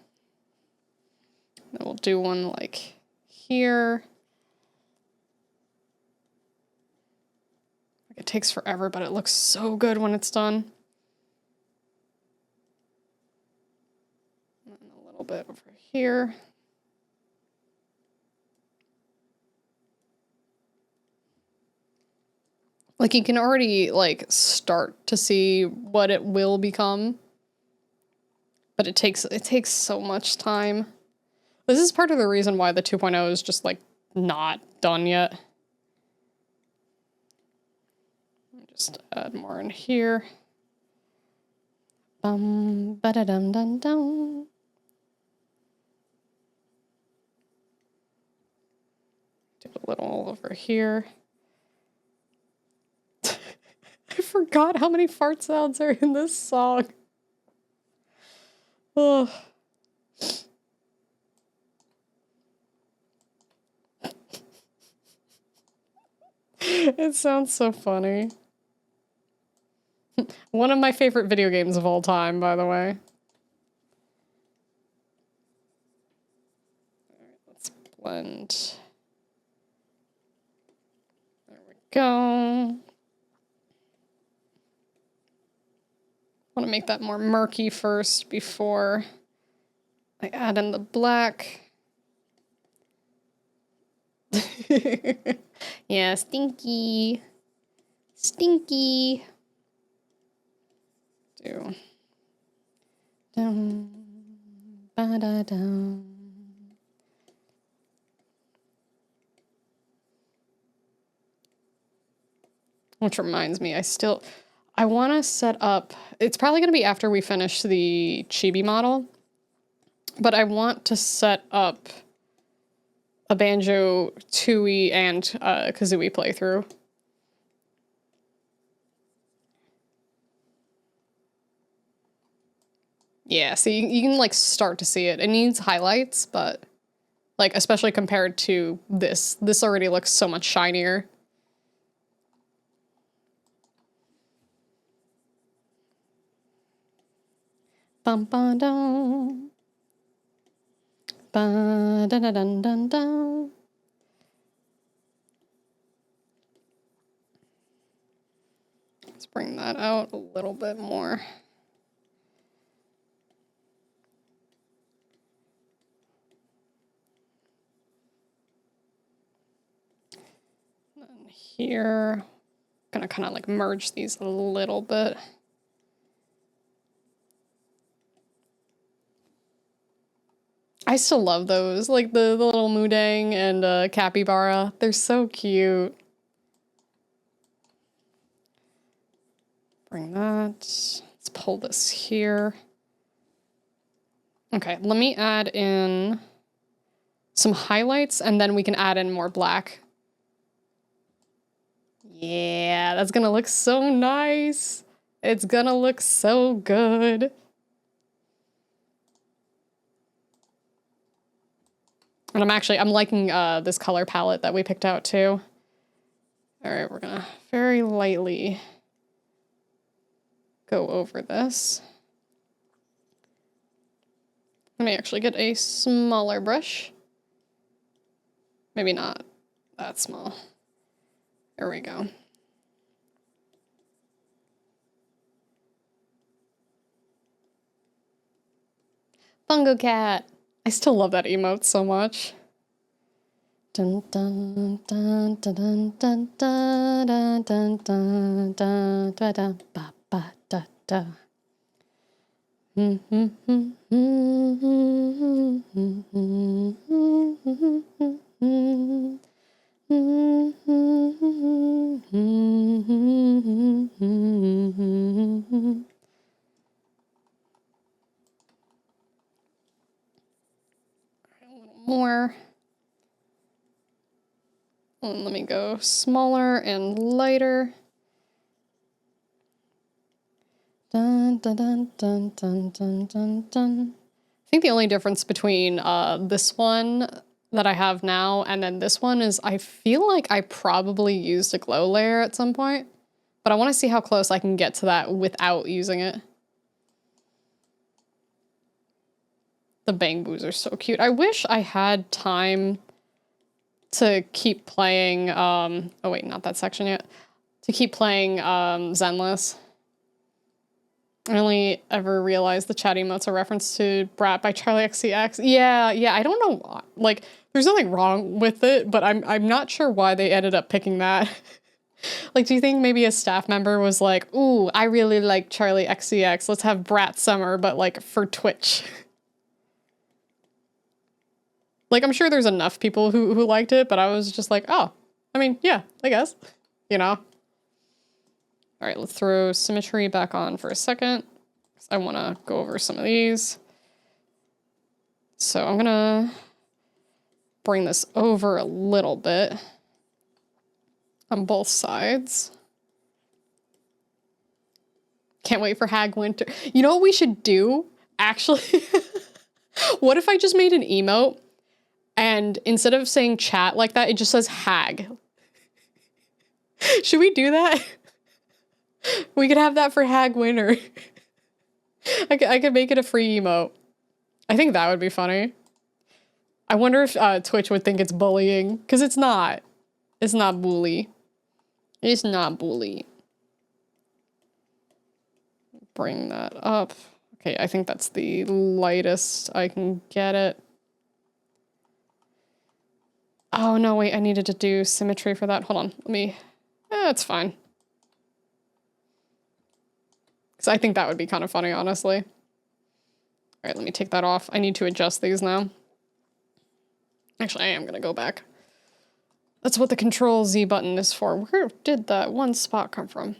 Then we'll do one like here. It takes forever, but it looks so good when it's done. And a little bit over here. Like you can already like start to see what it will become. But it takes so much time. This is part of the reason why the 2.0 is just like not done yet. Just add more in here. Ba-da-dum-dum-dum. Do a little over here. I forgot how many fart sounds are in this song. Oh. It sounds so funny. One of my favorite video games of all time, by the way. Let's blend. There we go. I want to make that more murky first before I add in the black. Yeah, stinky. Stinky. Do. Dum, ba-da-dum. Which reminds me, I want to set up, it's probably going to be after we finish the chibi model, but I want to set up a Banjo, Tooie, and Kazooie playthrough. Yeah, so you can like start to see it. It needs highlights, but like especially compared to this already looks so much shinier. Bum ba dum. Ba dun dun dun dun dun. Let's bring that out a little bit more. And here, gonna kind of like merge these a little bit. I still love those, like the little Mudang and Capybara. They're so cute. Bring that. Let's pull this here. Okay, let me add in some highlights and then we can add in more black. Yeah, that's gonna look so nice. It's gonna look so good. And I'm liking this color palette that we picked out too. All right, we're gonna very lightly go over this. Let me actually get a smaller brush. Maybe not that small. There we go. Fungo Cat. I still love that emote so much. Dun dun dun dun dun dun dun dun dun dun dun dun dun ba ba da da. More. And let me go smaller and lighter. Dun dun dun dun dun dun dun dun. I think the only difference between this one that I have now and then this one is I feel like I probably used a glow layer at some point, but I want to see how close I can get to that without using it. The Bang Boos are so cute. I wish I had time to keep playing, oh wait, not that section yet. To keep playing Zenless. I only ever realized the chat emote's a reference to Brat by Charlie XCX. Yeah, I don't know why. Like, there's nothing wrong with it, but I'm not sure why they ended up picking that. Like, do you think maybe a staff member was like, ooh, I really like Charlie XCX, let's have Brat Summer, but like for Twitch. Like, I'm sure there's enough people who liked it, but I was just like, oh, I mean, yeah, I guess, you know? All right, let's throw symmetry back on for a second. I want to go over some of these. So I'm gonna bring this over a little bit on both sides. Can't wait for Hag Winter. You know what we should do, actually? What if I just made an emote and instead of saying chat like that, it just says hag? Should we do that? We could have that for Hag Winter. I could make it a free emote. I think that would be funny. I wonder if Twitch would think it's bullying, because it's not. It's not bully. It's not bully. Bring that up. Okay, I think that's the lightest I can get it. Oh, no, wait, I needed to do symmetry for that. Hold on, let me... it's fine. Because I think that would be kind of funny, honestly. All right, let me take that off. I need to adjust these now. Actually, I am going to go back. That's what the Control Z button is for. Where did that one spot come from?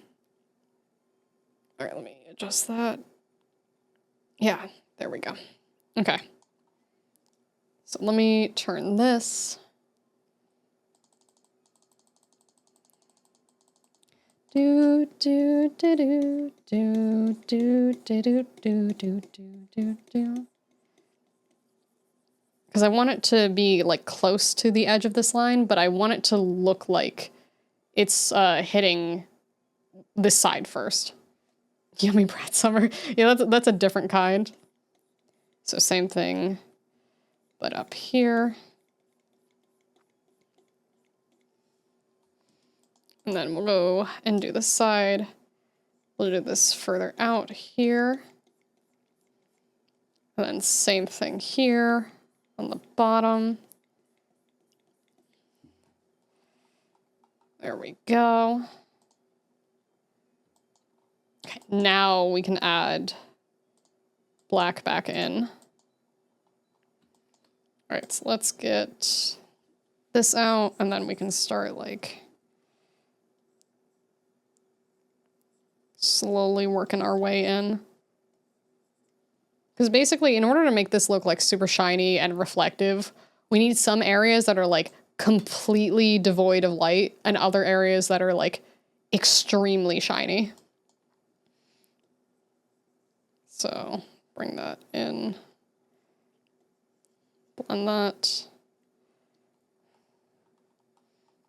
All right, let me adjust that. Yeah, there we go. Okay. So let me turn this. Do do do do do do do do do do do do. Because I want it to be like close to the edge of this line, but I want it to look like it's hitting this side first. Yummy Brat Summer. Yeah, that's a different kind. So same thing, but up here. And then we'll go and do this side. We'll do this further out here. And then same thing here on the bottom. There we go. Okay, now we can add black back in. All right, so let's get this out and then we can start like slowly working our way in. Because basically, in order to make this look like super shiny and reflective, we need some areas that are like completely devoid of light and other areas that are like extremely shiny. So bring that in, blend that.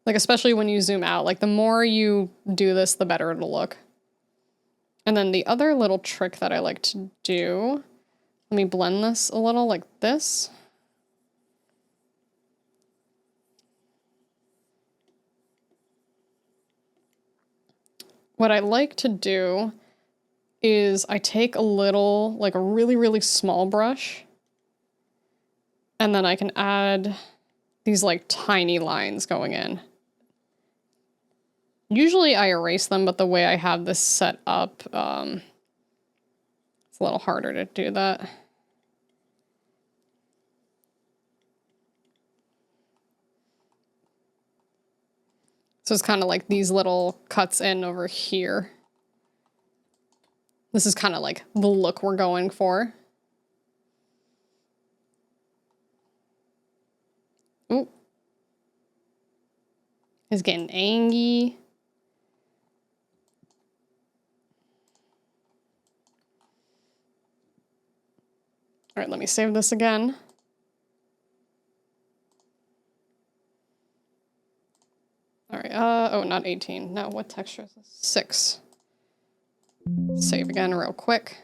Like, especially when you zoom out, like the more you do this, the better it'll look. And then the other little trick that I like to do, let me blend this a little like this. What I like to do is I take a little, like a really, really small brush, and then I can add these like tiny lines going in. Usually I erase them, but the way I have this set up, it's a little harder to do that. So it's kind of like these little cuts in over here. This is kind of like the look we're going for. Ooh. It's getting angry. All right, let me save this again. All right, oh, not 18. No, what texture is this? 6. Save again real quick.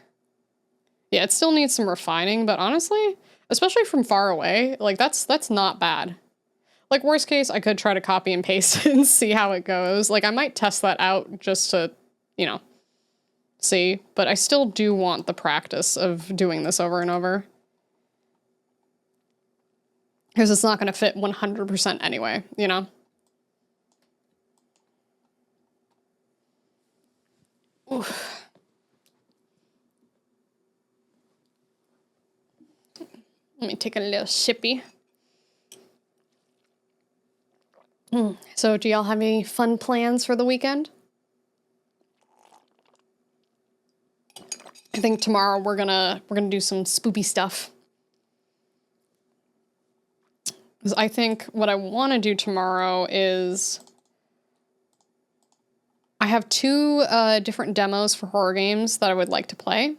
Yeah, it still needs some refining, but honestly, especially from far away, like that's not bad. Like worst case, I could try to copy and paste it and see how it goes. Like I might test that out just to, you know, see, but I still do want the practice of doing this over and over. Because it's not going to fit 100% anyway, you know? Oof. Let me take a little sippy. So do y'all have any fun plans for the weekend? I think tomorrow we're gonna do some spoopy stuff. Because I think what I want to do tomorrow is I have 2 different demos for horror games that I would like to play.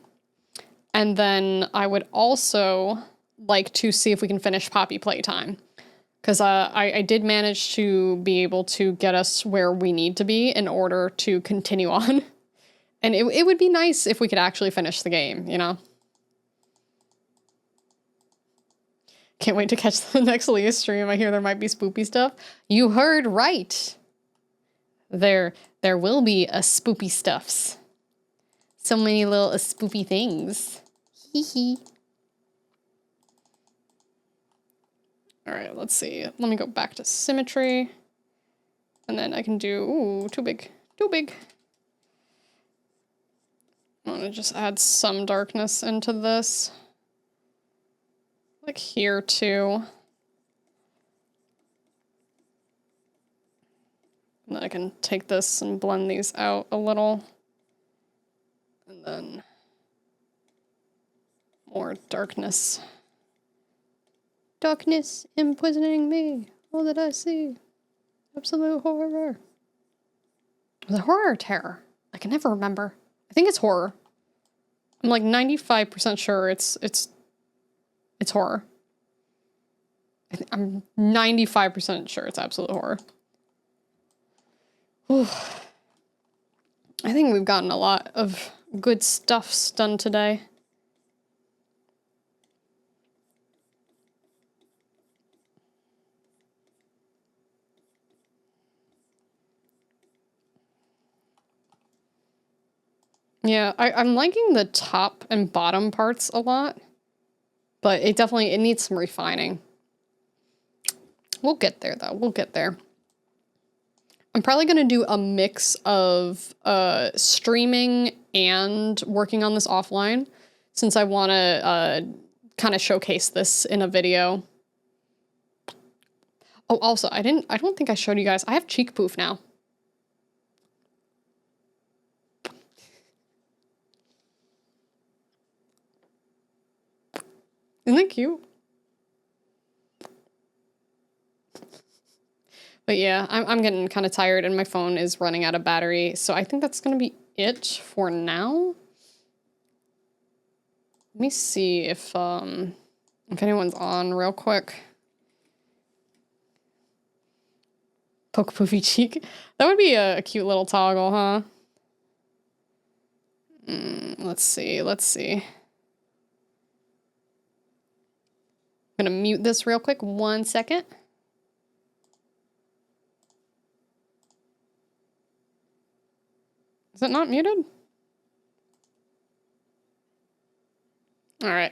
And then I would also like to see if we can finish Poppy Playtime. Because I did manage to be able to get us where we need to be in order to continue on. And it would be nice if we could actually finish the game, you know? Can't wait to catch the next Lia stream. I hear there might be spoopy stuff. You heard right. There will be a spoopy stuffs. So many little spoopy things. Hee hee. All right, let's see. Let me go back to symmetry. And then I can do, ooh, too big, too big. I want to just add some darkness into this. Like here too. And then I can take this and blend these out a little. And then more darkness. Darkness imprisoning me. All that I see. Absolute horror. Was it horror or terror? I can never remember. I think it's horror. I'm like 95% sure it's horror. I'm 95% sure it's absolute horror. Whew. I think we've gotten a lot of good stuffs done today. Yeah, I'm liking the top and bottom parts a lot, but it needs some refining. We'll get there though, we'll get there. I'm probably gonna do a mix of streaming and working on this offline, since I wanna kind of showcase this in a video. Oh, also, I don't think I showed you guys, I have cheek poof now. Isn't that cute? But yeah, I'm getting kind of tired and my phone is running out of battery, so I think that's gonna be it for now. Let me see if anyone's on real quick. Poke poofy cheek. That would be a cute little toggle, huh? Let's see. I'm gonna mute this real quick, 1 second. Is it not muted? All right.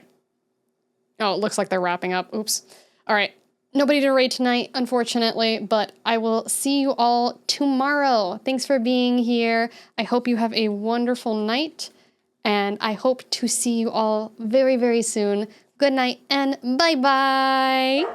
Oh, it looks like they're wrapping up. Oops. All right. Nobody to raid tonight, unfortunately, but I will see you all tomorrow. Thanks for being here. I hope you have a wonderful night, and I hope to see you all very, very soon. Good night and bye-bye.